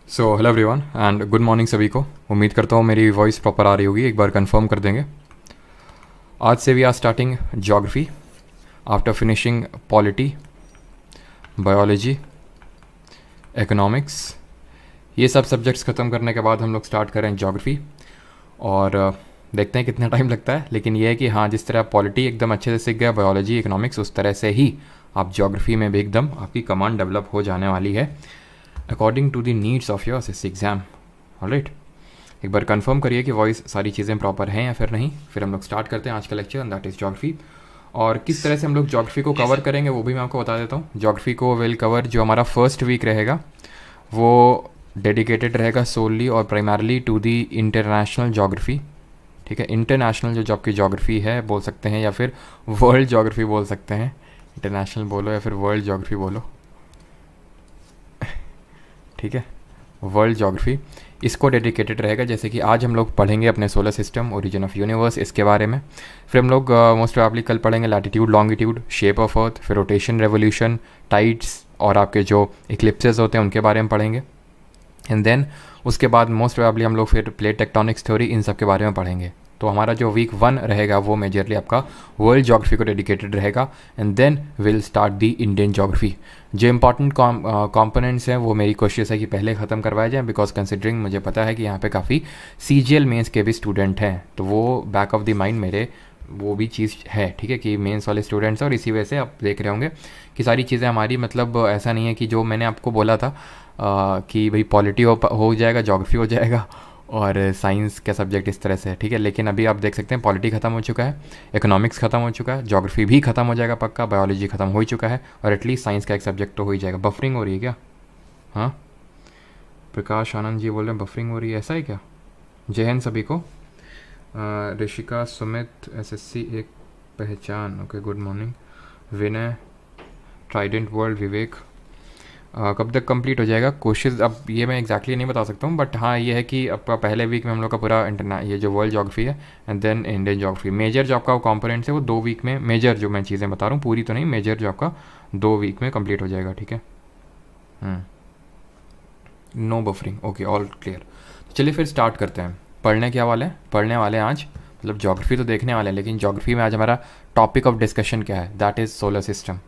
So hello everyone and good morning सभी को। उम्मीद करता हूँ मेरी वॉइस प्रॉपर आ रही होगी। एक बार कंफर्म कर देंगे। आज से we are starting geography after finishing polity, biology, economics. ये सब सब्जेक्ट्स ख़त्म करने के बाद हम लोग स्टार्ट करें ज्योग्राफी और देखते हैं कितना टाइम लगता है। लेकिन ये है कि हाँ, जिस तरह आप पॉलिटी एकदम अच्छे से सीख गए, बायोलॉजी, इकोनॉमिक्स, उस तरह से ही आप ज्योग्राफी में भी एकदम आपकी कमांड डेवलप हो जाने वाली है according to the needs of your SSC exam. Alright, एक बार कंफर्म करिए कि वॉइस सारी चीज़ें प्रॉपर हैं या फिर नहीं। फिर हम लोग स्टार्ट करते हैं आज का लेक्चर, दैट इज़ ज्योग्राफी। और किस तरह से हम लोग ज्योग्राफी को कवर करेंगे वो भी मैं आपको बता देता हूँ। ज्योग्राफी को विल कवर, जो हमारा फर्स्ट वीक रहेगा वो डेडिकेटेड रहेगा सोलली और primarily to the international geography. ठीक है, इंटरनेशनल जो आपकी ज्योग्राफी है बोल सकते हैं, या फिर वर्ल्ड ज्योग्राफी बोल सकते हैं। इंटरनेशनल बोलो या फिर वर्ल्ड ज्योग्राफी बोलो, ठीक है, वर्ल्ड ज्योग्राफी इसको डेडिकेटेड रहेगा। जैसे कि आज हम लोग पढ़ेंगे अपने solar system, origin of universe, इसके बारे में। फिर हम लोग मोस्ट प्रोबेबली कल पढ़ेंगे latitude, longitude, shape of earth, फिर रोटेशन, रेवोल्यूशन, टाइड्स और आपके जो इक्लिप्सेस होते हैं उनके बारे में पढ़ेंगे। एंड देन उसके बाद मोस्ट प्रोबेबली हम लोग फिर प्लेट टेक्टोनिक्स थ्योरी, इन सब के बारे में पढ़ेंगे। तो हमारा जो वीक 1 रहेगा वो मेजरली आपका वर्ल्ड ज्योग्राफी को डेडिकेटेड रहेगा। And then will start the Indian geography. जो इंपॉर्टेंट कंपोनेंट्स हैं वो मेरी कोशिश है कि पहले ख़त्म करवाए जाएँ, बिकॉज कंसिडरिंग मुझे पता है कि यहाँ पे काफ़ी CGL मेंस के भी स्टूडेंट हैं, तो वो बैक ऑफ द माइंड मेरे वो भी चीज़ है। ठीक है, कि मेंस वाले स्टूडेंट्स हैं और इसी वजह से आप देख रहे होंगे कि सारी चीज़ें हमारी, मतलब ऐसा नहीं है कि जो मैंने आपको बोला था कि भाई पॉलिटी हो जाएगा, ज्योग्राफी हो जाएगा और साइंस का सब्जेक्ट इस तरह से है। ठीक है, लेकिन अभी आप देख सकते हैं पॉलिटी ख़त्म हो चुका है, इकोनॉमिक्स ख़त्म हो चुका है, ज्योग्राफी भी ख़त्म हो जाएगा पक्का, बायोलॉजी ख़त्म हो ही चुका है और एटलीस्ट साइंस का एक सब्जेक्ट तो हो ही जाएगा। बफरिंग हो रही है क्या? हाँ, प्रकाश आनंद जी बोल रहे हैं बफरिंग हो रही है, ऐसा है क्या? जय हिंद सभी को। ऋषिका, सुमित, SSC एक पहचान, ओके, गुड मॉर्निंग। विनय, ट्राइडेंट वर्ल्ड, विवेक। कब तक कंप्लीट हो जाएगा कोशिश? अब ये मैं एग्जैक्टली नहीं बता सकता हूँ, बट हाँ ये है कि आपका पहले वीक में हम लोग का पूरा ये जो वर्ल्ड ज्योग्राफी है and then Indian geography, major जो आपका कॉम्पोनेंट्स है वो 2 वीक में, मेजर जो मैं चीज़ें बता रहा हूँ पूरी तो नहीं, मेजर जो आपका 2 वीक में कंप्लीट हो जाएगा। ठीक है, no buffering, okay, all clear. चलिए फिर स्टार्ट करते हैं। पढ़ने क्या वाले हैं? पढ़ने वाले हैं आज, मतलब ज्योग्राफी तो देखने वाले हैं, लेकिन ज्योग्राफी में आज हमारा टॉपिक ऑफ डिस्कशन क्या है? That is solar system.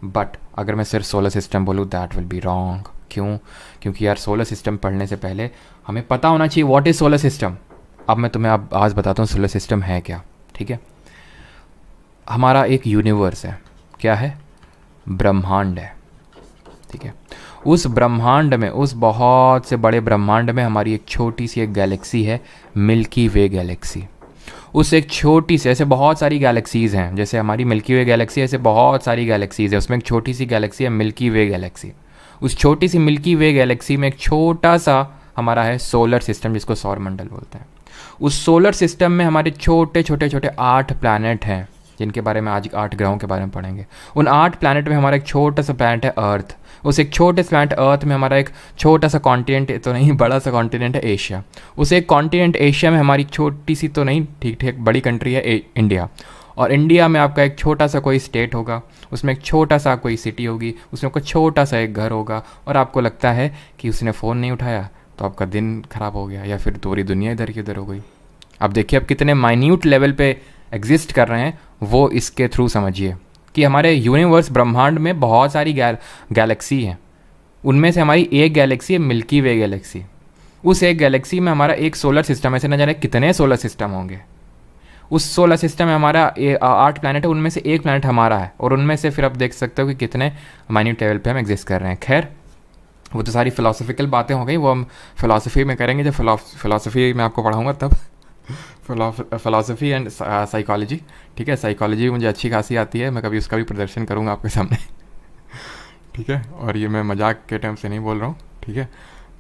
But अगर मैं सिर्फ सोलर सिस्टम बोलूँ दैट विल बी रॉन्ग। क्यों? क्योंकि यार सोलर सिस्टम पढ़ने से पहले हमें पता होना चाहिए व्हाट इज़ सोलर सिस्टम। अब मैं तुम्हें अब आज बताता हूँ सोलर सिस्टम है क्या। ठीक है, हमारा एक यूनिवर्स है, क्या है? ब्रह्मांड है। ठीक है, उस ब्रह्मांड में, उस बहुत से बड़े ब्रह्मांड में हमारी एक छोटी सी एक गैलेक्सी है, मिल्की वे गैलेक्सी। उस एक छोटी सी, ऐसे बहुत सारी गैलेक्सीज़ हैं, जैसे हमारी मिल्की वे गैलेक्सी, ऐसे बहुत सारी गैलेक्सीज़ है, उसमें एक छोटी सी गैलेक्सी है मिल्की वे गैलेक्सी। उस छोटी सी मिल्की वे गैलेक्सी में एक छोटा सा हमारा है सोलर सिस्टम, जिसको सौर मंडल बोलते हैं। उस सोलर सिस्टम में हमारे छोटे छोटे छोटे 8 प्लैनेट हैं, जिनके बारे में आज 8 ग्रहों के बारे में पढ़ेंगे। उन 8 प्लैनेट में हमारा एक छोटा सा प्लैनेट है अर्थ। उस एक छोटे से प्लैनेट अर्थ में हमारा एक छोटा सा कॉन्टिनेंट तो नहीं, बड़ा सा कॉन्टिनेंट है एशिया। उस एक कॉन्टिनेंट एशिया में हमारी छोटी सी तो नहीं, ठीक ठीक बड़ी कंट्री है इंडिया। और इंडिया में आपका एक छोटा सा कोई स्टेट होगा, उसमें एक छोटा सा कोई सिटी होगी, उसमें कोई छोटा सा एक घर होगा, और आपको लगता है कि उसने फ़ोन नहीं उठाया तो आपका दिन ख़राब हो गया, या फिर पूरी दुनिया इधर की उधर हो गई। अब देखिए अब कितने माइन्यूट लेवल पे एग्जिस्ट कर रहे हैं, वो इसके थ्रू समझिए कि हमारे यूनिवर्स ब्रह्मांड में बहुत सारी गैलेक्सी हैं। उनमें से हमारी एक गैलेक्सी है मिल्की वे गैलेक्सी। उस एक गैलेक्सी में हमारा एक सोलर सिस्टम, ऐसे न जाने कितने सोलर सिस्टम होंगे। उस सोलर सिस्टम में हमारा 8 प्लैनेट है, उनमें से एक प्लैनेट हमारा है, और उनमें से फिर आप देख सकते हो कि कितने माइन्यूट लेवल पे हम एग्जिस्ट कर रहे हैं। खैर, वो तो सारी फिलोसफिकल बातें हो गई, वो हम फिलोसफी में करेंगे, जब फिलोसफी में आपको पढ़ाऊँगा तब। Philosophy and psychology. ठीक है, साइकोलॉजी मुझे अच्छी खासी आती है, मैं कभी उसका भी प्रदर्शन करूँगा आपके सामने। ठीक है, और ये मैं मजाक के टाइम से नहीं बोल रहा हूँ, ठीक है,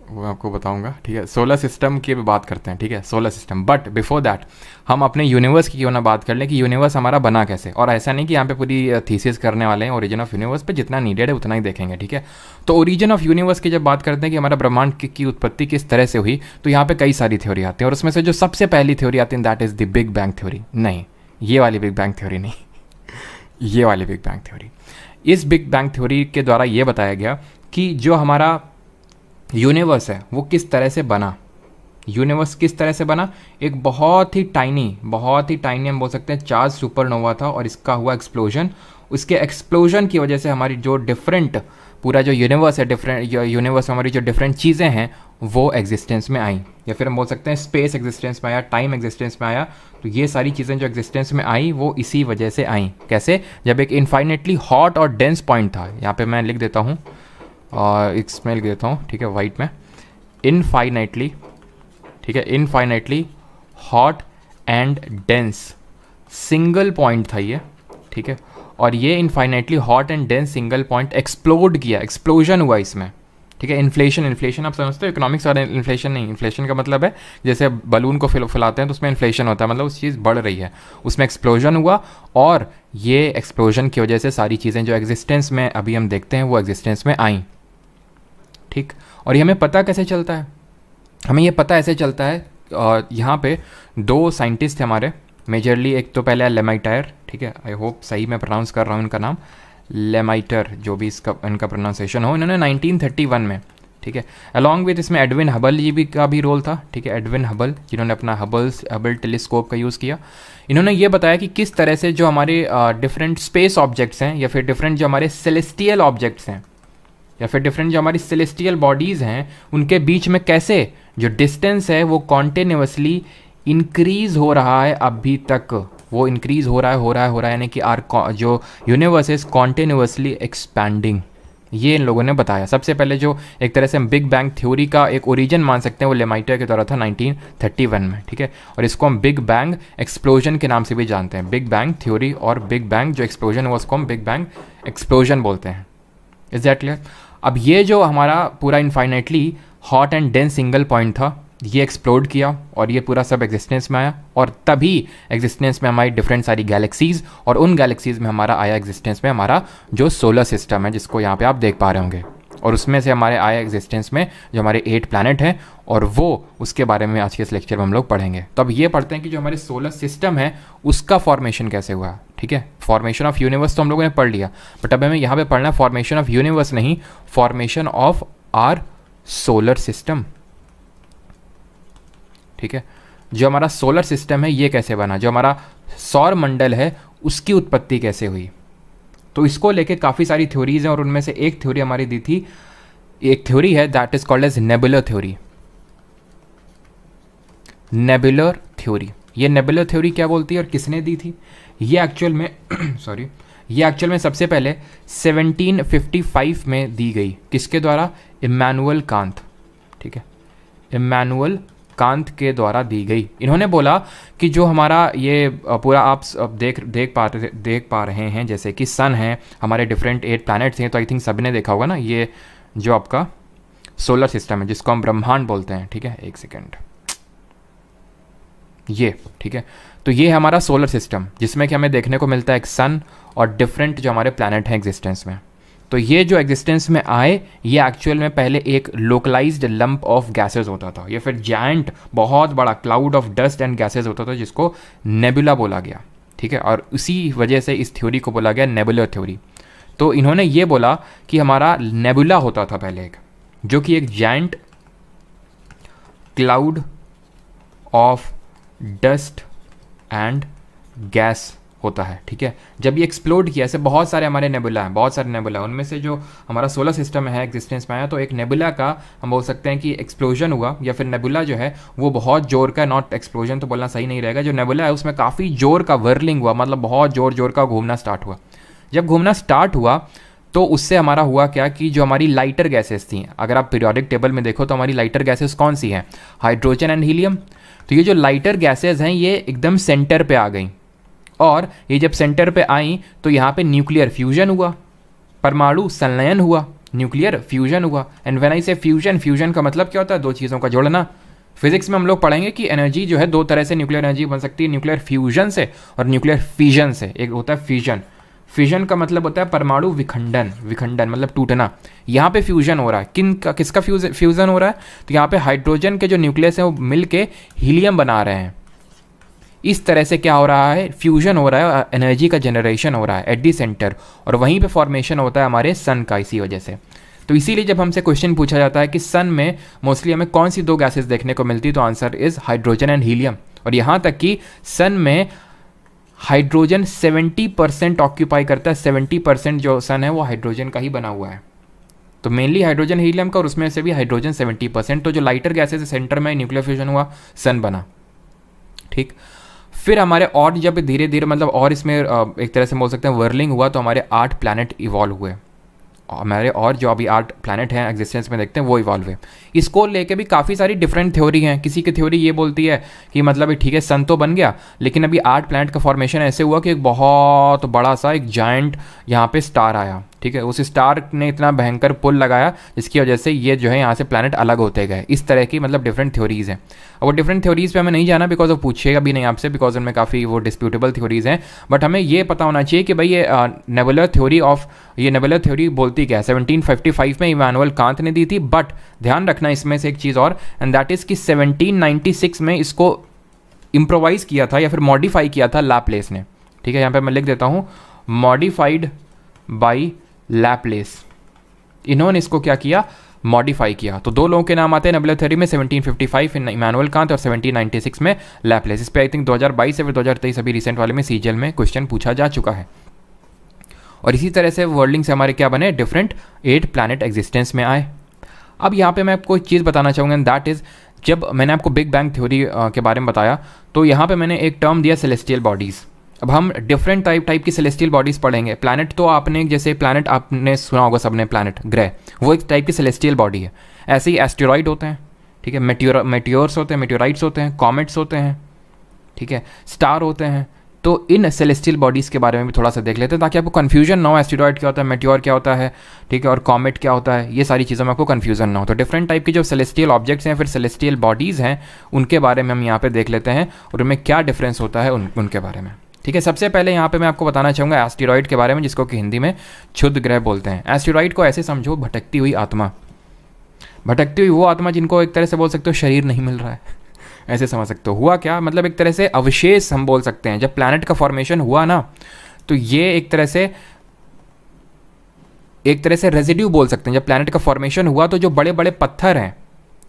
वो मैं आपको बताऊंगा। ठीक है, सोलर सिस्टम की भी बात करते हैं। ठीक है, solar system, but before that हम अपने यूनिवर्स की क्यों ना बात कर लें कि यूनिवर्स हमारा बना कैसे। और ऐसा नहीं कि यहाँ पे पूरी थीसिस करने वाले हैं ओरिजिन ऑफ यूनिवर्स पे, जितना नीडेड है उतना ही देखेंगे। ठीक है, तो ओरिजिन ऑफ यूनिवर्स की जब बात करते हैं कि हमारा ब्रह्मांड की उत्पत्ति किस तरह से हुई, तो यहाँ पे कई सारी थ्योरी आती है, और उसमें से जो सबसे पहली थ्योरी आती है that is the big bang theory. नहीं, ये वाली बिग बैंग थ्योरी नहीं, ये वाली बिग बैंग थ्योरी। इस बिग बैंग थ्योरी के द्वारा ये बताया गया कि जो हमारा यूनिवर्स है वो किस तरह से बना, यूनिवर्स किस तरह से बना। एक बहुत ही टाइनी हम बोल सकते हैं चार्ज सुपरनोवा था और इसका हुआ एक्सप्लोजन। उसके एक्सप्लोजन की वजह से हमारी जो डिफरेंट पूरा जो यूनिवर्स है, डिफरेंट यूनिवर्स में हमारी जो डिफरेंट चीज़ें हैं वो एग्जिस्टेंस में आई, या फिर हम बोल सकते हैं स्पेस एग्जिस्टेंस में आया, टाइम एग्जिस्टेंस में आया। तो ये सारी चीज़ें जो एग्जिस्टेंस में आई वो इसी वजह से आई। कैसे? जब एक इनफाइनेटली हॉट और डेंस पॉइंट था, यहाँ पे मैं लिख देता हूँ और इसमें लिख देता हूँ, ठीक है, वाइट में, इनफाइनाइटली, ठीक है, infinitely hot and dense single point था ये, ठीक है। और ये infinitely hot and dense single point explode किया, एक्सप्लोजन हुआ इसमें, ठीक है। इन्फ्लेशन आप समझते हो, इकोनॉमिक्स वाला इन्फ्लेशन नहीं, इन्फ्लेशन का मतलब है जैसे बलून को फुलाते हैं तो उसमें इन्फ्लेशन होता है, मतलब उस चीज़ बढ़ रही है, उसमें एक्सप्लोजन हुआ। और ये एक्सप्लोजन की वजह से सारी चीज़ें जो एग्जिस्टेंस में अभी हम देखते हैं वो एग्जिस्टेंस में आई, ठीक। और ये हमें पता कैसे चलता है? हमें ये पता ऐसे चलता है, यहाँ पे दो साइंटिस्ट थे हमारे मेजरली, एक तो पहले लेमाइटर, ठीक है, आई होप सही मैं प्रोनाउंस कर रहा हूँ इनका नाम, लेमाइटर, जो भी इसका इनका प्रोनाउंसिएशन हो। इन्होंने 1931 में, ठीक है, अलॉन्ग विथ इसमें एडविन हबल जी भी का भी रोल था, ठीक है, एडविन हबल जिन्होंने अपना हबल टेलीस्कोप का यूज़ किया। इन्होंने ये बताया कि किस तरह से जो हमारे डिफरेंट स्पेस ऑब्जेक्ट्स हैं, या फिर डिफरेंट जो हमारे सेलेस्टियल ऑब्जेक्ट्स हैं, या फिर डिफरेंट जो हमारी सेलेस्टियल बॉडीज़ हैं, उनके बीच में कैसे जो डिस्टेंस है वो कॉन्टिन्यूसली इंक्रीज़ हो रहा है। अभी तक वो इंक्रीज़ हो रहा है, यानी कि आर जो यूनिवर्स इज कॉन्टिन्यूसली एक्सपैंडिंग, ये इन लोगों ने बताया। सबसे पहले जो एक तरह से हम बिग बैंग थ्योरी का एक ओरिजिन मान सकते हैं वो लेमाइटर के द्वारा था 1931 में, ठीक है। और इसको हम बिग बैंग एक्सप्लोजन के नाम से भी जानते हैं। बिग बैंग थ्योरी और बिग बैंग जो एक्सप्लोजन है उसको हम बिग बैंग एक्सप्लोजन बोलते हैं। Is that clear? अब ये जो हमारा पूरा infinitely hot and dense single point था, ये एक्सप्लोड किया और ये पूरा सब एग्जिस्टेंस में आया, और तभी एग्जिस्टेंस में हमारी डिफरेंट सारी गैलेक्सीज़, और उन गैलेक्सीज़ में हमारा आया एग्जिस्टेंस में हमारा जो सोलर सिस्टम है, जिसको यहाँ पे आप देख पा रहे होंगे। और उसमें से हमारे आया एग्जिस्टेंस में जो हमारे 8 प्लैनेट हैं, और वो उसके बारे में आज के इस लेक्चर में हम लोग पढ़ेंगे। तो अब ये पढ़ते हैं कि जो हमारे सोलर सिस्टम है उसका फॉर्मेशन कैसे हुआ, ठीक है। फॉर्मेशन ऑफ यूनिवर्स तो हम लोगों ने पढ़ लिया, बट अब हमें यहाँ पे पढ़ना है फॉर्मेशन ऑफ यूनिवर्स नहीं, formation of our solar system, ठीक है। जो हमारा सोलर सिस्टम है ये कैसे बना, जो हमारा सौर मंडल है उसकी उत्पत्ति कैसे हुई। तो इसको लेके काफ़ी सारी थ्योरीज हैं, और उनमें से एक थ्योरी हमारी दी थी, एक थ्योरी है that is called as nebular theory. Nebular theory, ये नेबुलर थ्योरी क्या बोलती है और किसने दी थी? ये एक्चुअल में सॉरी, ये एक्चुअल में सबसे पहले 1755 में दी गई, किसके द्वारा? इमैनुअल कांत, ठीक है, इमैनुअल कांत के द्वारा दी गई। इन्होंने बोला कि जो हमारा ये पूरा आप देख पा रहे हैं, जैसे कि सन है, हमारे डिफरेंट 8 प्लैनेट्स हैं, तो आई थिंक सभी ने देखा होगा ना, ये जो आपका सोलर सिस्टम है जिसको हम ब्रह्मांड बोलते हैं, ठीक है, एक सेकेंड, ये, ठीक है। तो ये है हमारा सोलर सिस्टम, जिसमें कि हमें देखने को मिलता है एक सन और डिफरेंट जो हमारे प्लैनेट हैं एग्जिस्टेंस में। तो ये जो एग्जिस्टेंस में आए, ये एक्चुअल में पहले एक लोकलाइज्ड लंप ऑफ गैसेस होता था, या फिर जायंट बहुत बड़ा cloud of dust and gases होता था, जिसको नेबुला बोला गया, ठीक है। और उसी वजह से इस थ्योरी को बोला गया नेबुलर थ्योरी। तो इन्होंने ये बोला कि हमारा नेबुला होता था पहले एक, जो कि एक giant cloud of dust and gas होता है, ठीक है। जब ये एक्सप्लोड किया, ऐसे बहुत सारे हमारे नेबुला हैं, बहुत सारे नेबुला, उनमें से जो हमारा सोलर सिस्टम है एग्जिस्टेंस में आया, तो एक नेबुला का हम बोल सकते हैं कि एक्सप्लोजन हुआ, या फिर नेबुला जो है वो बहुत जोर का, नॉट एक्सप्लोजन तो बोलना सही नहीं रहेगा, जो नेबुला है उसमें काफ़ी जोर का वर्लिंग हुआ, मतलब बहुत जोर का घूमना स्टार्ट हुआ। जब घूमना स्टार्ट हुआ तो उससे हमारा हुआ क्या कि जो हमारी लाइटर गैसेस थी, अगर आप पीरियोडिक टेबल में देखो तो हमारी लाइटर गैसेस कौन सी हैं? Hydrogen and helium. तो ये जो लाइटर गैसेस हैं ये एकदम सेंटर पे आ गई, और ये जब सेंटर पे आई तो यहाँ पे न्यूक्लियर फ्यूजन हुआ, परमाणु संलयन हुआ, न्यूक्लियर फ्यूजन हुआ। एंड व्हेन आई से फ्यूजन का मतलब क्या होता है? दो चीज़ों का जोड़ना। फिजिक्स में हम लोग पढ़ेंगे कि एनर्जी जो है दो तरह से न्यूक्लियर एनर्जी बन सकती है, न्यूक्लियर फ्यूजन से और न्यूक्लियर फिजन से। एक होता है फिजन, फिजन का मतलब होता है परमाणु विखंडन, विखंडन मतलब टूटना। यहाँ पे फ्यूजन हो रहा है, किसका फ्यूजन हो रहा है? तो यहाँ पे हाइड्रोजन के जो न्यूक्लियस है वो मिल के हीलियम बना रहे हैं। इस तरह से क्या हो रहा है? फ्यूजन हो रहा है, एनर्जी का जनरेशन हो रहा है एट दी सेंटर, और वहीं पे फॉर्मेशन होता है हमारे सन का इसी वजह से। तो इसीलिए जब हमसे क्वेश्चन पूछा जाता है कि सन में मोस्टली हमें कौन सी 2 गैसेस देखने को मिलती है, तो answer is hydrogen and helium. और यहाँ तक कि सन में हाइड्रोजन 70% ऑक्यूपाई करता है, 70% जो सन है वो हाइड्रोजन का ही बना हुआ है। तो मेनली हाइड्रोजन हीलियम का, और उसमें से भी हाइड्रोजन 70%। तो जो लाइटर गैसेस सेंटर में न्यूक्लियर फ्यूजन हुआ, सन बना। ठीक, फिर हमारे और जब धीरे धीरे मतलब और इसमें एक तरह से बोल सकते हैं वर्लिंग हुआ, तो हमारे 8 प्लैनेट इवॉल्व हुए। हमारे और जो अभी 8 प्लैनेट हैं एग्जिस्टेंस में देखते हैं वो इवॉल्व हुए। इसको लेके भी काफ़ी सारी डिफरेंट थ्योरी हैं। किसी की थ्योरी ये बोलती है कि मतलब ठीक है सन तो बन गया, लेकिन अभी 8 प्लैनेट का फॉर्मेशन ऐसे हुआ कि एक बहुत बड़ा सा एक जायंट यहाँ पे स्टार आया। ठीक है, उस स्टार ने इतना भयंकर पुल लगाया जिसकी वजह से ये जो है यहाँ से प्लैनेट अलग होते गए। इस तरह की मतलब डिफरेंट थ्योरीज़ हैं। और वो डिफरेंट थ्योरीज़ पे हमें नहीं जाना, बिकॉज वो पूछेगा भी नहीं आपसे, बिकॉज उनमें काफ़ी वो डिस्प्यूटेबल थ्योरीज़ हैं। बट हमें ये पता होना चाहिए कि भाई ये नेबुलर थ्योरी बोलती क्या है। 1755 में इमानुएल कांत ने दी थी, बट ध्यान रखना इसमें से एक चीज़ और, एंड दैट इज़ कि 1796 में इसको इम्प्रोवाइज़ किया था या फिर मॉडिफाई किया था लैपलेस ने। ठीक है, यहाँ पे मैं लिख देता हूँ, मॉडिफाइड बाई लैपलेस। इन्होंने इसको क्या किया, मॉडिफाई किया। तो 2 लोगों के नाम आते हैं नेबुलर थ्योरी में, 1755 इमानुएल कांत और 1796 में लैपलेस। इस पे आई थिंक 2022 या फिर 2023 अभी रिसेंट वाले में सीजीएल में क्वेश्चन पूछा जा चुका है। और इसी तरह से वर्ल्डिंग से हमारे क्या बने, डिफरेंट 8 प्लैनेट एग्जिस्टेंस में आए। अब यहाँ पे मैं आपको एक चीज़ बताना चाहूँगा, दैट इज़ जब मैंने आपको बिग बैंग थ्योरी के बारे में बताया, तो यहाँ पे मैंने एक टर्म दिया सेलेस्टियल बॉडीज़। अब हम डिफरेंट टाइप की सेलेस्टियल बॉडीज़ पढ़ेंगे। प्लैनेट तो आपने जैसे प्लैनेट आपने सुना होगा सबने, प्लैनेट ग्रह, वो एक टाइप की सेलेस्टियल बॉडी है। ऐसे ही एस्टेरॉइड होते हैं, ठीक है, मेटियोर्स होते हैं, मेटियोराइट्स होते हैं, कॉमेट्स होते हैं, ठीक है, स्टार होते हैं। तो इन सेलेस्टियल बॉडीज़ के बारे में भी थोड़ा सा देख लेते हैं ताकि आपको कन्फ्यूजन ना हो, एस्टेरॉइड क्या होता है, मेटियोर क्या होता है, ठीक है, और कॉमेट क्या होता है, ये सारी चीज़ों में आपको कन्फ्यूजन ना हो। तो डिफरेंट टाइप की जो सेलेस्टियल ऑब्जेक्ट्स हैं, फिर सेलेस्टियल बॉडीज़ हैं, उनके बारे में हम यहाँ पे देख लेते हैं और उनमें क्या डिफरेंस होता है उनके बारे में। ठीक है, सबसे पहले यहाँ पे मैं आपको बताना चाहूँगा एस्टेरॉइड के बारे में, जिसको कि हिंदी में क्षुद्र ग्रह बोलते हैं। एस्टेरॉइड को ऐसे समझो, भटकती हुई आत्मा। भटकती हुई वो आत्मा जिनको एक तरह से बोल सकते हो शरीर नहीं मिल रहा है, ऐसे समझ सकते हो। हुआ क्या, मतलब एक तरह से अवशेष हम बोल सकते हैं। जब प्लैनेट का फॉर्मेशन हुआ ना, तो ये एक तरह से रेजिड्यू बोल सकते हैं। जब प्लैनेट का फॉर्मेशन हुआ तो जो बड़े बड़े पत्थर हैं,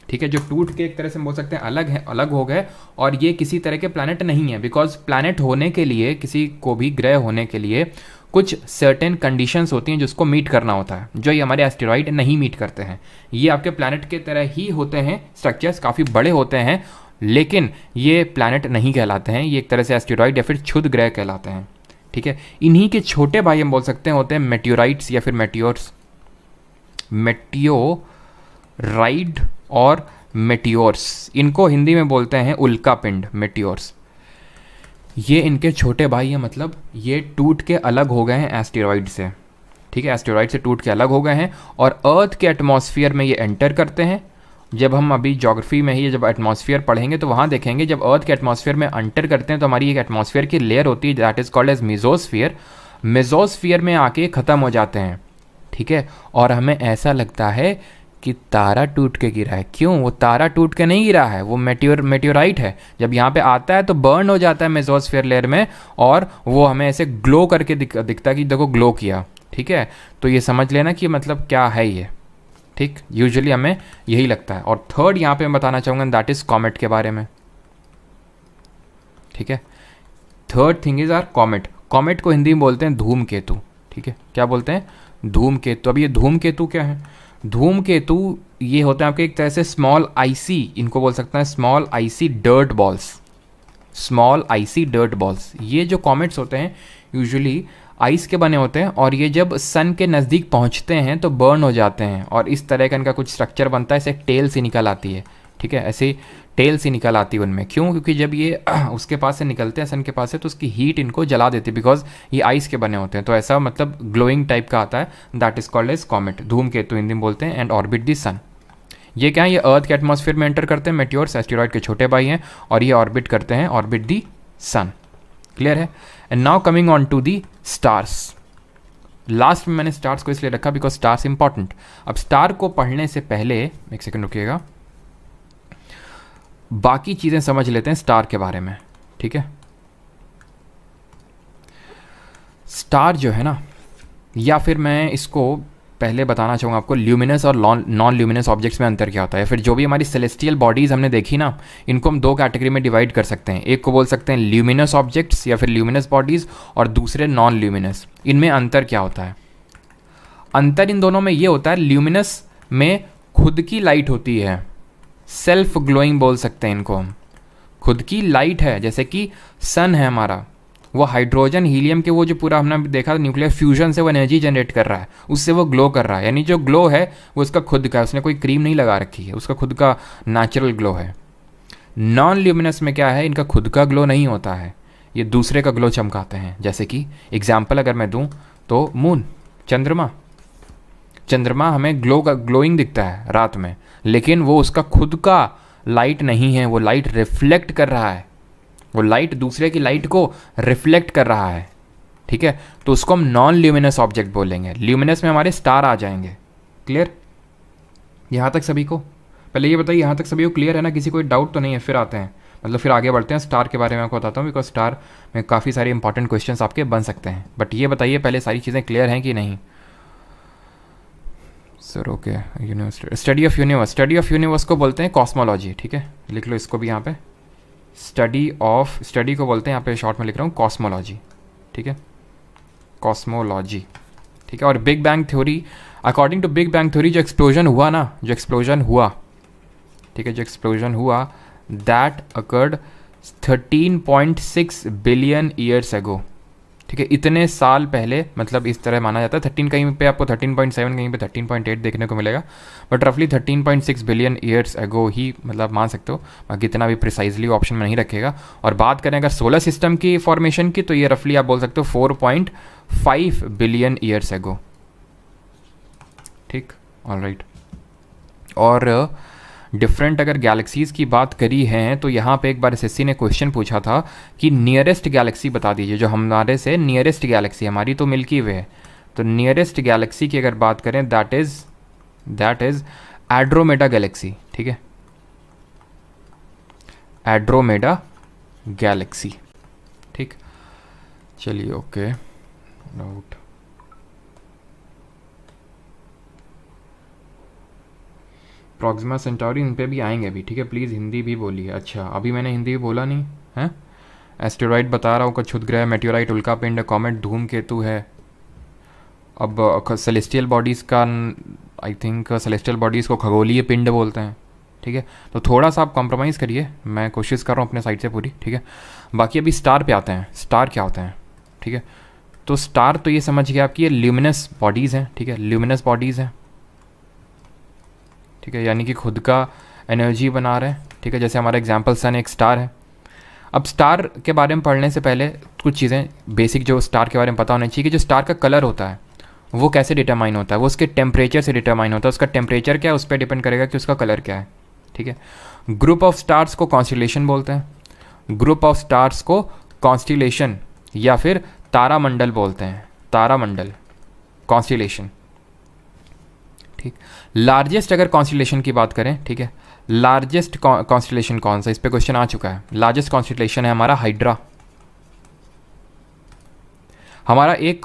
ठीक है, जो टूट के एक तरह से बोल सकते हैं अलग हो गए, और ये किसी तरह के प्लैनेट नहीं है। बिकॉज प्लैनेट होने के लिए, किसी को भी ग्रह होने के लिए कुछ सर्टेन कंडीशंस होती हैं जिसको मीट करना होता है, जो ये हमारे एस्टेरॉइड नहीं मीट करते हैं। ये आपके प्लैनेट के तरह ही होते हैं, स्ट्रक्चर्स काफ़ी बड़े होते हैं, लेकिन ये प्लैनेट नहीं कहलाते हैं। ये एक तरह से एस्टेरॉइड या फिर क्षुद्र ग्रह कहलाते हैं। ठीक है, इन्हीं के छोटे भाई हम बोल सकते हैं होते हैं मेटियोराइट्स या फिर मेटियोर्स, मेटियोराइड और मेटियोर्स। इनको हिंदी में बोलते हैं उल्का पिंड, मेटियोर्स। ये इनके छोटे भाई हैं, मतलब ये टूट के अलग हो गए हैं एस्टेरॉइड से। ठीक है, एस्टेरॉइड से टूट के अलग हो गए हैं और अर्थ के एटमॉस्फेयर में ये एंटर करते हैं। जब हम अभी ज्योग्राफी में ही जब एटमॉस्फेयर पढ़ेंगे तो वहाँ देखेंगे, जब अर्थ के एटमॉस्फेयर में एंटर करते हैं तो हमारी एक एटमॉस्फेयर की लेयर होती है, that is called as mesosphere. Mesosphere में आके ख़त्म हो जाते हैं। ठीक है, और हमें ऐसा लगता है कि तारा टूट के गिरा है। क्यों? वो तारा टूट के नहीं गिरा है, वो मेटियोराइट है। जब यहाँ पे आता है तो बर्न हो जाता है मेसोस्फीयर लेयर में, और वो हमें ऐसे ग्लो करके दिखता है कि देखो ग्लो किया। ठीक है, तो ये समझ लेना कि मतलब क्या है ये। ठीक, यूजुअली हमें यही लगता है। और थर्ड यहाँ पे मैं बताना चाहूँगा, दैट इज़ कॉमेट के बारे में। ठीक है, third thing is our comet. Comet को हिंदी में बोलते हैं धूमकेतु। ठीक है, क्या बोलते हैं? धूमकेतु। अब ये धूमकेतु क्या है? धूमकेतु ये होते हैं आपके एक तरह से स्मॉल आईसी, इनको बोल सकते हैं small IC dirt balls. Small IC dirt balls, ये जो कॉमेट्स होते हैं यूजुअली आइस के बने होते हैं, और ये जब सन के नज़दीक पहुंचते हैं तो बर्न हो जाते हैं, और इस तरह का इनका कुछ स्ट्रक्चर बनता है, ऐसे एक टेल सी निकल आती है। ठीक है, ऐसे टेल सी निकल आती है उनमें। क्यों? क्योंकि जब ये उसके पास से निकलते हैं, सन के पास से, तो उसकी हीट इनको जला देती है, बिकॉज ये आइस के बने होते हैं। तो ऐसा मतलब ग्लोइंग टाइप का आता है, that is called as comet. धूमकेतु हिंदी में बोलते हैं, एंड ऑर्बिट द सन। ये क्या है? ये अर्थ के एटमॉस्फेयर में एंटर करते हैं, मेटियोर्स एस्टेरॉइड के छोटे भाई हैं, और ये ऑर्बिट करते हैं, ऑर्बिट द सन। क्लियर है? And now coming on to the stars. Last में मैंने स्टार्स को इसलिए रखा बिकॉज स्टार्स इंपॉर्टेंट। अब स्टार को पढ़ने से पहले एक सेकंड रुकिएगा, बाकी चीजें समझ लेते हैं स्टार के बारे में। ठीक है, स्टार जो है ना, या फिर मैं इसको पहले बताना चाहूँगा आपको ल्यूमिनस और नॉन ल्यूमिनस ऑब्जेक्ट्स में अंतर क्या होता है, फिर जो भी हमारी सेलेस्टियल बॉडीज़ हमने देखी ना, इनको हम दो कैटेगरी में डिवाइड कर सकते हैं। एक को बोल सकते हैं ल्यूमिनस ऑब्जेक्ट्स या फिर ल्यूमिनस बॉडीज़, और दूसरे नॉन ल्यूमिनस। इनमें अंतर क्या होता है? अंतर इन दोनों में ये होता है, ल्यूमिनस में खुद की लाइट होती है, सेल्फ ग्लोइंग बोल सकते हैं इनको हम, खुद की लाइट है, जैसे कि सन है हमारा, वो हाइड्रोजन हीलियम के वो जो पूरा हमने देखा न्यूक्लियर फ्यूजन से वो एनर्जी जनरेट कर रहा है, उससे वो ग्लो कर रहा है, यानी जो ग्लो है वो उसका खुद का है, उसने कोई क्रीम नहीं लगा रखी है, उसका खुद का नेचुरल ग्लो है। नॉन ल्यूमिनस में क्या है, इनका खुद का ग्लो नहीं होता है, ये दूसरे का ग्लो चमकाते हैं। जैसे कि एग्जाम्पल अगर मैं दूँ तो मून, चंद्रमा हमें ग्लोइंग दिखता है रात में, लेकिन वो उसका खुद का लाइट नहीं है, वो लाइट रिफ्लेक्ट कर रहा है, वो लाइट दूसरे की लाइट को रिफ्लेक्ट कर रहा है, ठीक है। तो उसको हम नॉन ल्यूमिनस ऑब्जेक्ट बोलेंगे। ल्यूमिनस में हमारे स्टार आ जाएंगे। क्लियर यहाँ तक सभी को? पहले ये बताइए यहाँ तक सभी को क्लियर है ना, किसी कोई डाउट तो नहीं है? फिर आते हैं, मतलब फिर आगे बढ़ते हैं, स्टार के बारे में आपको बताता हूँ, बिकॉज स्टार में काफ़ी सारे इंपॉर्टेंट क्वेश्चंस आपके बन सकते हैं। बट ये बताइए पहले सारी चीज़ें क्लियर हैं कि नहीं? Sir okay, universe, study of universe, study of universe को बोलते हैं कॉस्मोलॉजी, ठीक है, लिख लो इसको भी यहाँ पे। स्टडी को बोलते हैं, यहाँ पे शॉर्ट में लिख रहा हूँ, कॉस्मोलॉजी, ठीक है, कॉस्मोलॉजी, ठीक है। और big bang theory, according to big bang theory जो एक्सप्लोजन हुआ ना, जो एक्सप्लोजन हुआ, ठीक है, जो एक्सप्लोजन हुआ, that occurred 13.6 billion years ago, ठीक है, इतने साल पहले, मतलब इस तरह माना जाता है। 13 कहीं पे आपको 13.7, कहीं पे 13.8 देखने को मिलेगा, बट रफली 13.6 बिलियन ईयर्स एगो ही मतलब मान सकते हो, बाकी इतना भी प्रिसाइजली ऑप्शन में नहीं रखेगा। और बात करें अगर सोलर सिस्टम की फॉर्मेशन की, तो ये रफली आप बोल सकते हो 4.5 बिलियन ईयर्स एगो, ठीक, ऑलराइट। और डिफरेंट अगर गैलेक्सीज़ की बात करी है, तो यहाँ पे एक बार एसएससी ने क्वेश्चन पूछा था कि नियरेस्ट गैलेक्सी बता दीजिए, जो हमारे से नियरेस्ट गैलेक्सी, हमारी तो मिल्की वे है, तो नियरेस्ट गैलेक्सी की अगर बात करें दैट इज एड्रोमेडा गैलेक्सी, ठीक है, एड्रोमेडा गैलेक्सी, ठीक। चलिए ओके, डाउट, प्रॉक्सिमा सेंटारी, इन पे भी आएंगे अभी, ठीक है, प्लीज़ हिंदी भी बोलिए। अच्छा, अभी मैंने हिंदी भी बोला नहीं है। एस्टेरॉइड बता रहा हूँ, कुछ क्षुद्र ग्रह, मेटेओराइट, उल्कापिंड, कॉमेट, धूमकेतु है। अब सेलेस्टियल बॉडीज़ का, आई थिंक सेलेस्टियल बॉडीज़ को खगोलीय पिंड बोलते हैं, ठीक है। तो थोड़ा सा आप कॉम्प्रोमाइज़ करिए, मैं कोशिश कर रहा हूँ अपने साइड से पूरी, ठीक है। बाकी अभी स्टार पे आते हैं, स्टार क्या होते हैं, ठीक है। तो स्टार तो ये समझ गया आपकी, ये ल्यूमिनस बॉडीज़ हैं, ठीक है, ल्यूमिनस बॉडीज़ हैं, ठीक है, यानी कि खुद का एनर्जी बना रहे हैं, ठीक है। जैसे हमारा एग्जांपल सन एक स्टार है। अब स्टार के बारे में पढ़ने से पहले कुछ चीज़ें बेसिक जो स्टार के बारे में पता होना चाहिए, कि जो स्टार का कलर होता है वो कैसे डिटरमाइन होता है, वो उसके टेम्परेचर से डिटरमाइन होता है। उसका टेम्परेचर क्या है उस पर डिपेंड करेगा कि उसका कलर क्या है, ठीक है। ग्रुप ऑफ स्टार्स को कॉन्स्टिलेशन बोलते हैं, ग्रुप ऑफ स्टार्स को कॉन्स्टिलेशन या फिर तारामंडल बोलते हैं, तारामंडल, कॉन्स्टिलेशन, ठीक। लार्जेस्ट अगर कॉन्स्टिलेशन की बात करें, ठीक है, लार्जेस्ट कॉन्स्टिलेशन कौन सा, इस पे क्वेश्चन आ चुका है। लार्जेस्ट कॉन्स्टिलेशन है हमारा हाइड्रा। हमारा एक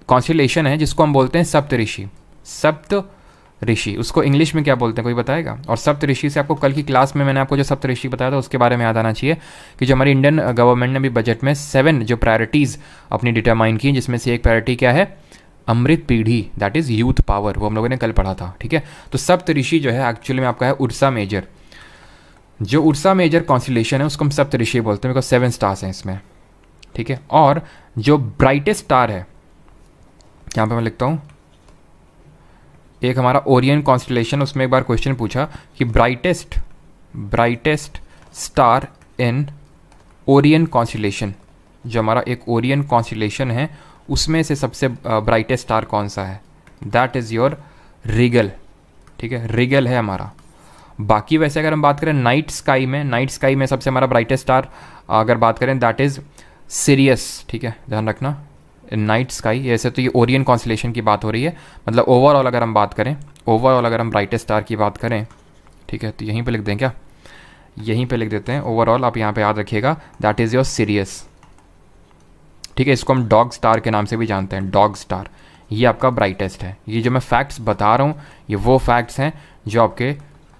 कॉन्स्टिलेशन है जिसको हम बोलते हैं सप्तऋषि, सप्तऋषि, उसको इंग्लिश में क्या बोलते हैं कोई बताएगा? और सप्तऋषि से आपको कल की क्लास में मैंने आपको जो सप्तऋषि बताया था उसके बारे में याद आना चाहिए, कि जो हमारी इंडियन गवर्नमेंट ने भी बजट में 7 जो प्रायोरिटीज़ अपनी डिटरमाइन की, जिसमें से एक प्रायोरिटी क्या है, अमृत पीढ़ी, दैट इज़ यूथ पावर, वो हम लोगों ने कल पढ़ा था, ठीक है। तो सप्तऋषि जो है एक्चुअली में आपका है उर्सा मेजर, जो उर्सा मेजर कॉन्स्टिलेशन है उसको हम सप्तऋषि बोलते हैं, बिकॉज 7 स्टार्स हैं इसमें, ठीक है। और जो ब्राइटेस्ट स्टार है, यहाँ पे मैं लिखता हूँ, एक हमारा ओरियन कॉन्स्टिलेशन, उसमें एक बार क्वेश्चन पूछा कि brightest star in Orion constellation, जो हमारा एक ओरियन कॉन्स्टिलेशन है उसमें से सबसे ब्राइटेस्ट स्टार कौन सा है, दैट इज़ योर रिगल, ठीक है, रिगल है हमारा। बाकी वैसे अगर हम बात करें नाइट स्काई में सबसे हमारा ब्राइटेस्ट स्टार अगर बात करें दैट इज़ सिरियस, ठीक है, ध्यान रखना, नाइट स्काई। ऐसे तो ये ओरियन कॉन्स्टिलेशन की बात हो रही है, मतलब ओवरऑल अगर हम बात करें, ओवरऑल अगर हम ब्राइटेस्ट स्टार की बात करें, ठीक है, तो यहीं पे लिख दें क्या, यहीं पे लिख देते हैं ओवरऑल, आप यहाँ पे याद रखिएगा, दैट इज़ योर सिरियस, ठीक है। इसको हम डॉग स्टार के नाम से भी जानते हैं, डॉग स्टार, ये आपका ब्राइटेस्ट है। ये जो मैं फैक्ट्स बता रहा हूँ ये वो फैक्ट्स हैं जो आपके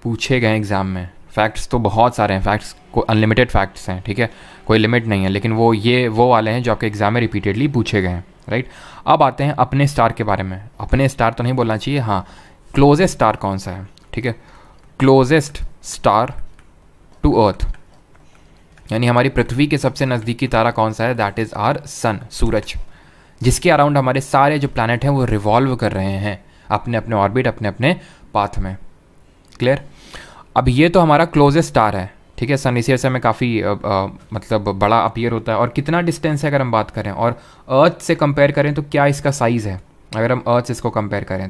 पूछे गए एग्ज़ाम में। फैक्ट्स तो बहुत सारे हैं, फैक्ट्स को अनलिमिटेड फैक्ट्स हैं, ठीक है, कोई लिमिट नहीं है, लेकिन वो वाले हैं जो आपके एग्ज़ाम में रिपीटेडली पूछे गए हैं, राइट। अब आते हैं अपने स्टार के बारे में। अपने स्टार तो नहीं बोलना चाहिए, हाँ, क्लोजेस्ट स्टार कौन सा है, ठीक है। क्लोजेस्ट स्टार टू अर्थ, यानी हमारी पृथ्वी के सबसे नज़दीकी तारा कौन सा है, दैट इज़ आर सन, सूरज, जिसके अराउंड हमारे सारे जो प्लैनेट हैं वो रिवॉल्व कर रहे हैं अपने अपने ऑर्बिट, अपने अपने पाथ में। क्लियर। अब ये तो हमारा क्लोजेस्ट स्टार है, ठीक है। सन इसी में काफ़ी मतलब बड़ा अपीयर होता है। और कितना डिस्टेंस है अगर हम बात करें और अर्थ से कंपेयर करें तो क्या इसका साइज़ है, अगर हम अर्थ से इसको कंपेयर करें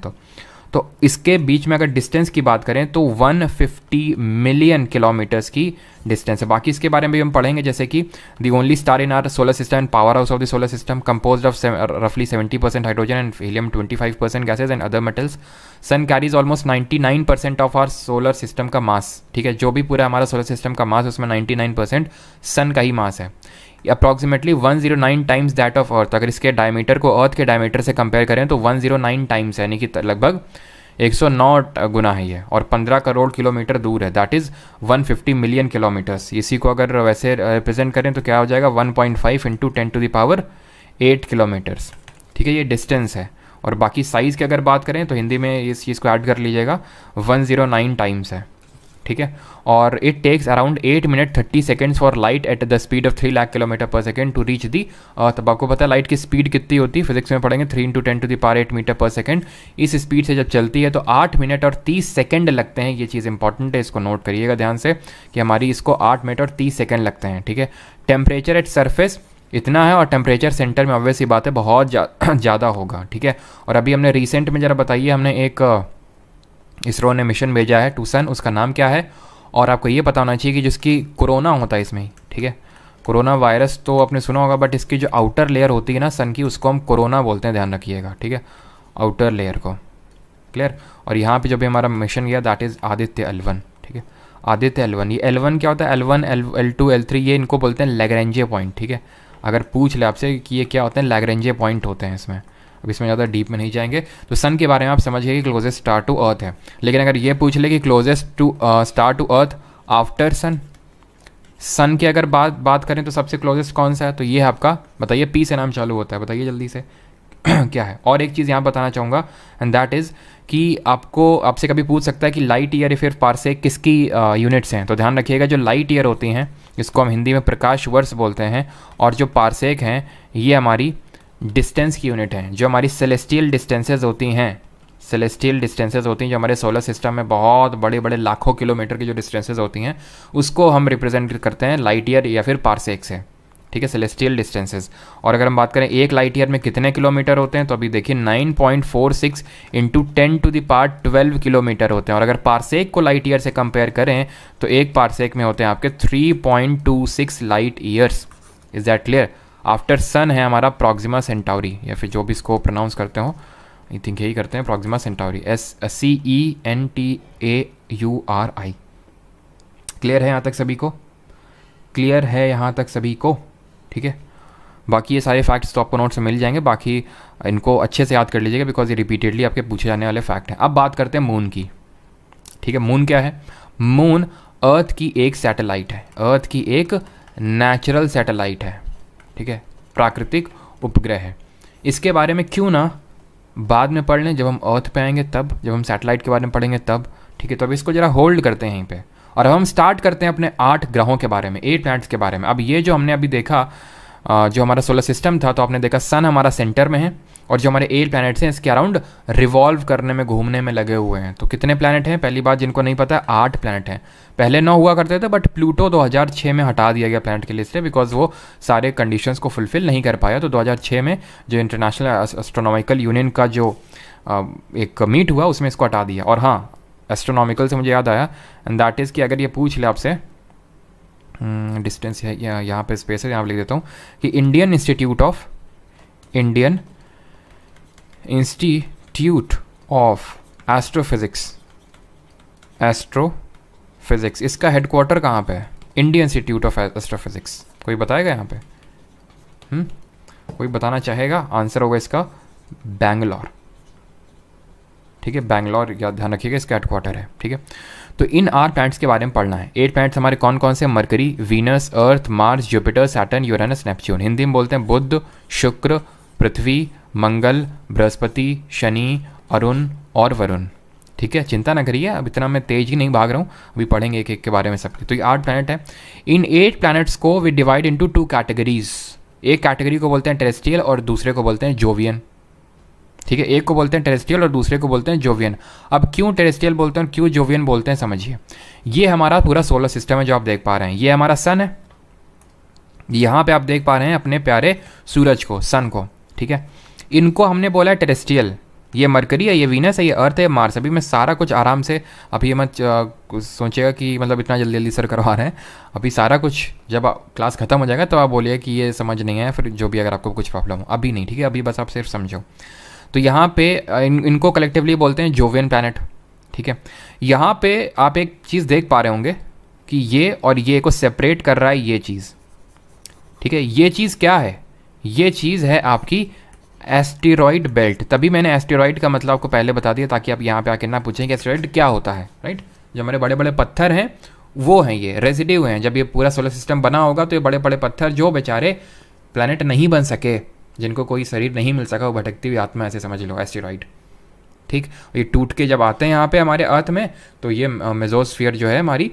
तो इसके बीच में अगर डिस्टेंस की बात करें तो 150 मिलियन किलोमीटर्स की डिस्टेंस है। बाकी इसके बारे में भी हम पढ़ेंगे, जैसे कि the only star in our solar system and power house of the solar system composed of रफली 70% hydrogen and helium 25% gases and other metals. Sun carries almost 99% of our solar system का मास, ठीक है। जो भी पूरा हमारा solar system का मास उसमें 99% सन का ही मास है। Approximately 109 times that of earth. अगर इसके डायमीटर को अर्थ के डायमीटर से कंपेयर करें तो 109 टाइम्स है, यानी कि लगभग 109 गुना है ये, और 15 करोड़ किलोमीटर दूर है, दैट इज़ 150 मिलियन किलोमीटर्स। इसी को अगर वैसे रिप्रेजेंट करें तो क्या हो जाएगा, 1.5 इंटू 10⁸ किलोमीटर्स, ठीक है। ये डिस्टेंस है। और बाकी साइज़ की अगर बात करें तो हिंदी में इस चीज़ को ऐड कर लीजिएगा, 109 टाइम्स है, ठीक है। और it takes around 8 minute 30 seconds for light at the speed of 3 lakh kilometer per second to reach the earth. अब आपको पता है लाइट की स्पीड कितनी होती है, फिजिक्स में पढ़ेंगे, 3 इंटू 10⁸ मीटर पर सेकेंड। इस स्पीड से जब चलती है तो 8 मिनट और 30 सेकेंड लगते हैं। ये चीज़ इंपॉर्टेंट है, इसको नोट करिएगा ध्यान से कि हमारी इसको 8 मिनट और 30 सेकेंड लगते हैं, ठीक है। टेम्परेचर एट सरफेस इतना है और टेम्परेचर सेंटर में ऑब्वियस सी बात है बहुत ज़्यादा होगा, ठीक है। और अभी हमने रिसेंट में ज़रा बताइए, हमने एक इसरो ने मिशन भेजा है टू सन, उसका नाम क्या है, और आपको ये पता होना चाहिए कि जिसकी कोरोना होता है इसमें, ठीक है। कोरोना वायरस तो आपने सुना होगा, बट इसकी जो आउटर लेयर होती है ना सन की, उसको हम कोरोना बोलते हैं, ध्यान रखिएगा, ठीक है, आउटर लेयर को। क्लियर। और यहाँ पे जो भी हमारा मिशन गया दैट इज़ आदित्य L1, ठीक है, आदित्य L1। ये L1 क्या होता है, L1 L2 L3 ये इनको बोलते हैं लैग्रेंजे पॉइंट, ठीक है। अगर पूछ ले आपसे कि ये क्या होते हैं, लैग्रेंजे पॉइंट होते हैं इसमें। अब इसमें ज़्यादा डीप में नहीं जाएंगे। तो सन के बारे में आप समझिए कि क्लोजेस्ट स्टार टू अर्थ है, लेकिन अगर ये पूछ ले कि closest to star to Earth after sun, sun की अगर बात करें तो सबसे क्लोजेस्ट कौन सा है, तो ये है आपका, बताइए, पी से नाम चालू होता है, बताइए जल्दी से क्या है। और एक चीज़ यहाँ बताना चाहूँगा एंड दैट इज़ कि आपसे कभी पूछ सकता है कि लाइट ईयर या फिर पारसेक किसकी यूनिट्स हैं। तो ध्यान रखिएगा, जो लाइट ईयर होती हैं इसको हम हिंदी में प्रकाश वर्ष बोलते हैं, और जो पारसेक हैं ये हमारी डिस्टेंस की यूनिट है। जो हमारी सेलेस्टियल डिस्टेंसेज होती हैं, सेलेस्टियल डिस्टेंसेज होती हैं जो हमारे सोलर सिस्टम में बहुत बड़े बड़े लाखों किलोमीटर की जो डिस्टेंसेज होती हैं उसको हम रिप्रेजेंट करते हैं लाइट ईयर या फिर पारसेक से, ठीक है, सेलेस्टियल डिस्टेंसेज। और अगर हम बात करें एक लाइट ईयर में कितने किलोमीटर होते हैं, तो अभी देखिए 9.46 इंटू 10⁻12 किलोमीटर होते हैं। और अगर पारसेक को लाइट ईयर से कंपेयर करें तो एक पारसेक में होते हैं आपके 3.26 light years. Is that clear. After sun है हमारा प्रॉक्सिमा सेंटाउरी, या फिर जो भी इसको प्रोनाउंस करते हो, आई थिंक यही करते हैं, प्रॉक्सिमा सेंटाउरी, CENTAURI। क्लियर है यहाँ तक सभी को, क्लियर है यहाँ तक सभी को, ठीक है। बाकी ये सारे फैक्ट्स तो आपको नोट से मिल जाएंगे, बाकी इनको अच्छे से याद कर लीजिएगा बिकॉज ये रिपीटेडली आपके पूछे जाने वाले फैक्ट हैं। अब बात करते हैं मून की, ठीक है। मून क्या है, मून अर्थ की एक सैटेलाइट है, अर्थ की एक नेचुरल सैटेलाइट है, ठीक है, प्राकृतिक उपग्रह है। इसके बारे में क्यों ना बाद में पढ़ लें, जब हम अर्थ पे आएंगे तब, जब हम सैटेलाइट के बारे में पढ़ेंगे तब, ठीक है। तो अब इसको जरा होल्ड करते हैं यहीं पे, और अब हम स्टार्ट करते हैं अपने 8 ग्रहों के बारे में, 8 प्लैनेट्स के बारे में। अब ये जो हमने अभी देखा, जो हमारा सोलर सिस्टम था, तो आपने देखा सन हमारा सेंटर में है, और जो हमारे 8 प्लैनेट्स हैं इसके अराउंड रिवॉल्व करने में, घूमने में लगे हुए हैं। तो कितने प्लैनेट हैं, पहली बात जिनको नहीं पता है, 8 प्लैनेट हैं। पहले 9 हुआ करते थे, बट प्लूटो 2006 में हटा दिया गया प्लैनेट की लिस्ट से, बिकॉज वो सारे कंडीशंस को फुलफिल नहीं कर पाया। तो 2006 में जो इंटरनेशनल एस्ट्रोनॉमिकल यूनियन का जो एक मीट हुआ उसमें इसको हटा दिया। और हाँ, एस्ट्रोनॉमिकल से मुझे याद आया, एंड दैट इज़ कि अगर ये पूछ ले आपसे, डिस्टेंस है यहाँ पे स्पेस है, यहाँ लिख देता हूँ कि इंडियन इंस्टीट्यूट ऑफ एस्ट्रोफिजिक्स, इसका हेडक्वार्टर कहाँ पे है, इंडियन इंस्टीट्यूट ऑफ एस्ट्रोफिजिक्स। कोई बताएगा यहाँ पे, कोई बताना चाहेगा, आंसर होगा इसका बैंगलोर, ठीक है, बैंगलोर या ध्यान रखिएगा इसका हेडक्वार्टर है, ठीक है। तो इन 8 प्लैनेट्स के बारे में पढ़ना है। 8 प्लैनेट्स हमारे कौन कौन से? Mercury, Venus, Earth, Mars, Jupiter, Saturn, Uranus, Neptune. Hindi में बोलते हैं बुध, शुक्र, पृथ्वी, मंगल, बृहस्पति, शनि, अरुण और वरुण, ठीक है। चिंता ना करिए, अब इतना मैं तेज ही नहीं भाग रहा हूँ, अभी पढ़ेंगे एक एक के बारे में सबके। तो ये 8 प्लैनेट है। इन 8 प्लैनेट्स को वी डिवाइड इनटू 2 कैटेगरीज। एक कैटेगरी को बोलते हैं टेरेस्ट्रियल और दूसरे को बोलते हैं जोवियन, ठीक है। एक को बोलते हैं टेरेस्ट्रियल और दूसरे को बोलते हैं जोवियन। अब क्यों टेरेस्ट्रियल बोलते हैं और क्यों जोवियन बोलते हैं समझिए। ये हमारा पूरा सोलर सिस्टम है जो आप देख पा रहे हैं, ये हमारा सन है। यहाँ पे आप देख पा रहे हैं अपने प्यारे सूरज को, सन को, ठीक है। इनको हमने बोला है टेरेस्ट्रियल। ये मरकरी है, ये वीनस है, ये अर्थ है, मार्स। अभी मैं सारा कुछ आराम से, अभी ये मत सोचिएगा कि मतलब इतना जल्दी जल्दी सर करवा रहे हैं। अभी सारा कुछ जब क्लास खत्म हो जाएगा तो आप बोलिए कि ये समझ नहीं है, फिर जो भी अगर आपको कुछ प्रॉब्लम हो। अभी नहीं, ठीक है, अभी बस आप सिर्फ समझो। तो यहाँ पे इनको कलेक्टिवली बोलते हैं जोवियन प्लैनेट, ठीक है। यहाँ पे आप एक चीज़ देख पा रहे होंगे कि ये और ये को सेपरेट कर रहा है ये चीज़, ठीक है। ये चीज़ क्या है? ये चीज़ है आपकी एस्टेरॉइड बेल्ट। तभी मैंने एस्टेरॉइड का मतलब आपको पहले बता दिया ताकि आप यहाँ पे आके ना पूछें कि एस्टेरॉइड क्या होता है, राइट। जो हमारे बड़े बड़े पत्थर हैं वो हैं, ये रेजिड्यू हैं। जब ये पूरा सोलर सिस्टम बना होगा तो ये बड़े बड़े पत्थर जो बेचारे प्लैनेट नहीं बन सके, जिनको कोई शरीर नहीं मिल सका, वो भटकती हुई आत्मा, ऐसे समझ लो एस्टेरॉइड, ठीक। ये टूट के जब आते हैं यहाँ पे हमारे अर्थ में तो ये मेसोस्फीयर जो है हमारी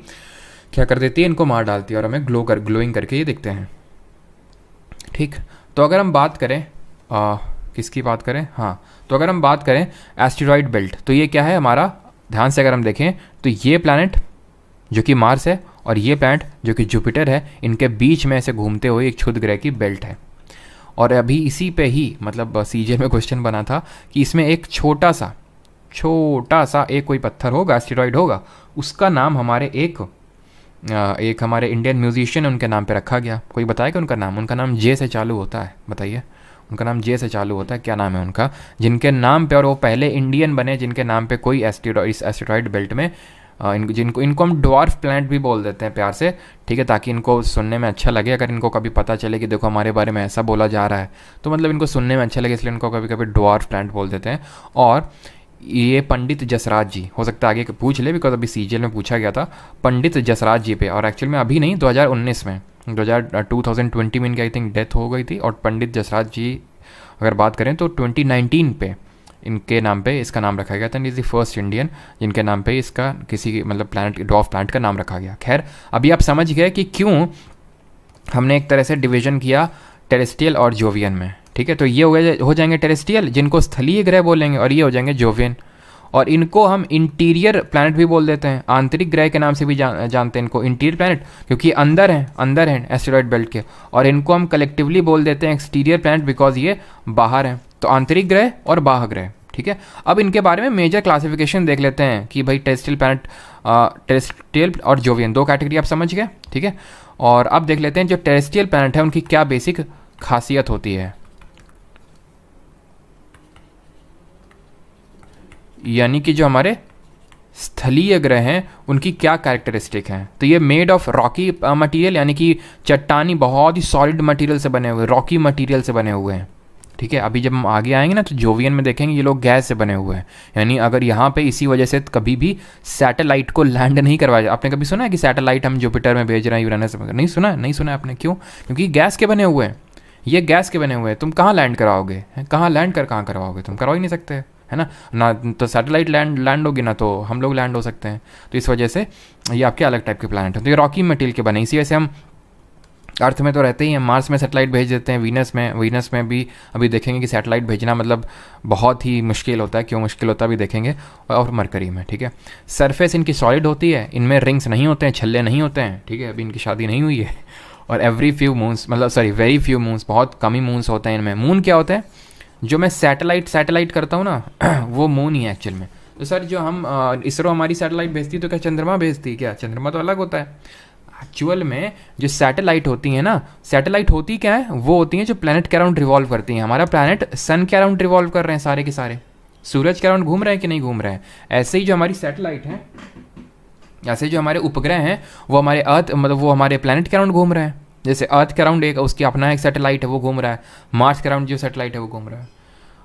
क्या कर देती है, इनको मार डालती है और हमें ग्लोइंग करके ये दिखते हैं, ठीक। तो अगर हम बात करें किसकी बात करें, हाँ, तो अगर हम बात करें एस्टेरॉइड बेल्ट, तो ये क्या है हमारा, ध्यान से अगर हम देखें तो ये प्लैनेट जो कि मार्स है और ये प्लैनेट जो कि जुपिटर है, इनके बीच में ऐसे घूमते हुए एक क्षुद्र ग्रह की बेल्ट है। और अभी इसी पे ही मतलब सीजे में क्वेश्चन बना था कि इसमें एक छोटा सा एक कोई पत्थर होगा, एस्टेरॉइड होगा, उसका नाम हमारे एक हमारे इंडियन म्यूजिशियन है, उनके नाम पे रखा गया। कोई बताएगा उनका नाम? उनका नाम जे से चालू होता है, बताइए। उनका नाम जे से चालू होता है, क्या नाम है उनका? जिनके नाम पे, और वो पहले इंडियन बने जिनके नाम पे कोई एस्टेरॉइड बेल्ट में इनको हम ड्वार्फ प्लैनेट भी बोल देते हैं प्यार से, ठीक है, ताकि इनको सुनने में अच्छा लगे। अगर इनको कभी पता चले कि देखो हमारे बारे में ऐसा बोला जा रहा है तो मतलब इनको सुनने में अच्छा लगे, इसलिए इनको कभी कभी ड्वार्फ प्लैनेट बोल देते हैं। और ये पंडित जसराज जी, हो सकता है आगे पूछ ले, बिकॉज अभी सीजीएल में पूछा गया था पंडित जसराज जी पे, और एक्चुअल में अभी नहीं, 2019 में 2020 में इनकी आई थिंक डेथ हो गई थी। और पंडित जसराज जी अगर बात करें तो 2019 पे इनके नाम पे इसका नाम रखा गया था। इज द फर्स्ट इंडियन जिनके नाम पे इसका किसी मतलब प्लैनेट, ड्वार्फ प्लैनेट का नाम रखा गया। खैर, अभी आप समझ गए कि क्यों हमने एक तरह से डिवीजन किया टेरेस्ट्रियल और जोवियन में, ठीक है। तो ये हो जाएंगे टेरेस्ट्रियल, जिनको स्थलीय ग्रह बोलेंगे, और ये हो जाएंगे जोवियन। और इनको हम इंटीरियर प्लैनेट भी बोल देते हैं, आंतरिक ग्रह के नाम से भी जानते हैं इनको, इंटीरियर प्लैनेट, क्योंकि अंदर हैं एस्टेरॉइड बेल्ट के। और इनको हम कलेक्टिवली बोल देते हैं एक्सटीरियर प्लैनेट, बिकॉज ये बाहर हैं। तो आंतरिक ग्रह और बाह्य ग्रह, ठीक है। अब इनके बारे में मेजर क्लासिफिकेशन देख लेते हैं कि भाई टेरेस्ट्रियल प्लैनेट, टेरेस्ट्रियल और जोवियन, 2 कैटेगरी आप समझ गए, ठीक है। और अब देख लेते हैं जो टेरेस्ट्रियल प्लैनेट है उनकी क्या बेसिक खासियत होती है, यानी कि जो हमारे स्थलीय ग्रह हैं उनकी क्या कैरेक्टरिस्टिक हैं। तो ये मेड ऑफ रॉकी मटेरियल, यानी कि चट्टानी, बहुत ही सॉलिड मटेरियल से बने हुए, रॉकी मटेरियल से बने हुए हैं, ठीक है। अभी जब हम आगे आएंगे ना तो जोवियन में देखेंगे ये लोग गैस से बने हुए हैं, यानी अगर यहाँ पे इसी वजह से कभी भी सैटेलाइट को लैंड नहीं करवाया। आपने कभी सुना है कि सैटेलाइट हम जुपिटर में भेज रहे हैं, यूरेनस में? नहीं सुना है आपने? क्यों? क्योंकि गैस के बने हुए हैं, ये गैस के बने हुए हैं। तुम कहाँ लैंड कराओगे? कहाँ करवाओगे? तुम करवा ही नहीं सकते, है ना तो सैटेलाइट लैंड होगी ना तो हम लोग लैंड हो सकते हैं। तो इस वजह से ये आपके अलग टाइप के प्लैनेट हैं। तो ये रॉकी मटेरियल के बने, इसी वजह से हम अर्थ में तो रहते ही हैं, मार्स में सैटेलाइट भेज देते हैं, वीनस में भी अभी देखेंगे कि सैटेलाइट भेजना मतलब बहुत ही मुश्किल होता है। क्यों मुश्किल होता है अभी देखेंगे। और मरकरी में, ठीक है, सरफेस इनकी सॉलिड होती है, इनमें रिंग्स नहीं होते हैं, छल्ले नहीं होते हैं, ठीक है, अभी इनकी शादी नहीं हुई है। और वेरी फ्यू मून्स, बहुत कम ही मून्स होते हैं इनमें। मून क्या होता है? जो मैं सैटेलाइट करता हूँ ना वो मून ही है एक्चुअल में। तो सर जो हम इसरो हमारी सैटेलाइट भेजती है तो क्या चंद्रमा भेजती है क्या? चंद्रमा तो अलग होता है। एक्चुअल में जो सैटेलाइट होती है ना, सैटेलाइट होती क्या है? वो होती हैं जो प्लैनेट के अराउंड रिवॉल्व करती हैं। हमारा प्लैनेट सन के अराउंड रिवॉल्व कर रहे हैं सारे के सारे, सूरज के अराउंड घूम रहे हैं कि नहीं घूम रहे हैं। ऐसे ही जो हमारी सैटेलाइट है, ऐसे जो हमारे उपग्रह हैं वो हमारे अर्थ मतलब वो हमारे प्लैनेट के अराउंड घूम रहे हैं। जैसे अर्थ के अराउंड एक उसकी अपना एक सैटेलाइट है वो घूम रहा है, मार्स के अराउंड जो सैटेलाइट है वो घूम रहा है।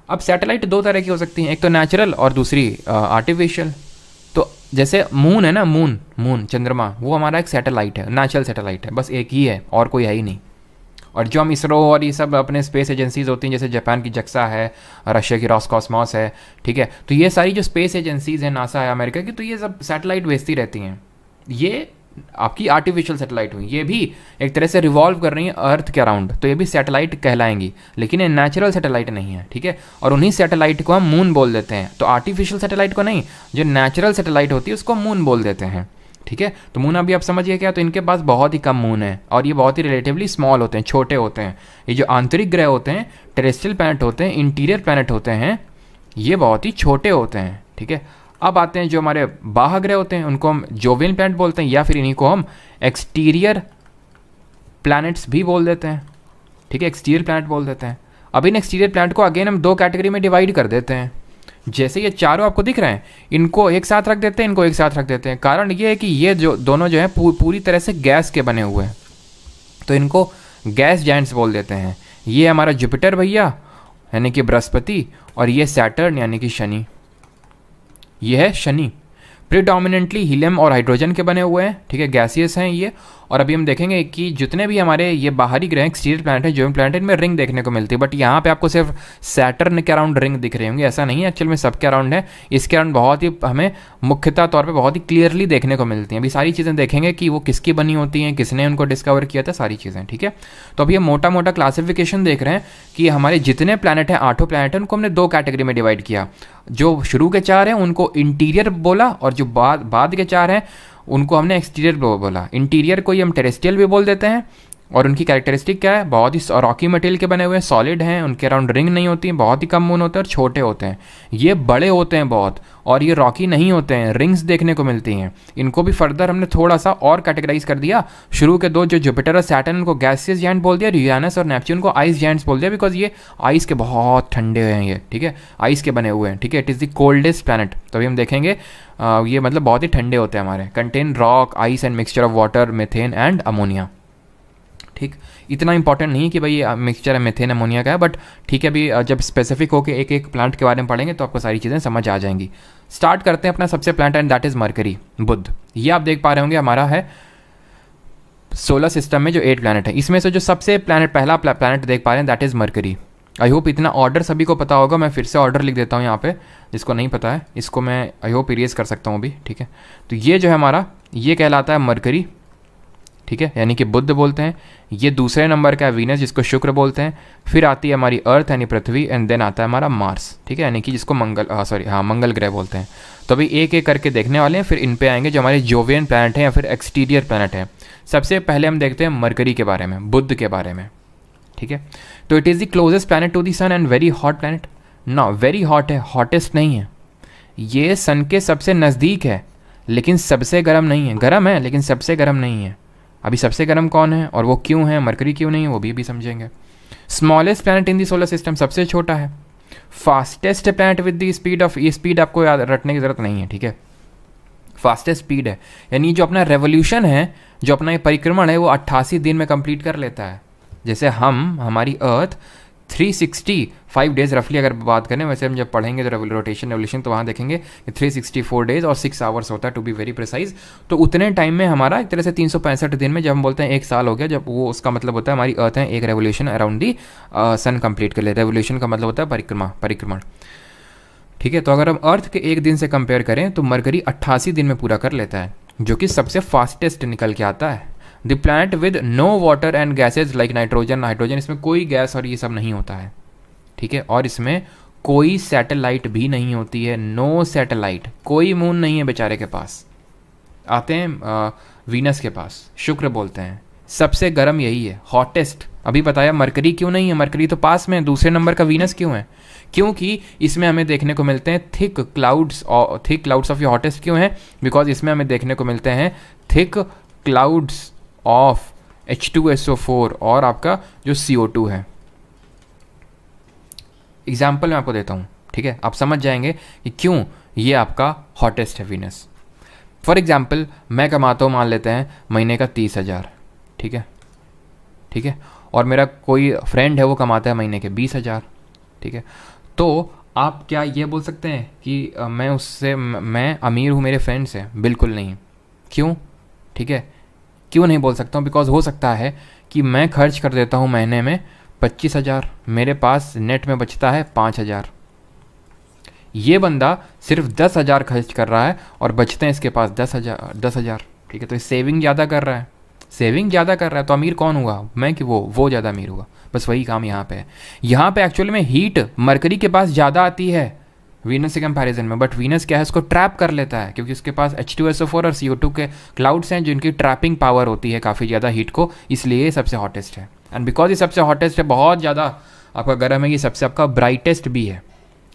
अब सैटेलाइट दो तरह की हो सकती हैं, एक तो नेचुरल और दूसरी आर्टिफिशियल। तो जैसे मून है ना, मून चंद्रमा, वो हमारा एक सैटेलाइट है, नेचुरल सैटेलाइट है, बस एक ही है और कोई है ही नहीं। और जो हम इसरो और ये सब अपने स्पेस एजेंसीज होती हैं, जैसे जापान की जक्सा है, रशिया की रॉसकॉस्मॉस है, ठीक है, तो ये सारी जो स्पेस एजेंसीज हैं, नासा है अमेरिका की, तो ये सब सैटेलाइट भेजती रहती हैं। ये आपकी आर्टिफिशियल सैटेलाइट हुई, ये भी एक तरह से रिवॉल्व कर रही है अर्थ के अराउंड, तो ये भी सैटेलाइट कहलाएंगी, लेकिन ये नेचुरल सैटेलाइट नहीं है, ठीक है। और उन्हीं सैटेलाइट को हम मून बोल देते हैं, तो आर्टिफिशियल सैटेलाइट को नहीं, जो नेचुरल सैटेलाइट होती है उसको मून बोल देते हैं, ठीक है। तो मून अभी आप समझिए क्या, तो इनके पास बहुत ही कम मून है और ये बहुत ही रिलेटिवली स्मॉल होते हैं, छोटे होते हैं। ये जो आंतरिक ग्रह होते हैं, टेरेस्ट्रियल प्लैनेट होते हैं, इंटीरियर प्लैनेट होते हैं, ये बहुत ही छोटे होते हैं, ठीक है। अब आते हैं जो हमारे बाह्य ग्रह होते हैं, उनको हम जोवियन प्लैनेट बोलते हैं, या फिर इन्हीं को हम एक्सटीरियर प्लैनेट्स भी बोल देते हैं, ठीक है, एक्सटीरियर प्लैनेट बोल देते हैं। अब इन एक्सटीरियर प्लैनेट को अगेन हम दो कैटेगरी में डिवाइड कर देते हैं। जैसे ये चारों आपको दिख रहे हैं, इनको एक साथ रख देते हैं, इनको एक साथ रख देते हैं। कारण ये है कि ये जो दोनों जो है पूरी तरह से गैस के बने हुए हैं, तो इनको गैस जायंट्स बोल देते हैं। ये हमारा जुपिटर भैया यानी कि बृहस्पति, और ये सैटर्न यानी कि शनि, ये है शनि। प्रीडोमिनेंटली हीलियम और हाइड्रोजन के बने हुए हैं, ठीक है, गैसियस हैं ये। और अभी हम देखेंगे कि जितने भी हमारे ये बाहरी ग्रह एक्सटीरियर प्लैनेट है, जोवियन प्लैनेट, इनमें रिंग देखने को मिलती है, बट यहाँ पे आपको सिर्फ सैटर्न के अराउंड रिंग दिख रहे होंगे, ऐसा नहीं है, एक्चुअल में सबके अराउंड है। इसके अराउंड बहुत ही हमें मुख्यतः तौर पर बहुत ही क्लियरली देखने को मिलती हैं। अभी सारी चीज़ें देखेंगे कि वो किसकी बनी होती हैं, किसने उनको डिस्कवर किया था, सारी चीज़ें, ठीक है। तो अभी हम मोटा मोटा क्लासिफिकेशन देख रहे हैं कि हमारे जितने प्लैनेट हैं, 8 प्लैनेट हैं, उनको हमने 2 कैटेगरी में डिवाइड किया। जो शुरू के 4 हैं उनको इंटीरियर बोला, और जो बाद के 4 हैं उनको हमने एक्सटीरियर बोला। इंटीरियर को ही हम टेरेस्ट्रियल भी बोल देते हैं, और उनकी कैरेक्टरिस्टिक क्या है, बहुत ही रॉकी मटेरियल के बने हुए हैं, सॉलिड हैं, उनके अराउंड रिंग नहीं होती हैं, बहुत ही कम मून होते हैं और छोटे होते हैं। ये बड़े होते हैं बहुत, और ये रॉकी नहीं होते हैं, रिंग्स देखने को मिलती हैं। इनको भी फर्दर हमने थोड़ा सा और कैटेगराइज कर दिया। शुरू के 2 जो जुपिटर और सैटर्न, उनको गैसियस जायंट बोल दिया, यूरेनस और नेपच्यून को आइस जायंट्स बोल दिया, बिकॉज ये आइस के बहुत ठंडे हैं, ये, ठीक है, आइस के बने हुए हैं, ठीक है। It is the coldest planet, तो अभी हम देखेंगे ये मतलब बहुत ही ठंडे होते हैं हमारे। Contain rock, ice and mixture of water, methane and ammonia, ठीक। इतना इंपॉर्टेंट नहीं है कि भाई ये मिक्सचर है मीथेन अमोनिया का है, बट ठीक है, अभी जब स्पेसिफिक होकर एक एक प्लांट के बारे में पढ़ेंगे तो आपको सारी चीज़ें समझ आ जाएंगी। स्टार्ट करते हैं अपना सबसे planet, and that is Mercury, बुध। ये आप देख पा रहे होंगे हमारा है सोलर सिस्टम में जो 8 प्लानट है, इसमें से जो सबसे पहला प्लानट देख पा रहे हैं that is mercury. I hope इतना ऑर्डर सभी को पता होगा। मैं फिर से ऑर्डर लिख देता हूँ यहाँ पे, जिसको नहीं पता है इसको मैं आई होप इरेज कर सकता हूँ अभी, ठीक है। तो ये जो है हमारा, ये कहलाता है मरकरी, ठीक है, यानी कि बुध बोलते हैं। ये दूसरे नंबर का है वीनस, जिसको शुक्र बोलते हैं। फिर आती है हमारी अर्थ यानी पृथ्वी, एंड देन आता है हमारा मार्स, ठीक है, यानी कि जिसको मंगल ग्रह बोलते हैं। तो अभी एक एक करके देखने वाले हैं, फिर इन पे आएंगे जो हमारे जोवियन प्लैनेट है या फिर एक्सटीरियर प्लैनेट है। सबसे पहले हम देखते हैं मरकरी के बारे में, बुध के बारे में, ठीक है। तो it is the closest planet to the sun and very hot planet. ना वेरी हॉट है, हॉटेस्ट नहीं है। ये सन के सबसे नज़दीक है, लेकिन सबसे गर्म नहीं है। गर्म है लेकिन सबसे गर्म नहीं है। अभी सबसे गर्म कौन है और वो क्यों है, मरकरी क्यों नहीं है, वो भी समझेंगे। Smallest planet in the solar system, सबसे छोटा है। Fastest planet with the speed of, ये स्पीड आपको याद रखने की ज़रूरत नहीं है, ठीक है। फास्टेस्ट स्पीड है, यानी जो अपना रेवोल्यूशन है, जो अपना ये परिक्रमण है, वो 88 दिन में कंप्लीट कर लेता है। जैसे हमारी अर्थ 365 डेज़ रफली अगर बात करें, वैसे हम जब पढ़ेंगे तो रोटेशन रेवोल्यूशन तो वहाँ देखेंगे कि 364 डेज़ और 6 आवर्स होता है, टू बी वेरी प्रिसाइज। तो उतने टाइम में हमारा एक तरह से 365 दिन में, जब हम बोलते हैं 1 साल हो गया, जब वो उसका मतलब होता है हमारी अर्थ है एक revolution around the sun complete कर ले। रेवोल्यूशन का मतलब होता है परिक्रमण, ठीक है। तो अगर हम अर्थ के 1 दिन से कंपेयर करें तो मरकरी 88 दिन में पूरा कर लेता है, जो कि सबसे फास्टेस्ट निकल के आता है। The planet with no water and gases like nitrogen, इसमें कोई गैस और ये सब नहीं होता है, ठीक है। और इसमें कोई सैटेलाइट भी नहीं होती है, नो सैटेलाइट, कोई मून नहीं है बेचारे के पास। आते हैं वीनस के पास, शुक्र बोलते हैं, सबसे गर्म यही है, हॉटेस्ट। अभी बताया मरकरी क्यों नहीं है, मरकरी तो पास में है। दूसरे नंबर का वीनस क्यों है, क्योंकि इसमें हमें देखने को मिलते हैं थिक क्लाउड्स ऑफ ये हॉटेस्ट क्यों है, बिकॉज इसमें हमें देखने को मिलते हैं थिक क्लाउड्स ऑफ H2SO4 और आपका जो CO2 है। एग्जाम्पल मैं आपको देता हूँ, ठीक है, आप समझ जाएंगे कि क्यों ये आपका हॉटेस्ट है वीनस। फॉर एग्जाम्पल मैं कमाता हूँ, मान लेते हैं महीने का 30,000, ठीक है, ठीक है, और मेरा कोई फ्रेंड है वो कमाता है महीने के 20,000, ठीक है। तो आप क्या ये बोल सकते हैं कि मैं अमीर हूँ मेरे फ्रेंड से? बिल्कुल नहीं। क्यों? ठीक है, क्यों नहीं बोल सकता हूँ? बिकॉज हो सकता है कि मैं खर्च कर देता हूँ महीने में 25,000, मेरे पास नेट में बचता है 5,000। ये बंदा सिर्फ 10,000 खर्च कर रहा है और बचते हैं इसके पास 10,000। ठीक है, तो सेविंग ज़्यादा कर रहा है, सेविंग ज़्यादा कर रहा है। तो अमीर कौन हुआ? मैं कि वो ज़्यादा अमीर हुआ। बस वही काम यहाँ पे है। यहाँ पे एक्चुअली में हीट मरकरी के पास ज़्यादा आती है वीनस के कंपैरिजन में, बट वीनस क्या है, उसको ट्रैप कर लेता है क्योंकि उसके पास H2SO4 और CO2 के क्लाउड्स हैं जिनकी ट्रैपिंग पावर होती है काफ़ी ज़्यादा हीट को, इसलिए ये सबसे हॉटेस्ट है। एंड बिकॉज ये सबसे हॉटेस्ट है, बहुत ज़्यादा आपका गर्म है, ये सबसे आपका ब्राइटेस्ट भी है।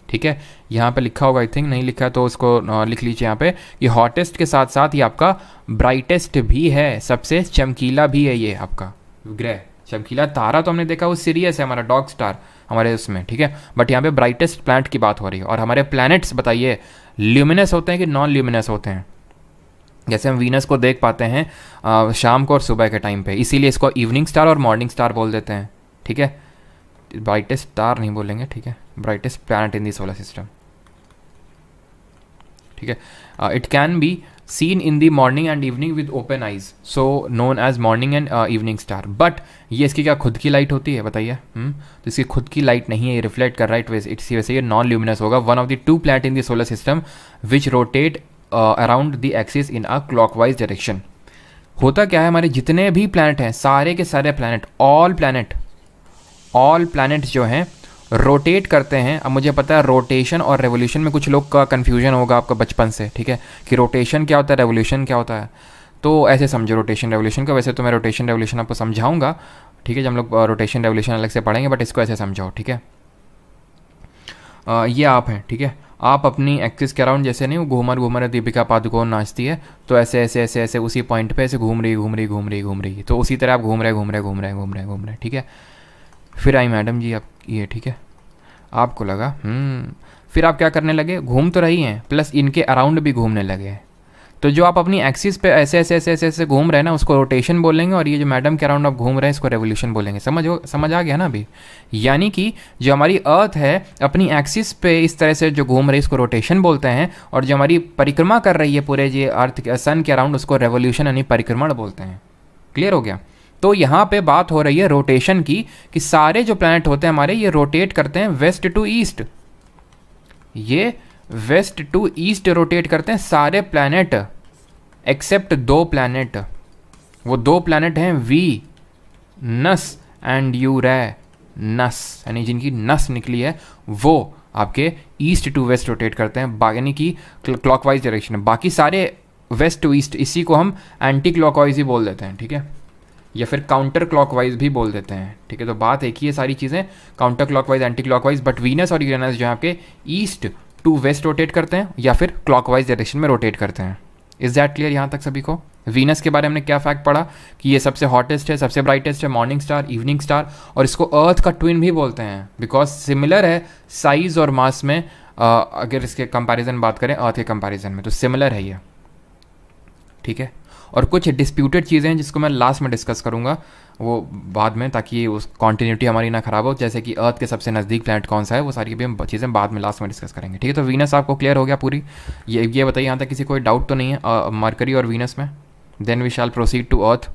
ठीक है, यहाँ पे लिखा होगा, आई थिंक नहीं लिखा है तो उसको लिख लीजिए यहाँ पे। ये हॉटेस्ट के साथ साथ ये आपका ब्राइटेस्ट भी है, सबसे चमकीला भी है ये आपका ग्रह। चमकीला तारा तो हमने देखा वो सीरियस है, हमारा डॉग स्टार हमारे उसमें। ठीक है, बट यहाँ पे ब्राइटेस्ट प्लैनेट की बात हो रही है। और हमारे प्लैनेट्स बताइए ल्यूमिनस होते हैं कि नॉन ल्यूमिनस होते हैं? जैसे हम वीनस को देख पाते हैं शाम को और सुबह के टाइम पे, इसीलिए इसको इवनिंग स्टार और मॉर्निंग स्टार बोल देते हैं। ठीक है, ब्राइटेस्ट स्टार नहीं बोलेंगे। ठीक है, brightest planet in the solar system. ठीक है, it can be seen in the morning and evening with open eyes, so known as morning and evening star. But ये इसकी क्या खुद की लाइट होती है बताइए? तो इसकी खुद की लाइट नहीं है, ये रिफ्लेक्ट कर रहा है, इसी वजह से ये नॉन ल्यूमिनस होगा। One of the two planet in the solar system which rotate around the axis in a clockwise direction. होता क्या है, हमारे जितने भी प्लैनेट हैं, सारे के सारे प्लैनेट, ऑल प्लैनेट जो हैं रोटेट करते हैं। अब मुझे पता है रोटेशन और रेवोल्यूशन में कुछ लोग का कन्फ्यूजन होगा आपका बचपन से। ठीक है, कि रोटेशन क्या होता है, रेवोल्यूशन क्या होता है। तो ऐसे समझो रोटेशन रेवोल्यूशन का। वैसे तो मैं रोटेशन रेवोल्यूशन आपको समझाऊंगा, ठीक है, जब हम लोग रोटेशन रेवोल्यूशन अलग से पढ़ेंगे, बट इसको ऐसे समझाओ। ठीक है, ये आप हैं। ठीक है, आप अपनी एक्सिस के अराउंड, जैसे नहीं वो घूमर दीपिका पादुकोण नाचती है, तो ऐसे ऐसे ऐसे ऐसे उसी पॉइंट पे ऐसे घूम रही, तो उसी तरह आप घूम रहे। ठीक है, फिर आई मैडम जी आप ये, ठीक है, आपको लगा फिर आप क्या करने लगे, घूम तो रही हैं प्लस इनके अराउंड भी घूमने लगे। तो जो आप अपनी एक्सिस पे ऐसे ऐसे ऐसे ऐसे ऐसे घूम रहे हैं ना, उसको रोटेशन बोलेंगे, और ये जो मैडम के अराउंड आप घूम रहे हैं इसको रेवोल्यूशन बोलेंगे। समझ आ गया ना अभी? यानी कि जो हमारी अर्थ है अपनी एक्सिस पे इस तरह से जो घूम रही है इसको रोटेशन बोलते हैं, और जो हमारी परिक्रमा कर रही है पूरे ये अर्थ सन के अराउंड उसको रेवोल्यूशन यानी परिक्रमण बोलते हैं। क्लियर हो गया? तो यहाँ पे बात हो रही है रोटेशन की, कि सारे जो प्लैनेट होते हैं हमारे ये रोटेट करते हैं वेस्ट टू ईस्ट। ये वेस्ट टू ईस्ट रोटेट करते हैं सारे प्लैनेट एक्सेप्ट 2 प्लैनेट। वो 2 प्लैनेट हैं वीनस एंड यूरेनस, यानी जिनकी नस निकली है वो आपके ईस्ट टू वेस्ट रोटेट करते हैं, यानी कि क्लॉकवाइज डायरेक्शन है। बाकी सारे वेस्ट टू ईस्ट, इसी को हम एंटी क्लॉकवाइज ही बोल देते हैं। ठीक है, या फिर काउंटर क्लॉकवाइज भी बोल देते हैं। ठीक है, तो बात एक ही है सारी चीज़ें, counter clockwise anti clockwise. But Venus और यूरेनस जो है आपके ईस्ट टू वेस्ट रोटेट करते हैं या फिर क्लॉकवाइज डायरेक्शन में रोटेट करते हैं। इज दैट क्लियर यहाँ तक सभी को? वीनस के बारे में हमने क्या फैक्ट पढ़ा कि ये सबसे हॉटेस्ट है, सबसे ब्राइटेस्ट है, मॉर्निंग स्टार, इवनिंग स्टार, और इसको अर्थ का ट्विन भी बोलते हैं बिकॉज सिमिलर है साइज और मास में। अगर इसके कंपैरिजन बात करें अर्थ के कंपैरिजन में तो सिमिलर है ये। ठीक है, और कुछ डिस्प्यूटेड चीज़ें हैं जिसको मैं लास्ट में डिस्कस करूंगा वो बाद में, ताकि उस कॉन्टिन्यूटी हमारी ना खराब हो। जैसे कि अर्थ के सबसे नज़दीक प्लैनेट कौन सा है, वो सारी भी हम चीज़ें बाद में लास्ट में डिस्कस करेंगे। ठीक है, तो वीनस आपको क्लियर हो गया पूरी? ये बताइए यहाँ तक किसी कोई डाउट तो नहीं है मरकरी और वीनस में? Then we shall proceed to earth.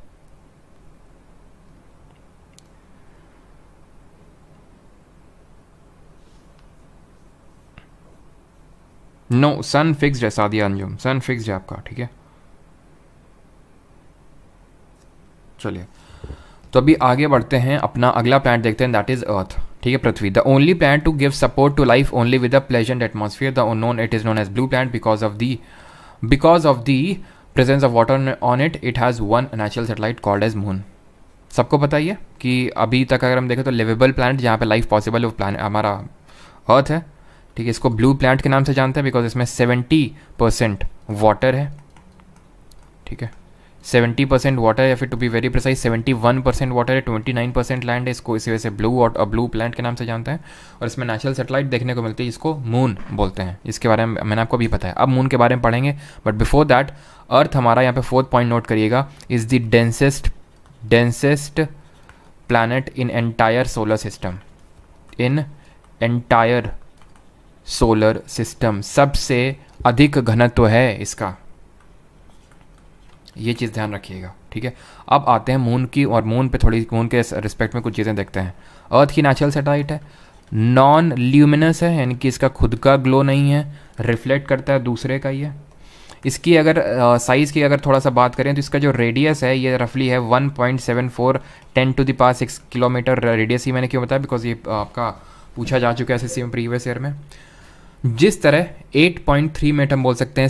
No, sun fixed है सादिया अंजुम, सन फिक्स्ड है आपका। ठीक है, चलिए तो अभी आगे बढ़ते हैं, अपना अगला प्लैनेट देखते हैं, दैट इज अर्थ। ठीक है, पृथ्वी, the only planet to give support to life only with a pleasant atmosphere, the known it is known as blue planet because of the presence of water on it. It has one natural satellite called as moon. सबको पता ही है कि अभी तक अगर हम देखें तो लिवेबल प्लैनेट जहाँ पे लाइफ पॉसिबल है वो प्लैनेट हमारा अर्थ है। ठीक है, इसको ब्लू प्लैनेट के नाम से जानते हैं बिकॉज इसमें 70% वाटर है। ठीक है, 70% वाटर है, या फिर to be very precise 71% water है, 29% लैंड है। इसको इसी वजह से ब्लू प्लैनेट के नाम से जानते हैं। और इसमें नेचुरल सैटेलाइट देखने को मिलती है, इसको मून बोलते हैं। इसके बारे में मैंने आपको भी बताया, अब मून के बारे में पढ़ेंगे। बट बिफोर दैट अर्थ हमारा, यहाँ पे 4th पॉइंट नोट करिएगा, is the densest planet in entire solar system. In entire solar system, सबसे अधिक घनत्व है इसका, ये चीज़ ध्यान रखिएगा, ठीक है। अब आते हैं मून की, और मून पे थोड़ी, मून के रिस्पेक्ट में कुछ चीज़ें देखते हैं। अर्थ की नेचुरल सैटेलाइट है, नॉन ल्यूमिनस है, यानी कि इसका खुद का ग्लो नहीं है, रिफ्लेक्ट करता है दूसरे का ही है। इसकी अगर साइज़ की अगर थोड़ा सा बात करें तो इसका जो रेडियस है ये रफली है 1.74 10⁻⁶ किलोमीटर रेडियस ही। मैंने क्यों बताया, बिकॉज ये आपका पूछा जा चुका है एसएससी में प्रीवियस ईयर में। जिस तरह 8.3 मिनट हम बोल सकते हैं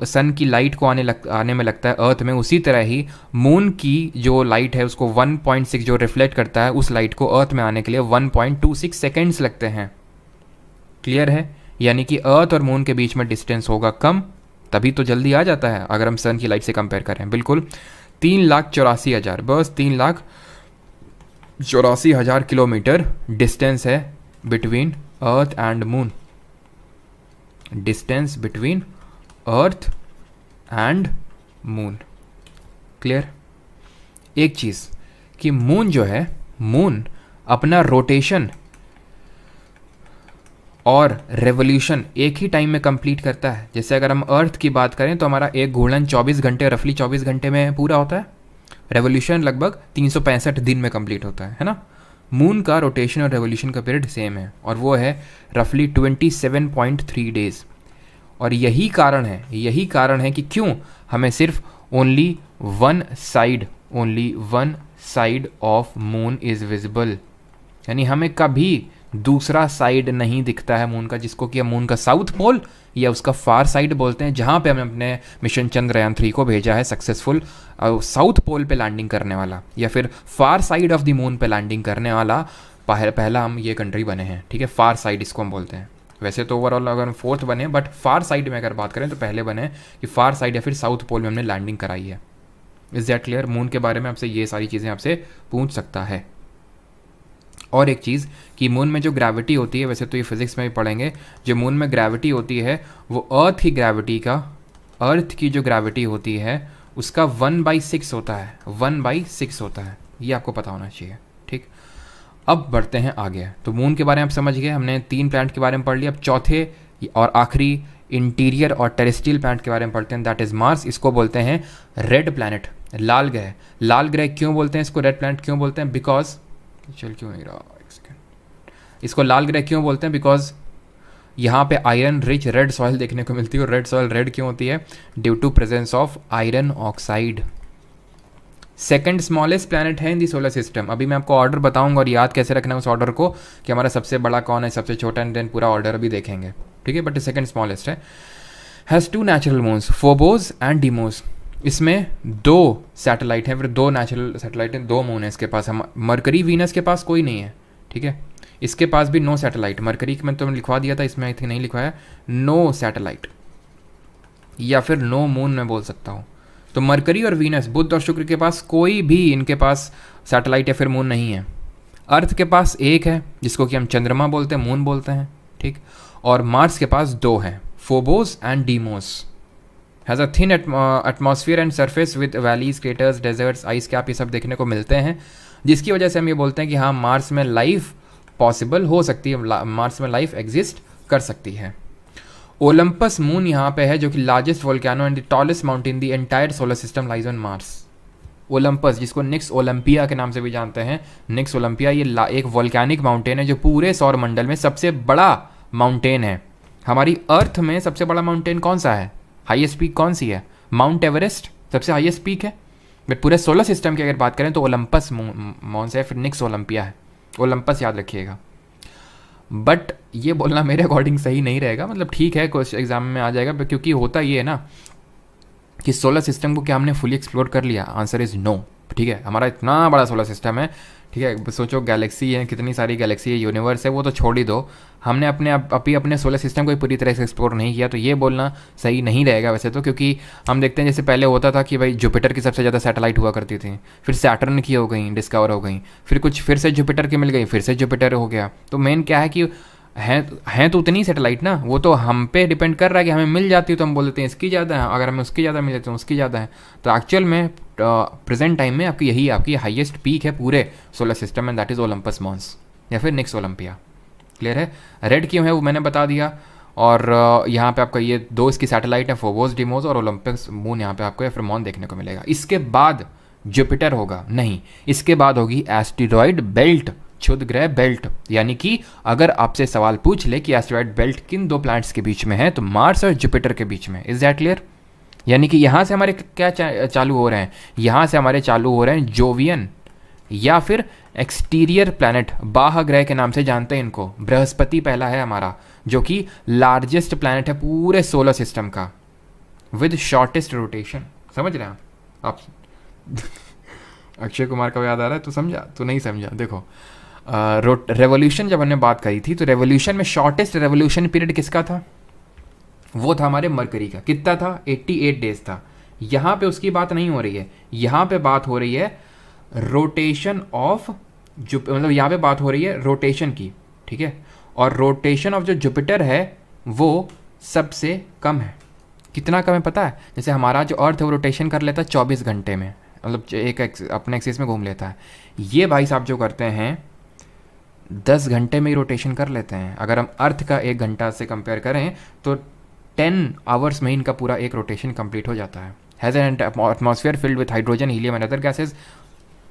सन की लाइट को आने में लगता है अर्थ में, उसी तरह ही मून की जो लाइट है उसको 1.6 जो रिफ्लेक्ट करता है उस लाइट को अर्थ में आने के लिए 1.26 सेकेंड्स लगते हैं। क्लियर है, यानी कि अर्थ और मून के बीच में डिस्टेंस होगा कम, तभी तो जल्दी आ जाता है अगर हम सन की लाइट से कंपेयर करें। बिल्कुल 3,84,000, बस 3,84,000 किलोमीटर डिस्टेंस है between earth and moon, distance between earth and moon. Clear. एक चीज़ कि मून जो है, मून अपना रोटेशन और रेवोल्यूशन एक ही टाइम में कंप्लीट करता है। जैसे अगर हम अर्थ की बात करें तो हमारा एक घूर्णन 24 घंटे, रफली 24 घंटे में पूरा होता है, रेवोल्यूशन लगभग 365 दिन में कंप्लीट होता है ना। मून का रोटेशन और रेवोल्यूशन का पीरियड सेम है, और वो है रफली 27.3 डेज। और यही कारण है कि क्यों हमें सिर्फ only one side of moon is visible, यानी हमें कभी दूसरा साइड नहीं दिखता है मून का, जिसको कि हम मून का साउथ पोल या उसका फार साइड बोलते हैं, जहाँ पे हमने अपने मिशन चंद्रयान 3 को भेजा है सक्सेसफुल साउथ पोल पे लैंडिंग करने वाला, या फिर फार साइड ऑफ द मून पे लैंडिंग करने वाला पहला हम ये कंट्री बने हैं, ठीक है। फार साइड इसको हम बोलते हैं। वैसे तो ओवरऑल अगर हम 4th बने, बट फार साइड में अगर बात करें तो पहले बने कि फार साइड या फिर साउथ पोल में हमने लैंडिंग कराई है। Is that clear. मून के बारे में आपसे ये सारी चीज़ें आपसे पूछ सकता है। और एक चीज़ कि मून में जो ग्रेविटी होती है, वैसे तो ये फिजिक्स में भी पढ़ेंगे, जो मून में ग्रेविटी होती है वो अर्थ की जो ग्रेविटी होती है उसका 1/6 होता है, 1/6 होता है, ये आपको पता होना चाहिए, ठीक। अब बढ़ते हैं आगे। तो मून के बारे में आप समझ गए, हमने 3 प्लैनेट के बारे में पढ़ लिया। अब चौथे और आखिरी इंटीरियर और टेरेस्ट्रियल प्लैनेट के बारे में पढ़ते हैं, दैट इज मार्स। इसको बोलते हैं रेड प्लैनेट, लाल ग्रह। लाल ग्रह क्यों बोलते हैं इसको, रेड प्लैनेट क्यों बोलते हैं, बिकॉज चल क्यों नहीं रहा, इसको लाल ग्रह क्यों बोलते हैं, बिकॉज यहाँ पे आयरन रिच रेड सॉइल देखने को मिलती है। और रेड सॉइल रेड क्यों होती है, due to presence of iron oxide. Second smallest planet है इन दी सोलर सिस्टम। अभी मैं आपको ऑर्डर बताऊंगा और याद कैसे रखना है उस ऑर्डर को, कि हमारा सबसे बड़ा कौन है, सबसे छोटा, एंड देन पूरा ऑर्डर अभी देखेंगे, ठीक है। बट सेकंड स्मॉलेस्ट है, has 2 natural moons, Phobos and Deimos. इसमें 2 सैटेलाइट हैं, फिर 2 नेचुरल सैटेलाइट हैं, 2 मून है इसके पास। हम मरकरी वीनस के पास कोई नहीं है, ठीक है। इसके पास भी नो सैटेलाइट। मरकरी में तो लिखवा दिया था, इसमें आई थिंक नहीं लिखवाया, नो सैटेलाइट या फिर नो मून मैं बोल सकता हूँ। तो मरकरी और वीनस, बुध और शुक्र के पास कोई भी इनके पास सैटेलाइट या फिर मून नहीं है। अर्थ के पास एक है जिसको कि हम चंद्रमा बोलते हैं, मून बोलते हैं, ठीक। और मार्स के पास 2 हैं, Phobos and Deimos. Has a thin atmosphere and surface with valleys, craters, deserts, ice cap, ये सब देखने को मिलते हैं, जिसकी वजह से हम ये बोलते हैं कि हाँ मार्स में लाइफ पॉसिबल हो सकती है, मार्स में लाइफ एग्जिस्ट कर सकती है। ओलंपस मून यहाँ पे है, जो कि largest volcano and the tallest mountain the entire solar system lies on Mars. Olympus, जिसको निक्स ओलंपिया के नाम से भी जानते हैं, निक्स ओलंपिया ये एक वोल्केनिक माउंटेन है जो पूरे सौर मंडल में सबसे बड़ा माउंटेन है। हमारी अर्थ में सबसे बड़ा माउंटेन कौन सा है, हाईएस्ट पीक कौन सी है, माउंट एवरेस्ट सबसे हाईएस्ट पीक है। बट पूरे सोलर सिस्टम की अगर बात करें तो ओलंपस माउंट है, फिर निक्स ओलंपिया है। ओलंपस याद रखिएगा। बट ये बोलना मेरे अकॉर्डिंग सही नहीं रहेगा, मतलब ठीक है कुछ एग्जाम में आ जाएगा, क्योंकि होता ये है ना कि सोलर सिस्टम को क्या हमने फुली एक्सप्लोर कर लिया, आंसर इज़ नो, ठीक है। हमारा इतना बड़ा सोलर सिस्टम है, ठीक है। सोचो गैलेक्सी है, कितनी सारी गैलेक्सी है, यूनिवर्स है, वो तो छोड़ ही दो, हमने अपने सोलर सिस्टम को पूरी तरह से एक्सप्लोर नहीं किया। तो ये बोलना सही नहीं रहेगा वैसे तो, क्योंकि हम देखते हैं जैसे पहले होता था कि भाई जुपिटर की सबसे ज़्यादा सैटेलाइट हुआ करती थी, फिर सैटर्न की हो गई, डिस्कवर हो गई, फिर कुछ फिर से जुपिटर की मिल गई, फिर से जुपिटर हो गया। तो मेन क्या है कि हैं तो उतनी सैटेलाइट ना, वो तो हम पे डिपेंड कर रहा है कि हमें मिल जाती है तो हम बोल देते हैं इसकी ज़्यादा है, अगर हमें उसकी ज़्यादा मिल जाती है उसकी ज़्यादा है। तो एक्चुअल में प्रेजेंट टाइम में आपकी हाईएस्ट पीक है पूरे सोलर सिस्टम में, दैट इज़ ओलंपस मॉन्स या फिर निक्स ओलंपिया। क्लियर है? रेड क्यों है वो मैंने बता दिया। और यहाँ पे आपका ये दो इसकी सैटेलाइट है, फोबोस, डिमोस और ओलंपस मून यहाँ पे आपको एफ्रमॉन देखने को मिलेगा। इसके बाद जुपिटर होगा नहीं, इसके बाद होगी एस्टेरॉयड बेल्ट, क्षुद्र ग्रह बेल्ट। यानी कि अगर आपसे सवाल पूछ ले कि एस्टेरॉयड बेल्ट किन दो प्लैनेट्स के बीच में है, तो मार्स और जुपिटर के बीच में। Is that clear? यानी कि यहाँ से हमारे क्या चालू हो रहे हैं, यहाँ से हमारे चालू हो रहे हैं जोवियन या फिर एक्सटीरियर प्लैनेट, बाह्य ग्रह के नाम से जानते हैं इनको। बृहस्पति पहला है हमारा, जो कि लार्जेस्ट प्लैनेट है पूरे सोलर सिस्टम का, विद शॉर्टेस्ट रोटेशन। समझ रहे हैं आप? अक्षय कुमार का याद आ रहा है? तू समझा? तू नहीं समझा? देखो, रेवोल्यूशन जब हमने बात करी थी, तो रेवोल्यूशन में शॉर्टेस्ट रेवोल्यूशन पीरियड किसका था? वो था हमारे मरकरी का। कितना था? 88 डेज था। यहाँ पे उसकी बात नहीं हो रही है, यहाँ पे बात हो रही है रोटेशन ऑफ मतलब यहाँ पे बात हो रही है रोटेशन की, ठीक है? और रोटेशन ऑफ जो जुपिटर है वो सबसे कम है। कितना कम है पता है? जैसे हमारा जो अर्थ है वो रोटेशन कर लेता है 24 घंटे में, मतलब एक अपने एक्सिस में घूम लेता है। ये भाई साहब जो करते हैं 10 घंटे में ही रोटेशन कर लेते हैं। अगर हम अर्थ का 1 घंटा से कंपेयर करें तो 10 आवर्स में इनका पूरा एक रोटेशन कंप्लीट हो जाता है। Has an atmosphere filled with hydrogen, helium and other gases.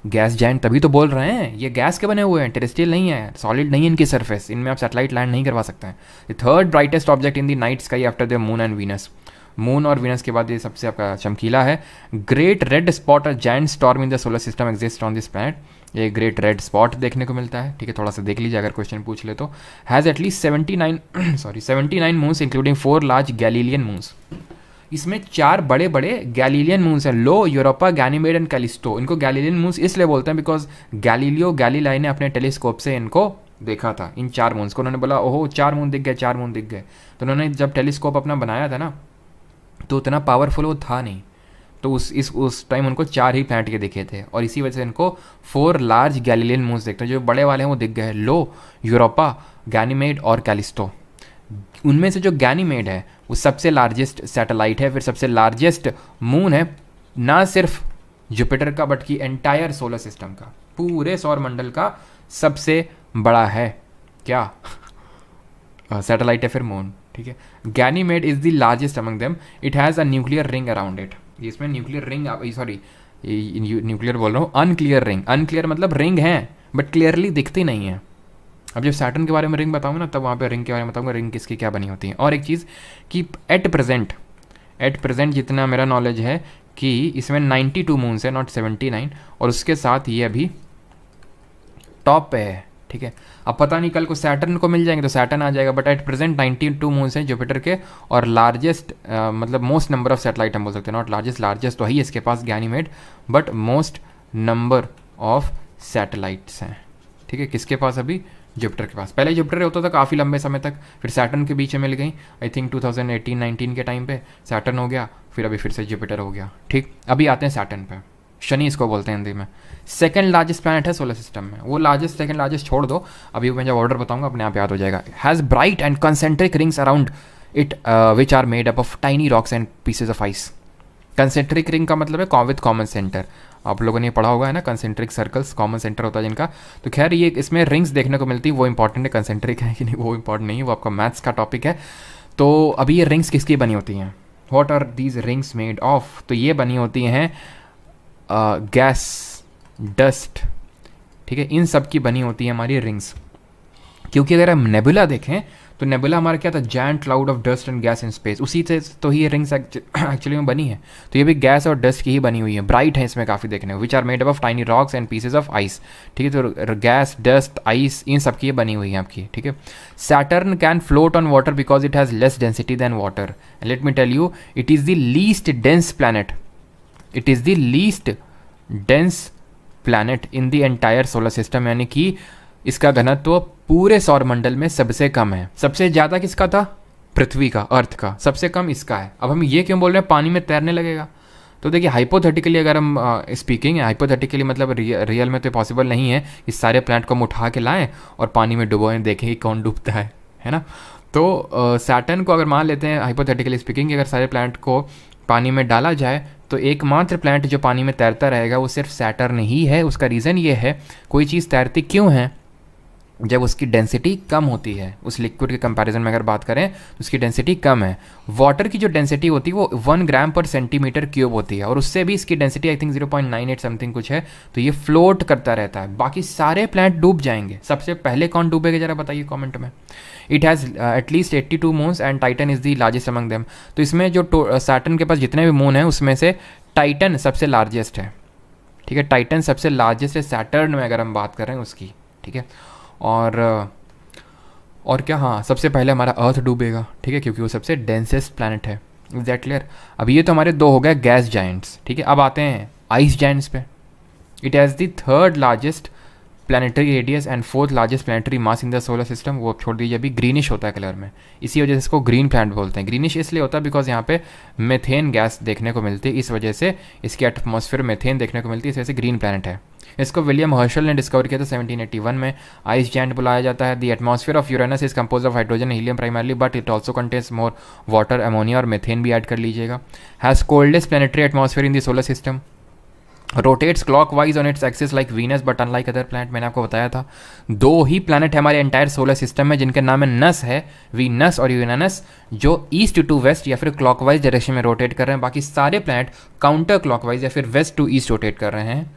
Gas giant तभी तो बोल रहे हैं, ये गैस के बने हुए हैं, टेरेस्ट्रियल नहीं है, सॉलिड नहीं है इनकी सरफेस, इनमें आप सैटेलाइट लैंड नहीं करवा सकते हैं। The third brightest object in the night sky after the moon and Venus. Moon और वीनस के बाद ये सबसे आपका चमकीला है। ग्रेट रेड स्पॉट और giant storm in the solar system exist on this planet. ये ग्रेट रेड स्पॉट देखने को मिलता है, ठीक है? थोड़ा सा देख लीजिए अगर क्वेश्चन पूछ ले तो। Has at least 79 moons including 4 large Galilean moons. इसमें 4 बड़े बड़े गैलीलियन मून्स हैं, लो, यूरोपा, गैनीमेड एंड कैलिस्टो। इनको गैलीलियन मून्स इसलिए बोलते हैं बिकॉज गैलीलियो गैलीलाई ने अपने टेलीस्कोप से इनको देखा था, इन 4 मून्स को। उन्होंने बोला ओहो 4 मून दिख गए, 4 मून दिख गए। तो उन्होंने जब टेलीस्कोप अपना बनाया था ना, तो उतना पावरफुल वो था नहीं, तो उस टाइम उनको 4 ही प्लैनेट के दिखे थे, और इसी वजह से इनको 4 लार्ज गैलीलियन मून्स देखते हैं। जो बड़े वाले हैं वो दिख गए, लो, यूरोपा, गैनीमेड और कैलिस्टो। उनमें से जो गैनीमेड है वो सबसे लार्जेस्ट सैटेलाइट है, फिर सबसे लार्जेस्ट मून है, ना सिर्फ जुपिटर का बट कि एंटायर सोलर सिस्टम का, पूरे सौर मंडल का सबसे बड़ा है क्या सैटेलाइट है, फिर मून, ठीक है? Ganymede is the largest among them. It has a nuclear ring around it. इसमें न्यूक्लियर रिंग, सॉरी न्यूक्लियर बोल रहा हूँ, अनक्लियर रिंग। अनक्लियर मतलब रिंग है बट क्लियरली दिखती नहीं है। अब जब सैटर्न के बारे में रिंग बताऊंगा ना, तब वहाँ पे रिंग के बारे में बताऊंगा, रिंग किसकी क्या बनी होती है। और एक चीज़ कि एट प्रेजेंट जितना मेरा नॉलेज है कि इसमें 92 मून्स है, नॉट 79, और उसके साथ ये अभी टॉप पे है, ठीक है? अब पता नहीं कल को सैटर्न को मिल जाएंगे तो सैटर्न आ जाएगा, बट एट प्रेजेंट 92 मून्स हैं जुपिटर के। और लार्जेस्ट मतलब मोस्ट नंबर ऑफ सैटेलाइट हम बोल सकते हैं, नॉट लार्जेस्ट तो है ही इसके पास Ganymede, but most number of satellites हैं, ठीक है? किसके पास? अभी जुपिटर के पास। पहले जुपिटर होता था काफ़ी लंबे समय तक, फिर सैटर्न के बीच में मिल गई, आई थिंक 2018-19 के टाइम पे सैटर्न हो गया, फिर अभी फिर से जुपिटर हो गया, ठीक? अभी आते हैं सैटर्न पे। शनि इसको बोलते हैं हिंदी में। सेकंड लार्जेस्ट प्लैनेट है सोलर सिस्टम में। वो लार्जेस्ट सेकंड लार्जेस्ट छोड़ दो, अभी मैं जब ऑर्डर बताऊंगा अपने आप याद हो जाएगा। Has bright and concentric rings around it which are made up of tiny rocks and pieces of ice. Concentric ring का मतलब है विद कॉमन सेंटर। आप लोगों ने पढ़ा होगा है ना, कंसेंट्रिक सर्कल्स कॉमन सेंटर होता है जिनका। तो खैर ये इसमें रिंग्स देखने को मिलती है, वो इंपॉर्टेंट है। कंसेंट्रिक है कि नहीं वो इंपॉर्टेंट नहीं है, वो आपका मैथ्स का टॉपिक है। तो अभी ये रिंग्स किसकी बनी होती हैं? What are these rings made of? तो ये बनी होती हैं गैस, डस्ट, ठीक है? इन सब की बनी होती है हमारी रिंग्स। क्योंकि अगर हम नेबुला देखें तो नेबुला हमारा क्या था? Giant cloud of dust and gas in space. उसी से तो ये रिंग्स एक्चुअली में बनी है। तो ये भी गैस और डस्ट की ही बनी हुई है। ब्राइट है इसमें काफ़ी देखने को, which are made up of tiny rocks and pieces of ice, ठीक है? तो गैस, डस्ट, आइस, इन सब की बनी हुई है आपकी, ठीक है? Saturn can float on water because it has less density than water. Let me tell you, it is the least dense planet. It is the least dense planet in the entire solar system, यानी कि इसका घनत्व पूरे सौर मंडल में सबसे कम है। सबसे ज़्यादा किसका था? पृथ्वी का, अर्थ का। सबसे कम इसका है। अब हम ये क्यों बोल रहे हैं पानी में तैरने लगेगा? तो देखिए हाइपोथेटिकली अगर हम स्पीकिंग है, हाइपोथेटिकली मतलब रियल में तो पॉसिबल नहीं है इस सारे प्लैनेट को हम उठा के लाएं और पानी में डुबोएं, देखें कि कौन डूबता है ना? तो सैटर्न को अगर मान लेते हैं हाइपोथेटिकली स्पीकिंग, अगर सारे प्लैनेट को पानी में डाला जाए तो एकमात्र प्लैनेट जो पानी में तैरता रहेगा वो सिर्फ सैटर्न ही है। उसका रीज़न ये है, कोई चीज़ तैरती क्यों है? जब उसकी डेंसिटी कम होती है, उस लिक्विड के कंपैरिजन में अगर बात करें तो उसकी डेंसिटी कम है। वाटर की जो डेंसिटी होती है वो 1 ग्राम पर सेंटीमीटर क्यूब होती है, और उससे भी इसकी डेंसिटी आई थिंक 0.98 समथिंग कुछ है। तो ये फ्लोट करता रहता है, बाकी सारे प्लांट डूब जाएंगे। सबसे पहले कौन डूबेगा जरा बताइए कॉमेंट में। It has at least 82 moons and Titan is the largest among them. तो इसमें जो सैटर्न के पास जितने भी मून हैं उसमें से टाइटन सबसे लार्जेस्ट है, ठीक है। टाइटन सबसे लार्जेस्ट है सैटर्न में अगर हम बात कर रहे हैं उसकी, ठीक है। और क्या, हाँ, सबसे पहले हमारा अर्थ डूबेगा, ठीक है, क्योंकि वो सबसे डेंसेस्ट प्लैनेट है। Is that clear? अब ये तो हमारे दो हो गए गैस जाइंट्स, ठीक है। अब आते हैं आइस जाइंट्स पे। It has the third largest planetary radius and fourth largest planetary mass in the solar system. वो छोड़ दीजिए, अभी ग्रीनिश होता है कलर में, इसी वजह से इसको ग्रीन प्लैनेट बोलते हैं। ग्रीनिश इसलिए होता है बिकॉज यहाँ पे मेथेन गैस देखने को मिलती है, इस वजह से इसके एटमॉस्फेयर मेथेन देखने को मिलती है, इस वजह से ग्रीन प्लैनेट है। इसको विलियम हर्शल ने डिस्कवर किया था 1781 में। आइस जायंट बुलाया जाता है। The atmosphere of Uranus is compose of hydrogen helium primarily, but it also contains more water, ammonia और मेथेन भी ऐड कर लीजिएगा। Has coldest planetary atmosphere in the solar system. Rotates clockwise on its axis like Venus but unlike other planet. मैंने आपको बताया था दो ही planet है हमारे एंटायर सोलर सिस्टम में जिनके नाम है नस है, वीनस और यूरेनस, जो ईस्ट टू वेस्ट या फिर क्लॉकवाइज डायरेक्शन में रोटेट कर रहे हैं। बाकी सारे प्लैनेट काउंटर क्लॉकवाइज या फिर वेस्ट टू ईस्ट रोटेट कर रहे हैं।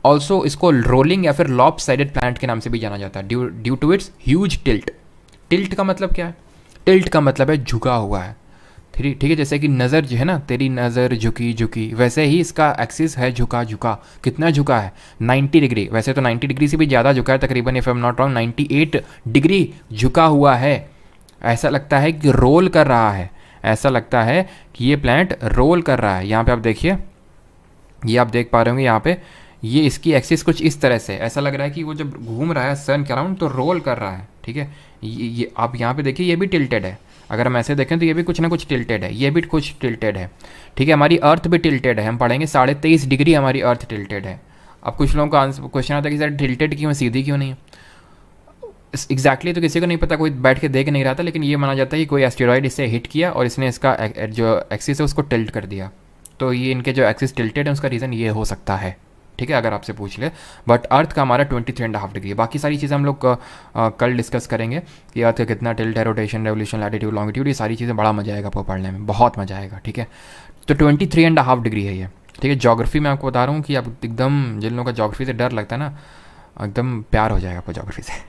ऑल्सो इसको रोलिंग या फिर लॉप साइडेड प्लैनेट के नाम से भी जाना जाता है due to its huge tilt. Tilt का मतलब क्या है? टिल्ट का मतलब है झुका हुआ है, ठीक है। जैसे कि नज़र जो है ना, तेरी नज़र झुकी झुकी, वैसे ही इसका एक्सिस है झुका झुका। कितना झुका है? 90 डिग्री। वैसे तो 90 डिग्री से भी ज़्यादा झुका है तकरीबन, if I am not wrong 98 degree झुका हुआ है। ऐसा लगता है कि रोल कर रहा है, ऐसा लगता है कि ये प्लैनेट रोल कर रहा है। यहाँ पे आप देखिए, ये आप देख पा रहे होंगे यहाँ पे, ये इसकी एक्सिस कुछ इस तरह से, ऐसा लग रहा है कि वो जब घूम रहा है सन के अराउंड तो रोल कर रहा है, ठीक है। ये आप यहाँ पे देखिए, ये भी टिल्टेड है। अगर हम ऐसे देखें तो ये भी कुछ ना कुछ टिल्टेड है, ये भी कुछ टिल्टेड है, ठीक है। हमारी अर्थ भी टिल्टेड है, हम पढ़ेंगे 23.5 डिग्री हमारी अर्थ टिल्टेड है। अब कुछ लोगों का आंसर क्वेश्चन आता है कि सर टिल्टेड क्यों है, सीधी क्यों नहीं है? एग्जैक्टली तो किसी को नहीं पता, कोई बैठ के देख नहीं रहा था, लेकिन ये माना जाता है कि कोई एस्टेरॉयड इससे हिट किया और इसने इसका जो एक्सिस है उसको टिल्ट कर दिया। तो ये इनके जो एक्सिस टिल्टेड है उसका रीज़न ये हो सकता है, ठीक है, अगर आपसे पूछ ले। बट अर्थ का हमारा 23.5 डिग्री है। बाकी सारी चीज़ें हम लोग कल डिस्कस करेंगे कि अर्थ का कितना टिल्ट है, रोटेशन, रेवोल्यूशन, लैटिट्यूड, लॉन्गिट्यूड, ये सारी चीज़ें बड़ा मजा आएगा आपको पढ़ने में, बहुत मजा आएगा, ठीक है। तो 23.5 डिग्री है ये, ठीक है। ज्योग्राफी में आपको बता रहा हूँ कि आप एकदम, जिन लोगों का ज्योग्राफी से डर लगता है ना, एकदम प्यार हो जाएगा आपको ज्योग्राफी से,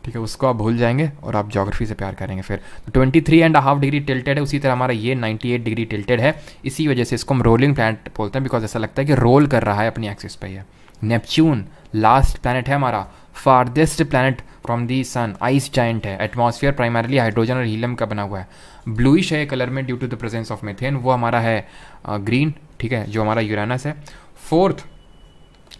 ठीक है। उसको आप भूल जाएंगे और आप ज्योग्राफी से प्यार करेंगे फिर। तो 23.5 डिग्री टिल्टेड है। उसी तरह हमारा ये 98 डिग्री टिल्टेड है। इसी वजह से इसको हम रोलिंग प्लैनेट बोलते हैं, बिकॉज ऐसा लगता है कि रोल कर रहा है अपनी एक्सिस पे। ये नेपच्यून लास्ट प्लैनेट है हमारा, farthest planet from the sun, ice giant है। एटमॉस्फेयर प्राइमरली हाइड्रोजन और हीलियम का बना हुआ है। ब्लूइश है कलर में due to the presence of methane. वो हमारा है ग्रीन, ठीक है, जो हमारा यूरेनस है। फोर्थ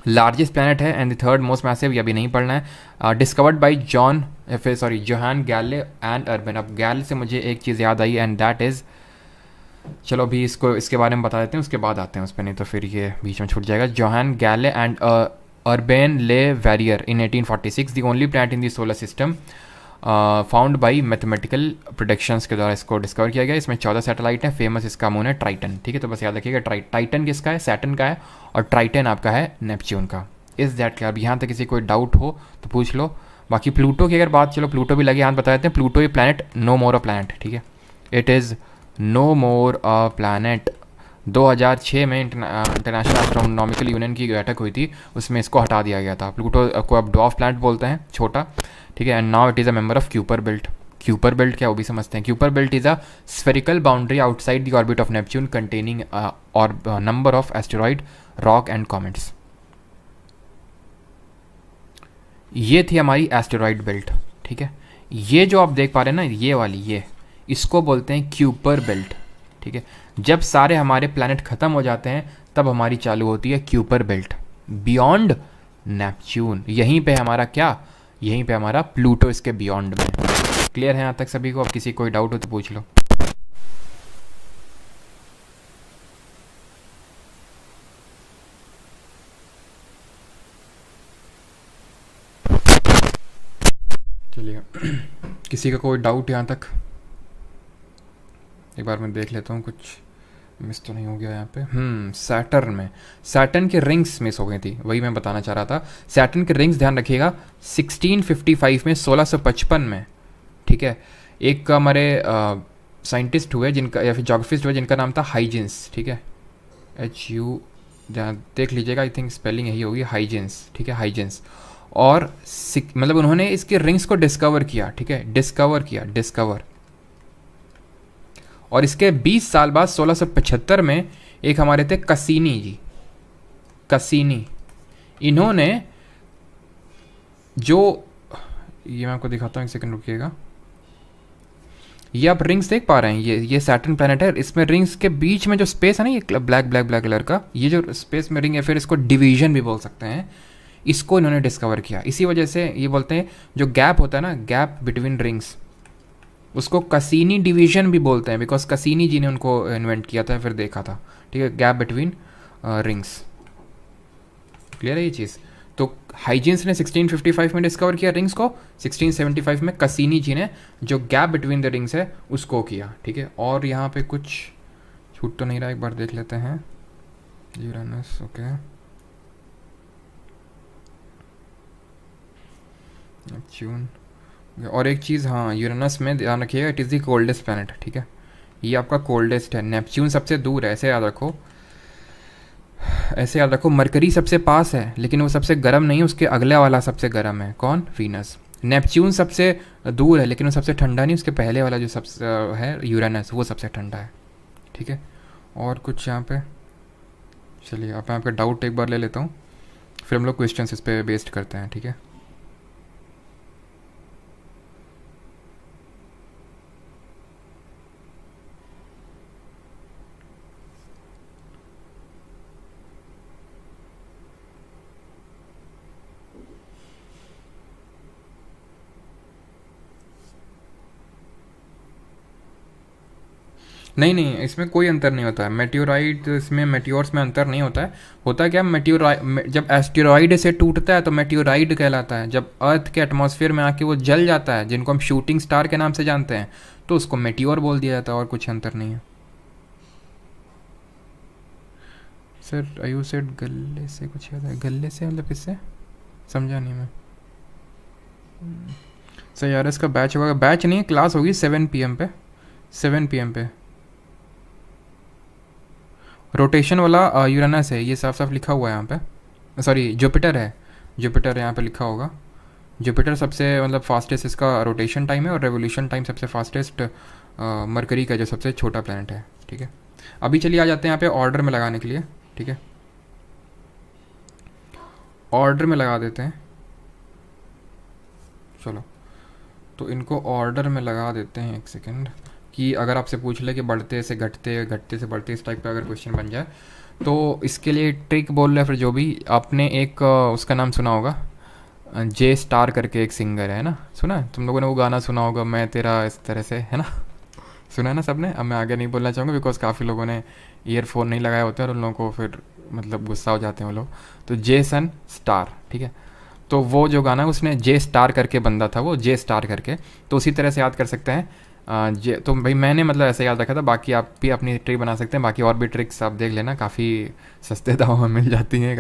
लार्जेस्ट प्लैनेट है and the third most massive, ये भी नहीं पढ़ना है। Discovered by Johan Galle and urban. अब गैल से मुझे एक चीज़ याद आई एंड दैट इज़, चलो अभी इसके बारे में बता देते हैं, उसके बाद आते हैं उस पर, नहीं तो फिर ये बीच में छूट जाएगा। Johann Galle and Urbain Le Verrier in 1846 the only planet in the solar system found by mathematical predictions के द्वारा इसको डिस्कवर किया गया। इसमें 14 सैटेलाइट है। फेमस इसका मून है ट्राइटन, ठीक है। तो बस याद रखिएगा टाइटन किसका है? सैटर्न का है, और ट्राइटन आपका है नेपच्यून का। इस दैट क्लियर? अब यहाँ तक किसी कोई डाउट हो तो पूछ लो। बाकी प्लूटो की अगर बात, चलो प्लूटो भी लगे हाथ बता देते हैं। प्लूटो ये planet no more a planet, ठीक है, it is no more a planet. 2006 में इंटरनेशनल एस्ट्रोनॉमिकल यूनियन की बैठक हुई थी, उसमें इसको हटा दिया गया था। प्लूटो को अब ड्वार्फ प्लैनेट बोलते हैं, छोटा, ठीक है। And now it is a member of Kuiper belt. Kuiper belt क्या, वो भी समझते हैं। Kuiper belt is a spherical boundary outside the orbit of Neptune containing और number of asteroid, rock and comets. ये थी हमारी एस्टेरॉइड बेल्ट, ठीक है। ये जो आप देख पा रहे हैं ना, ये वाली, ये इसको बोलते हैं क्यूपर बेल्ट, ठीक है। जब सारे हमारे प्लैनेट ख़त्म हो जाते हैं तब हमारी चालू होती है क्यूपर बेल्ट बियॉन्ड नेपच्यून। यहीं पे हमारा क्या, यहीं पे हमारा प्लूटो इसके बियॉन्ड में। क्लियर है यहाँ तक सभी को? अब किसी कोई डाउट हो तो पूछ लो। चलिए किसी का कोई डाउट यहाँ तक? एक बार मैं देख लेता हूँ कुछ मिस तो नहीं हो गया यहाँ पे? सैटर्न में, सैटर्न के रिंग्स मिस हो गई थी, वही मैं बताना चाह रहा था। सैटर्न के रिंग्स ध्यान रखिएगा 1655 में, 1655 में, ठीक है। एक हमारे साइंटिस्ट हुए जिनका, या फिर जोग्राफिस्ट हुए जिनका नाम था हाइजेंस, ठीक है, HU, ध्यान देख लीजिएगा, आई थिंक स्पेलिंग यही होगी, हाइजेंस, ठीक है, हाइजेंस। और मतलब उन्होंने इसके रिंग्स को डिस्कवर किया, ठीक है, डिस्कवर। और इसके 20 साल बाद 1675 में एक हमारे थे कसीनी जी, कसीनी, इन्होंने जो, ये मैं आपको दिखाता हूँ, एक सेकंड रुकिएगा। ये आप रिंग्स देख पा रहे हैं, ये सैटर्न प्लैनेट है, इसमें रिंग्स के बीच में जो स्पेस है ना, ये ब्लैक ब्लैक ब्लैक कलर का, ये जो स्पेस में रिंग है, फिर इसको डिवीजन भी बोल सकते हैं, इसको इन्होंने डिस्कवर किया। इसी वजह से ये बोलते हैं जो गैप होता है ना, गैप बिटवीन रिंग्स, उसको कसीनी डिवीजन भी बोलते हैं, बिकॉज कसीनी जी ने उनको इन्वेंट किया था, फिर देखा था, ठीक है, गैप बिटवीन रिंग्स। क्लियर है ये चीज़? तो हाइजेंस ने 1655 में डिस्कवर किया रिंग्स को, 1675 में कसीनी जी ने जो गैप बिटवीन द रिंग्स है उसको किया, ठीक है। और यहाँ पे कुछ छूट तो नहीं रहा, एक बार देख लेते हैं। Uranus, okay, Neptune. और एक चीज़, हाँ, यूरेनस में ध्यान रखिएगा, it is the coldest planet, ठीक है, ये आपका कोल्डेस्ट है। नेपच्यून सबसे दूर है, ऐसे याद रखो, ऐसे याद रखो। मरकरी सबसे पास है, लेकिन वो सबसे गर्म नहीं है, उसके अगले वाला सबसे गर्म है, कौन? वीनस। नेपच्यून सबसे दूर है, लेकिन वो सबसे ठंडा नहीं, उसके पहले वाला जो सबसे है यूरेनस, वो सबसे ठंडा है, ठीक है। और कुछ यहाँ पे, चलिए अब मैं आपका डाउट एक बार ले लेता हूँ, फिर हम लोग क्वेश्चन इस पर बेस्ड करते हैं, ठीक है। नहीं नहीं, इसमें कोई अंतर नहीं होता है, मेट्योराइड, इसमें मेट्योर्स में अंतर नहीं होता है। होता क्या, मेट्योराइड जब एस्टेरॉइड से टूटता है तो मेट्योराइड कहलाता है, जब अर्थ के एटमॉस्फेयर में आके वो जल जाता है, जिनको हम शूटिंग स्टार के नाम से जानते हैं, तो उसको मेट्योर बोल दिया जाता है, और कुछ अंतर नहीं है। सर आयु सेड गले से कुछ याद है, गले से मतलब किससे, समझा नहीं मैं। सर यार इसका बैच होगा, बैच नहीं है, क्लास होगी 7 PM पे, 7 PM पे। रोटेशन वाला यूरेनस है, ये साफ साफ लिखा हुआ है यहाँ पे, सॉरी जुपिटर है, जुपिटर यहाँ पे लिखा होगा। जुपिटर सबसे मतलब फास्टेस्ट इसका रोटेशन टाइम है, और रेवोल्यूशन टाइम सबसे फास्टेस्ट मरकरी का जो सबसे छोटा प्लैनेट है, ठीक है। अभी चलिए आ जाते हैं यहाँ पे ऑर्डर में लगाने के लिए, ठीक है, ऑर्डर में लगा देते हैं, चलो। तो इनको ऑर्डर में लगा देते हैं, एक सेकेंड, कि अगर आपसे पूछ ले कि बढ़ते से घटते, घटते से बढ़ते, इस टाइप का अगर क्वेश्चन बन जाए, तो इसके लिए ट्रिक बोल रहे हैं, फिर जो भी आपने एक उसका नाम सुना होगा, जे स्टार करके एक सिंगर है ना, सुना है तुम लोगों ने वो गाना सुना होगा, मैं तेरा इस तरह से, है ना, सुना है ना सबने। अब मैं आगे नहीं बोलना चाहूँगा, बिकॉज काफ़ी लोगों ने ईयरफोन नहीं लगाए होते हैं, और उन लोगों को फिर मतलब गुस्सा हो जाते हैं वो लोग। तो जे सन स्टार, ठीक है, तो वो जो गाना उसने जे स्टार करके बंदा था, वो जे स्टार करके, तो उसी तरह से याद कर सकते हैं। जे तो भाई मैंने मतलब ऐसे याद रखा था, बाकी आप भी अपनी ट्रिक बना सकते हैं, बाकी और भी ट्रिक्स आप देख लेना, काफ़ी सस्ते दामों में मिल जाती हैं,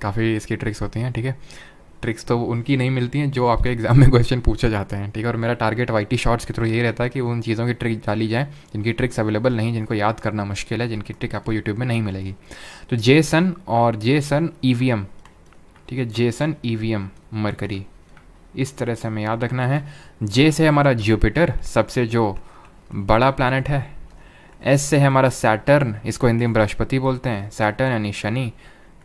काफ़ी इसकी ट्रिक्स होती हैं, ठीक है। ट्रिक्स तो उनकी नहीं मिलती हैं जो आपके एग्जाम में क्वेश्चन पूछे जाते हैं, ठीक है। और मेरा टारगेट वाईटी शॉर्ट्स के थ्रू यही रहता है कि उन चीज़ों की ट्रिक डाली जाए जिनकी ट्रिक्स अवेलेबल नहीं, जिनको याद करना मुश्किल है, जिनकी ट्रिक आपको यूट्यूब में नहीं मिलेगी। तो जे सन और जे सन EVM, ठीक है, जे सन EVM मरकरी, इस तरह से हमें याद रखना है। जे से हमारा जुपिटर, सबसे जो बड़ा प्लैनेट है। एस से है हमारा सैटर्न, इसको हिंदी में बृहस्पति बोलते हैं, सैटर्न यानी शनि,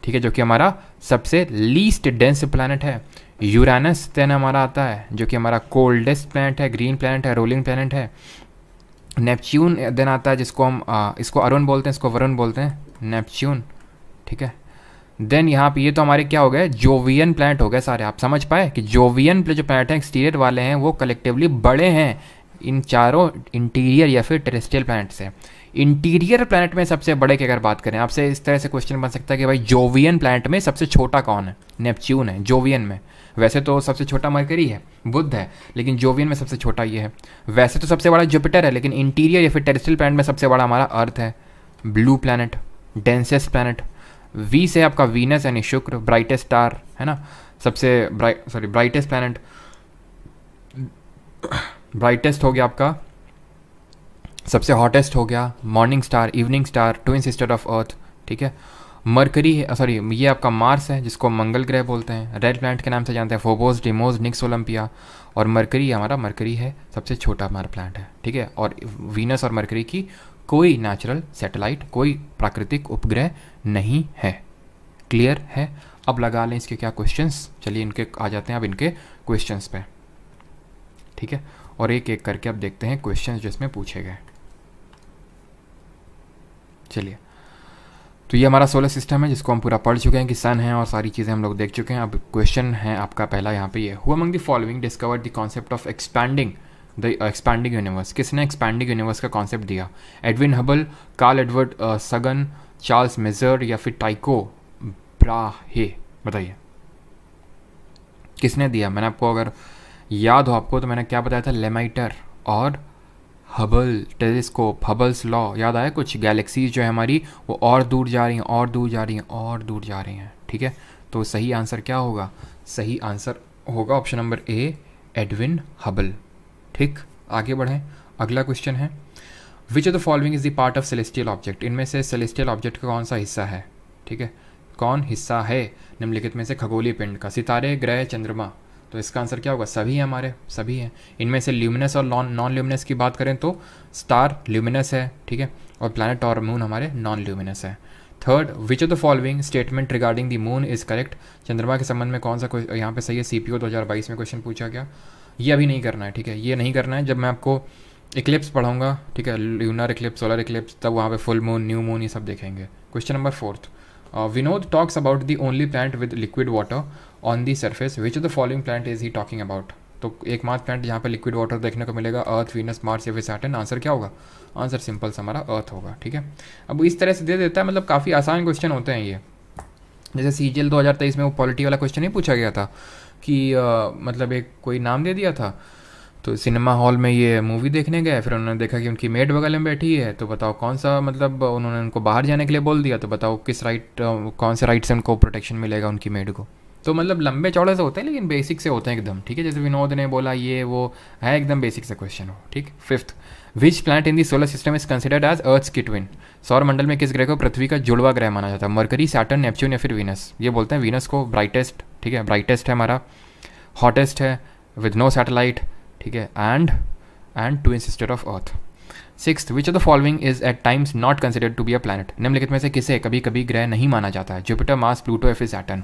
ठीक है, जो कि हमारा सबसे लीस्ट डेंस प्लैनेट है। यूरेनस देन हमारा आता है, जो कि हमारा कोल्डेस्ट प्लैनेट है, ग्रीन प्लैनेट है, रोलिंग प्लैनेट है। नेपच्यून देन आता है, जिसको हम इसको अरुण बोलते हैं, इसको वरुण बोलते हैं, नेपच्यून, ठीक है। देन यहाँ पे ये तो हमारे क्या हो गए, जोवियन प्लैनेट हो गए सारे। आप समझ पाए कि जोवियन जो प्लैनेट हैं एक्सटीरियर वाले हैं, वो कलेक्टिवली बड़े हैं इन चारों इंटीरियर या फिर टेरेस्ट्रियल प्लैनेट से। इंटीरियर प्लैनेट में सबसे बड़े की अगर बात करें, आपसे इस तरह से क्वेश्चन बन सकता है कि भाई जोवियन प्लैनेट में सबसे छोटा कौन है? नेपच्यून है जोवियन में। वैसे तो सबसे छोटा मरकरी है, बुध है, लेकिन जोवियन में सबसे छोटा ये है। वैसे तो सबसे बड़ा जुपिटर है, लेकिन इंटीरियर या फिर टेरेस्ट्रियल प्लैनेट में सबसे बड़ा हमारा अर्थ है। Blue planet, densest planet. V से आपका वीनस यानी शुक्र, ब्राइटेस्ट स्टार है ना, सबसे ब्राइटेस्ट प्लैनेट, ब्राइटेस्ट हो गया आपका, सबसे हॉटेस्ट हो गया, morning star, evening star, twin sister of अर्थ, ठीक है। मरकरी है, सॉरी ये आपका मार्स है जिसको मंगल ग्रह बोलते हैं, रेड प्लैनेट के नाम से जानते हैं, फोबोस, डिमोस, निक्स, ओलंपिया। और मरकरी हमारा, मरकरी है सबसे छोटा हमारा प्लैनेट है, ठीक है। और वीनस और मरकरी की कोई नेचुरल सैटेलाइट, कोई प्राकृतिक उपग्रह नहीं है। क्लियर है? अब लगा लें इसके क्या क्वेश्चंस, चलिए इनके आ जाते हैं अब इनके क्वेश्चंस पे, ठीक है। और एक एक करके अब देखते हैं क्वेश्चंस जिसमें पूछे गए। चलिए, तो ये हमारा सोलर सिस्टम है जिसको हम पूरा पढ़ चुके हैं कि सन है और सारी चीज़ें हम लोग देख चुके हैं। अब क्वेश्चन है आपका पहला यहाँ पे, ये who among the following discovered the concept of expanding universe. किसने एक्सपैंडिंग यूनिवर्स का कॉन्सेप्ट दिया? एडविन हबल, कार्ल एडवर्ड सगन, चार्ल्स मेजर या फिर टाइको ब्राहे? बताइए किसने दिया। मैंने आपको अगर याद हो आपको तो मैंने क्या बताया था, लेमाइटर और हबल टेलीस्कोप, हबल्स लॉ, याद आया कुछ? गैलेक्सीज जो है हमारी वो और दूर जा रही हैं और दूर जा रही हैं और दूर जा रही हैं, ठीक है। तो सही आंसर क्या होगा? सही आंसर होगा ऑप्शन नंबर ए, एडविन हबल। ठीक, आगे बढ़ें। अगला क्वेश्चन है, which of the following is the part of celestial object. इनमें से सेलेस्टियल ऑब्जेक्ट का कौन सा हिस्सा है, ठीक है, कौन हिस्सा है निम्नलिखित में से खगोलीय पिंड का? सितारे, ग्रह, चंद्रमा। तो इसका आंसर क्या होगा? सभी हैं हमारे, सभी हैं। इनमें से ल्यूमिनस और नॉन ल्यूमिनस की बात करें तो स्टार ल्यूमिनस है, ठीक है, और प्लैनेट और मून हमारे नॉन ल्यूमिनस है। Third, which of the following statement regarding the moon is correct. चंद्रमा के संबंध में कौन सा यहाँ पे सही है? CPO 2022 में क्वेश्चन पूछा गया। ये अभी नहीं करना है, ठीक है, ये नहीं करना है। जब मैं आपको इक्लिप्स पढ़ाऊंगा, ठीक है, ल्यूनर इक्लिप्स, सोलर इक्लिप्स, तब वहाँ पे फुल मून, न्यू मून, ये सब देखेंगे। Question number 4, Vinod talks about the only planet with liquid water on the surface, which of the following planet is he talking about. तो एकमात्र प्लैनेट जहाँ पे लिक्विड वाटर देखने को मिलेगा, अर्थ, वीनस, मार्स या फिर सैटर्न। आंसर क्या होगा? आंसर सिंपल सा हमारा अर्थ होगा, ठीक है। अब इस तरह से दे देता है, मतलब काफ़ी आसान क्वेश्चन होते हैं ये। जैसे CGL 2023 में वो पॉलिटी वाला क्वेश्चन नहीं पूछा गया था कि मतलब एक कोई नाम दे दिया था, तो सिनेमा हॉल में ये मूवी देखने गए, फिर उन्होंने देखा कि उनकी मेड बगल में बैठी है, तो बताओ कौन सा, मतलब उन्होंने उनको बाहर जाने के लिए बोल दिया, तो बताओ किस कौन से राइट से उनको प्रोटेक्शन मिलेगा उनकी मेड को। तो मतलब लंबे चौड़े से होते हैं लेकिन बेसिक से होते हैं एकदम, ठीक है। जैसे विनोद ने बोला ये वो है, एकदम बेसिक से क्वेश्चन हो, ठीक। 5th, which planet in the solar system is considered as earth की ट्विन। सौर मंडल में किस ग्रह को पृथ्वी का जुड़वा ग्रह माना जाता है? मरकरी, सैटर्न, नेपच्यून या फिर वीनस। ये बोलते हैं वीनस को ब्राइटेस्ट, ठीक है, ब्राइटेस्ट है हमारा, हॉटेस्ट है, विद नो सैटेलाइट, ठीक है, and twin sister of earth. 6th, which of the following is at times not considered to be a planet. निम्नलिखित में से किसे कभी कभी ग्रह नहीं माना जाता है? जुपिटर, मार्स, प्लूटो या फिर सैटर्न।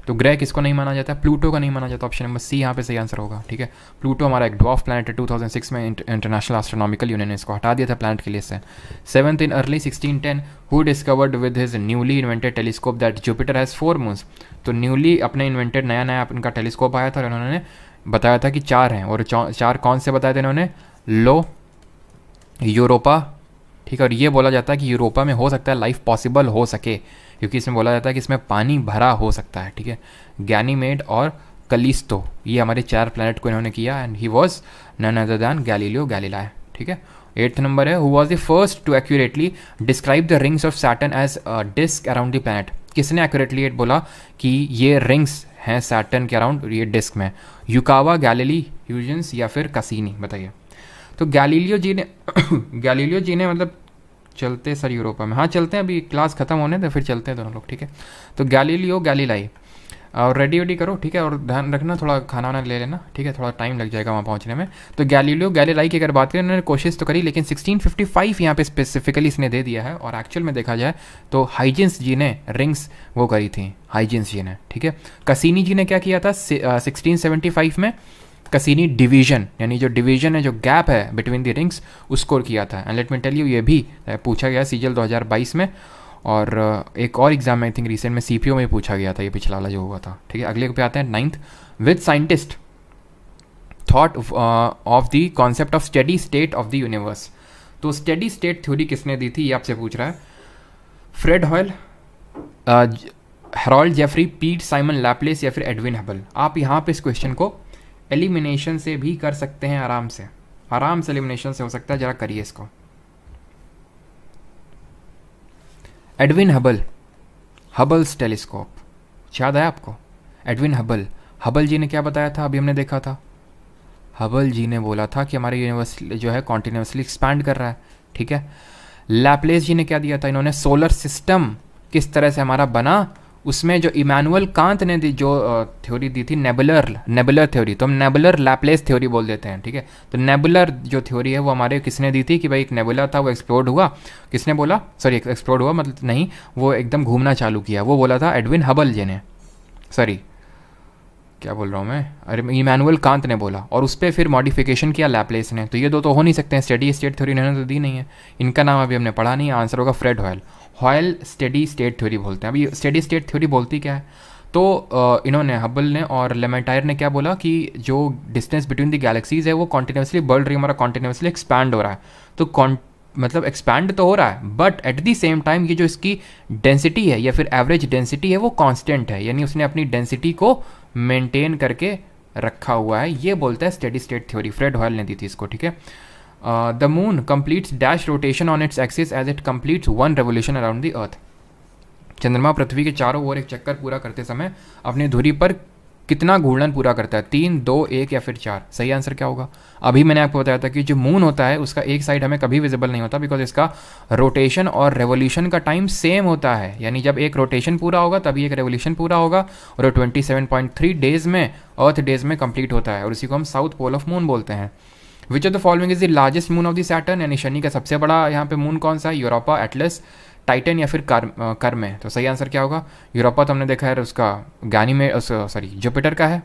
तो ग्रह किसको नहीं माना जाता है? प्लूटो का नहीं माना जाता। ऑप्शन नंबर सी यहाँ पे सही आंसर होगा, ठीक है। प्लूटो हमारा एक ड्वार्फ प्लैनेट है, 2006 में इंटरनेशनल एस्ट्रोनॉमिकल यूनियन ने इसको हटा दिया था प्लैनेट के लिए से। 7th, in early 1610 who discovered with his newly invented telescope that Jupiter has 4 moons. तो न्यूली अपने इन्वेंटेड नया उनका टेलीस्कोप आया था और उन्होंने बताया था कि 4 हैं, और 4 कौन से बताए थे इन्होंने? लो, यूरोपा, ठीक है, और ये बोला जाता है कि यूरोपा में हो सकता है लाइफ पॉसिबल हो सके, क्योंकि इसमें बोला जाता है कि इसमें पानी भरा हो सकता है, ठीक है। गैनीमेड और कलिस्टो, ये हमारे 4 प्लैनेट को इन्होंने किया, and he was none other than Galileo Galilei, ठीक है। 8th नंबर है, who was the first to accurately describe the rings of Saturn as disc around the planet. किसने एक्यूरेटली बोला कि ये रिंग्स हैं सैटर्न के अराउंड, ये डिस्क में? युकावा, गैलीली, ह्यूजेंस या फिर कसीनी? बताइए। तो गैलीलियो जी ने मतलब चलते सर यूरोपा में, हाँ चलते हैं, अभी क्लास खत्म होने दे फिर चलते हैं दोनों लोग, ठीक है। तो गैलीलियो गैलीलाई, और रेडी करो, ठीक है, और ध्यान रखना थोड़ा खाना वाना ले लेना, ठीक है, थोड़ा टाइम लग जाएगा वहाँ पहुँचने में। तो गैलीलियो गैलीलाई की अगर बात करें, उन्होंने कोशिश तो करी, लेकिन 1655 यहाँ पे स्पेसिफिकली इसने दे दिया है, और एक्चुअल में देखा जाए तो हाइजिन्स जी ने रिंग्स वो करी थी, हाइजिन्स जी ने, ठीक है। कसीनी जी ने क्या किया था 1675 में? कसीनी डिवीजन, यानी जो डिवीजन है, जो गैप है बिटवीन द रिंग्स, उसको किया था। And let me tell you, ये भी पूछा गया CGL 2022 में, और एक और एग्जाम में आई थिंक रिसेंट में CPO में पूछा गया था, ये पिछला वाला जो हुआ था, ठीक है। अगले पे आते हैं 9th, with scientist thought of the concept of steady state of the universe. तो स्टेडी स्टेट थ्योरी किसने दी थी, ये आपसे पूछ रहा है। फ्रेड हॉयल, हेरोल्ड जेफरी, पीट साइमन लैपलेस या फिर एडविन हबल। आप यहाँ पे इस क्वेश्चन को एलिमिनेशन से भी कर सकते हैं, आराम से एलिमिनेशन से हो सकता है, जरा करिए इसको। एडविन हबल, हबल्स टेलीस्कोप, याद है आपको? एडविन हबल, हबल जी ने क्या बताया था, अभी हमने देखा था, हबल जी ने बोला था कि हमारा यूनिवर्स जो है कॉन्टिन्यूसली एक्सपैंड कर रहा है, ठीक है। लैप्लेस जी ने क्या दिया था, इन्होंने सोलर सिस्टम किस तरह से हमारा बना, उसमें जो इमैनुअल कांत ने दी जो थ्योरी दी थी, नेबुलर थ्योरी, तो हम नेबुलर लैप्लेस थ्योरी बोल देते हैं, ठीक है। तो नेबुलर जो थ्योरी है वो हमारे किसने दी थी कि भाई एक नेबुला था वो एक्सप्लोड हुआ, किसने बोला, सॉरी एक्सप्लोड हुआ मतलब नहीं, वो एकदम घूमना चालू किया, वो बोला था एडविन हबल जी ने, सॉरी क्या बोल रहा हूँ मैं, अरे इमैनुअल कांत ने बोला, और उस पर फिर मॉडिफिकेशन किया लैप्लेस ने। तो ये दो तो हो नहीं सकते हैं, स्टेडी स्टेट थ्योरी इन्होंने तो दी नहीं है, इनका नाम अभी हमने पढ़ा नहीं है, आंसर होगा Fred Hoyle. Hoyle steady state theory बोलते हैं। अभी स्टेडी स्टेट थ्योरी बोलती क्या है, तो इन्होंने हबल ने और लेमेटायर ने क्या बोला कि जो डिस्टेंस बिटवीन द गैलेक्सीज है वो कॉन्टिन्यूसली बढ़ रही है, हमारा कॉन्टिन्यूसली एक्सपैंड हो रहा है, तो मतलब एक्सपैंड तो हो रहा है but at the same time ये जो इसकी डेंसिटी है या फिर एवरेज डेंसिटी है वो कांस्टेंट है, यानी उसने अपनी डेंसिटी को मेंटेन करके रखा हुआ है, ये बोलता है steady state theory. Fred Hoyle ने दी थी इसको, ठीक है। The moon completes dash rotation on its axis as it completes one revolution around the अर्थ। चंद्रमा पृथ्वी के चारों ओर एक चक्कर पूरा करते समय अपनी धुरी पर कितना घूर्णन पूरा करता है, 3, 2, 1 या फिर 4? सही आंसर क्या होगा? अभी मैंने आपको बताया था कि जो मून होता है उसका एक साइड हमें कभी विजिबल नहीं होता, बिकॉज इसका रोटेशन और रेवोल्यूशन का टाइम सेम होता है, यानी जब एक रोटेशन पूरा होगा तभी एक रेवोल्यूशन पूरा होगा, और 27.3 डेज में, अर्थ डेज में कंप्लीट होता है, और इसी को हम साउथ पोल ऑफ मून बोलते हैं। विच of the following is the largest moon of the Saturn, यानी शनि का सबसे बड़ा यहाँ पे मून कौन सा है, यूरोपा, एटलस, टाइटन या फिर कर्म है? तो सही आंसर क्या होगा? यूरोपा तो हमने देखा है उसका गैनीमेड, सॉरी जुपिटर का है,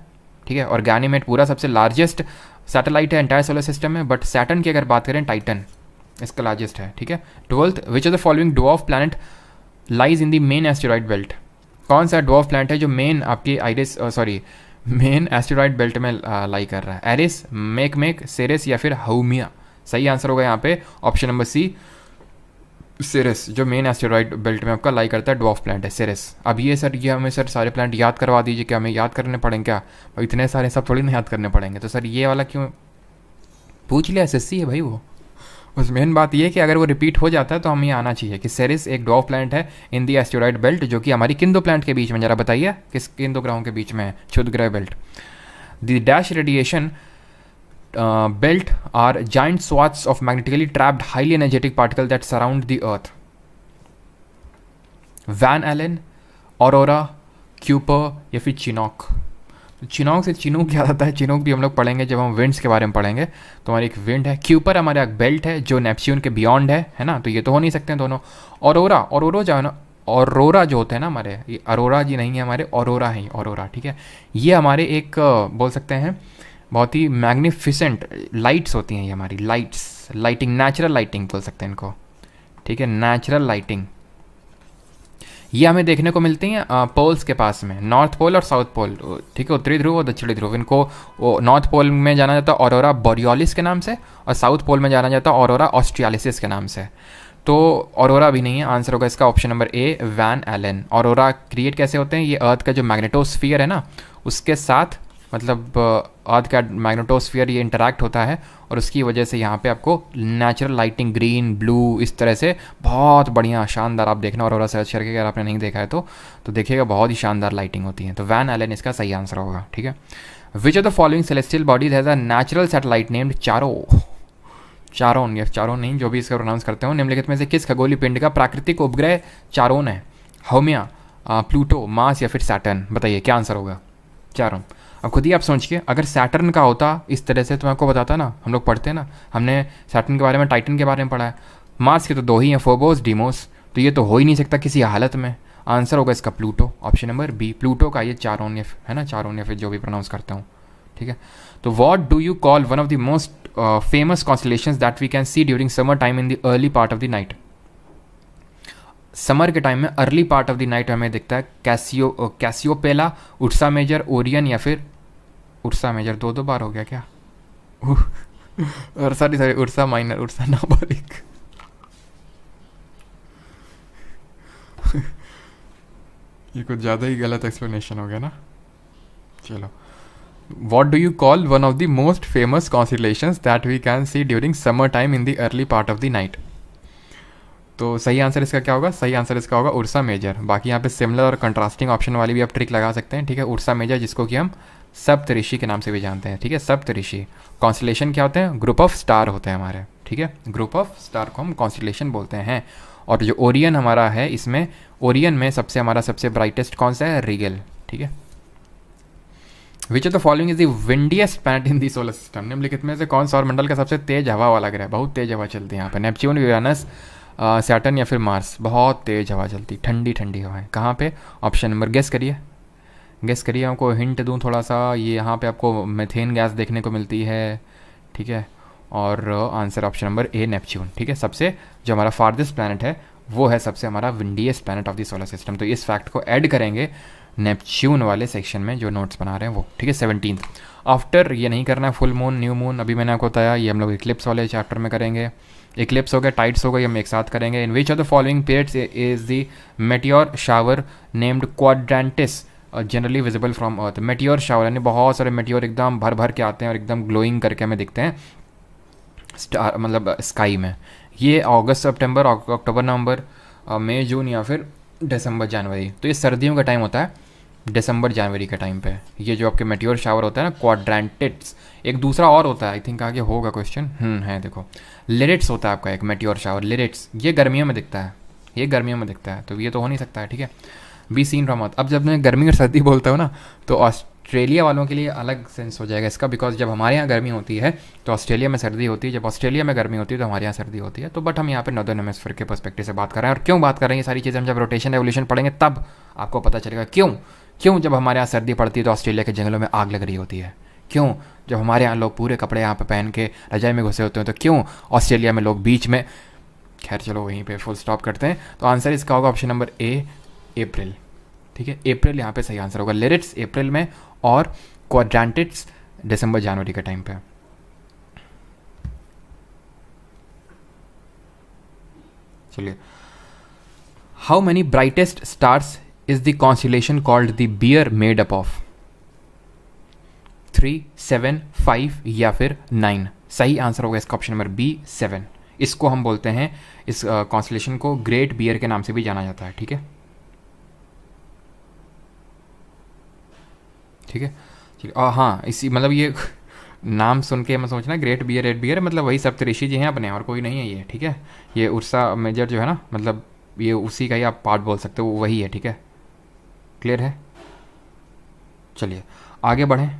ठीक है, और गैनीमेड पूरा सबसे लार्जेस्ट सैटेलाइट है एंटायर सोलर सिस्टम में, बट सैटर्न की अगर बात करें टाइटन इसका लार्जेस्ट है, ठीक है। 12th, which of the following dwarf planet lies in the main asteroid belt? कौन सा ड्वार्फ प्लैनेट है जो मेन आपकी मेन एस्टेरॉइड बेल्ट में लाई कर रहा है? एरिस, मेक, सेरेस या फिर हाउमिया? सही आंसर होगा यहाँ पे ऑप्शन नंबर सी, सिरस, जो मेन एस्टेरॉइड बेल्ट में आपका लाई करता है ड्वार्फ प्लैनेट है सिरस। अब ये सर ये हमें सर सारे प्लैनेट याद करवा दीजिए, क्या हमें याद करने पड़ेंगे क्या? इतने सारे सब थोड़ी ना याद करने पड़ेंगे, तो सर ये वाला क्यों पूछ लिया? एसएससी है भाई वो। बस मेन बात ये है कि अगर वो रिपीट हो जाता है तो हमें आना चाहिए कि सेरिस एक ड्वार्फ प्लैनेट है इन दी एस्टेरॉइड बेल्ट, जो कि हमारी किन दो प्लैनेट के बीच में, जरा बताइए किस किन दो ग्रहों के बीच में है क्षुद्र ग्रह belt? The dash radiation belt are giant swaths of magnetically trapped highly energetic particles that surround the earth. Van Allen, aurora, Kuiper या फिर चिनॉक? चिनॉक से चिनूक याद आता है, चिनूक भी हम लोग पढ़ेंगे जब हम विंड्स के बारे में पढ़ेंगे, तो हमारी एक विंड है। क्यूपर हमारा एक बेल्ट है जो नेपच्यून के बियॉन्ड है ना, तो ये तो हो नहीं सकते हैं दोनों। ऑरोरा जो है ना, ऑरोरा जो होते हैं ना हमारे, ये अरोरा जी नहीं है हमारे, ऑरोरा है ऑरोरा, ठीक है। ये हमारे एक बोल सकते हैं बहुत ही मैग्निफिसेंट लाइट्स होती हैं, ये हमारी लाइटिंग, नेचुरल लाइटिंग बोल सकते हैं इनको, ठीक है, नेचुरल लाइटिंग। ये हमें देखने को मिलती हैं पोल्स के पास में, नॉर्थ पोल और साउथ पोल, ठीक है, उत्तरी ध्रुव और दक्षिणी ध्रुव। इनको नॉर्थ पोल में जाना जाता है ऑरोरा बोरियोलिस के नाम से, और साउथ पोल में जाना जाता है ऑरोरा ऑस्ट्रियालिसिस के नाम से। तो ऑरोरा भी नहीं है, आंसर होगा इसका option number A, Van Allen. Aurora create कैसे होते हैं? ये अर्थ का जो मैग्नेटोस्फीयर है ना उसके साथ, मतलब अर्थ का मैग्नेटोस्फीयर ये इंटरैक्ट होता है, और उसकी वजह से यहाँ पे आपको नेचुरल लाइटिंग, ग्रीन, ब्लू, इस तरह से बहुत बढ़िया शानदार आप देखना, और सर्च करके अगर आपने नहीं देखा है तो देखिएगा, बहुत ही शानदार लाइटिंग होती है। तो वैन एलन इसका सही आंसर होगा, ठीक है। Which of the following celestial bodies has a natural satellite named Charon या चारोन नहीं, जो भी इसका प्रोनाउंस करते हो, निम्नलिखित में से किस खगोलीय पिंड का प्राकृतिक उपग्रह चारोन है? हाउमिया, प्लूटो, मार्स या फिर सैटर्न? बताइए क्या आंसर होगा? चारोन। अब खुद ही आप सोचिए, अगर सैटर्न का होता इस तरह से तो मैं आपको बताता ना, हम लोग पढ़ते हैं ना, हमने सैटर्न के बारे में, टाइटन के बारे में पढ़ा है। मार्स के तो दो ही हैं, फोबोस, डीमोस, तो ये तो हो ही नहीं सकता किसी हालत में। आंसर होगा इसका Pluto, option number B, Pluto का ये चारोन है ना, चारोन या फिर जो भी प्रोनाउंस करता हूँ, ठीक है। तो what do you call one of the most famous constellations that we can see during summer time in the early part of the night? Summer के टाइम में early part of the night हमें दिखता है कैसियोपेला, Ursa major, Orion या फिर Ursa major. दो बार हो गया क्या? और सॉरी उर्सा माइनर, उर्सा नाबालिग। ये कुछ ज़्यादा ही गलत एक्सप्लेनेशन हो गया ना। चलो, what do you call one of the most famous constellations that we can see during summer time in the early part of the night? तो सही आंसर इसका क्या होगा? सही आंसर इसका होगा उर्सा मेजर। बाकी यहाँ पे सिमिलर और कंट्रास्टिंग ऑप्शन वाली भी आप ट्रिक लगा सकते हैं, ठीक है। उर्सा मेजर जिसको कि हम सप्तऋषि के नाम से भी जानते हैं, ठीक है। सप्तऋषि कॉन्स्टलेशन क्या होते हैं? ग्रुप ऑफ स्टार होते हैं हमारे, ठीक है। ग्रुप ऑफ स्टार को हम कॉन्स्टलेशन बोलते हैं। और जो ओरियन हमारा है, इसमें ओरियन में सबसे ब्राइटेस्ट कौन सा है? रिगेल, ठीक है। Which of the following is the windiest planet in the solar system? निम्नलिखित में से कौन सा सौरमंडल का सबसे तेज हवा वाला ग्रह? बहुत तेज हवा चलती है यहाँ पे। नेपच्यून, यूरेनस, सैटर्न या फिर मार्स? बहुत तेज हवा चलती, ठंडी ठंडी हवाएं। कहाँ पे? ऑप्शन नंबर, गेस करिए, हमको हिंट दूँ थोड़ा सा। ये यहाँ पे आपको मेथेन गैस देखने को मिलती है, ठीक है। और आंसर ऑप्शन नंबर ए, नेपच्यून, ठीक है। सबसे जो हमारा फार्देस्ट प्लैनेट है वो है सबसे हमारा windiest planet of the solar system. तो इस फैक्ट को ऐड करेंगे नेपच्यून वाले सेक्शन में जो नोट्स बना रहे हैं वो, ठीक है। 17th आफ्टर, ये नहीं करना है फुल मून न्यू मून, अभी मैंने आपको बताया, ये हम लोग इक्लिप्स वाले चैप्टर में करेंगे। इक्लिप्स हो गया, टाइड्स हो गई, हम एक साथ करेंगे। In which of the following periods is the meteor shower named Quadrantids generally visible from Earth? Meteor shower यानी बहुत सारे मेटियोर एकदम भर भर के आते हैं और एकदम ग्लोइंग करके हमें दिखते हैं स्टार, मतलब स्काई में। ये अगस्त, सितंबर, अक्टूबर, नवंबर, मई, जून या फिर दिसंबर, जनवरी। तो ये सर्दियों का टाइम होता है, दिसंबर जनवरी के टाइम पे। ये जो आपके मेटियोर शावर होता है ना, क्वाड्रेंटिट्स। एक दूसरा और होता है, आई थिंक आगे होगा क्वेश्चन, है देखो, लिरिट्स होता है आपका एक मेटियोर शावर, लिरिट्स। ये गर्मियों में दिखता है, ये गर्मियों में दिखता है, तो ये तो हो नहीं सकता है, ठीक है। बी सीन फ्रॉम अर्थ। अब जब मैं गर्मी और सर्दी बोलता हूँ ना, तो ऑस्ट्रेलिया वालों के लिए अलग सेंस हो जाएगा इसका, बिकॉज जब हमारे यहाँ गर्मी होती है तो ऑस्ट्रेलिया में सर्दी होती है, जब ऑस्ट्रेलिया में गर्मी होती है तो हमारे यहाँ सर्दी होती है। तो बट हम यहाँ पे नॉर्दर्न हेमिस्फीयर के पर्सपेक्टिव से बात कर रहे हैं। और क्यों बात कर रहे हैं ये सारी चीज़ें, हम जब रोटेशन रेवोल्यूशन पढ़ेंगे तब आपको पता चलेगा क्यों जब हमारे यहाँ सर्दी पड़ती है तो ऑस्ट्रेलिया के जंगलों में आग लग रही होती है, क्यों जब हमारे यहाँ लोग पूरे कपड़े यहाँ पे पहन के रजाई में घुसे होते हैं तो क्यों ऑस्ट्रेलिया में लोग बीच में। खैर चलो वहीं पे फुल स्टॉप करते हैं। तो आंसर इसका होगा ऑप्शन नंबर ए, अप्रैल, ठीक है। अप्रैल यहाँ पे सही आंसर होगा। लिरिट्स अप्रैल में और क्वाड्रेंटिट्स दिसंबर जनवरी के टाइम पे। चलिए, how many brightest stars is the constellation called the bear made up of? 3, 7, 5 या फिर 9? सही आंसर होगा इसका ऑप्शन नंबर बी, 7। इसको हम बोलते हैं, इस कॉन्स्टेलेशन को ग्रेट बियर के नाम से भी जाना जाता है, ठीक है, ठीक है। हाँ, इसी मतलब ये नाम सुन के मैं सोचना ग्रेट बियर, रेड बियर, मतलब वही सप्तऋषि जी हैं अपने, और कोई नहीं है ये, ठीक है। ये उर्सा मेजर जो है ना, मतलब ये उसी का ही आप पार्ट बोल सकते हो, वही है, ठीक है। क्लियर है? चलिए आगे बढ़ें।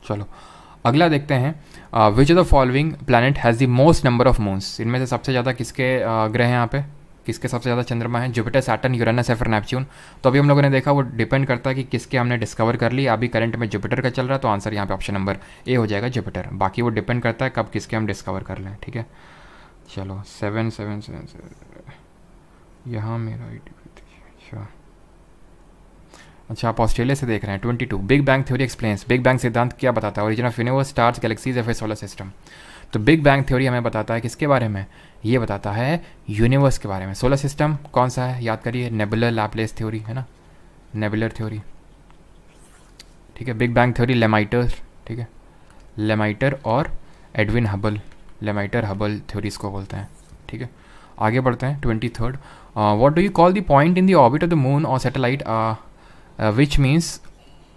चलो अगला देखते हैं। विच of the following planet has the most number of moons? इनमें से सबसे ज़्यादा किसके ग्रह हैं यहाँ पे, किसके सबसे ज़्यादा चंद्रमा है? जुपिटर, सैटर्न, यूरेनस या फिर नेपच्यून? तो अभी हम लोगों ने देखा, वो डिपेंड करता है कि किसके हमने डिस्कवर कर लिया। अभी करंट में जुपिटर का चल रहा है, तो आंसर यहाँ पे ऑप्शन नंबर ए हो जाएगा, जुपिटर। बाकी वो डिपेंड करता है कब किसके हम डिस्कवर कर लें, ठीक है। चलो 7, 7, 7, 7 यहाँ मेरा अच्छा आप ऑस्ट्रेलिया से देख रहे हैं। 22 big bang theory explains. Big bang सिद्धांत क्या बताता है? Origin of universe, stars, galaxies या फिर सोलर सिस्टम? तो बिग बैंग थ्योरी हमें बताता है किसके बारे में? ये बताता है यूनिवर्स के बारे में। सोलर सिस्टम कौन सा है याद करिए, नेबुलर लैप्लेस थ्योरी है ना, नेबुलर थ्योरी, ठीक है। बिग बैंग थ्योरी लेमाइटर, ठीक है, लेमाइटर और Edwin Hubble, Lemaitre Hubble theories को बोलते हैं, ठीक है। आगे बढ़ते हैं। 23rd what do you call the point in the orbit of the moon or satellite which means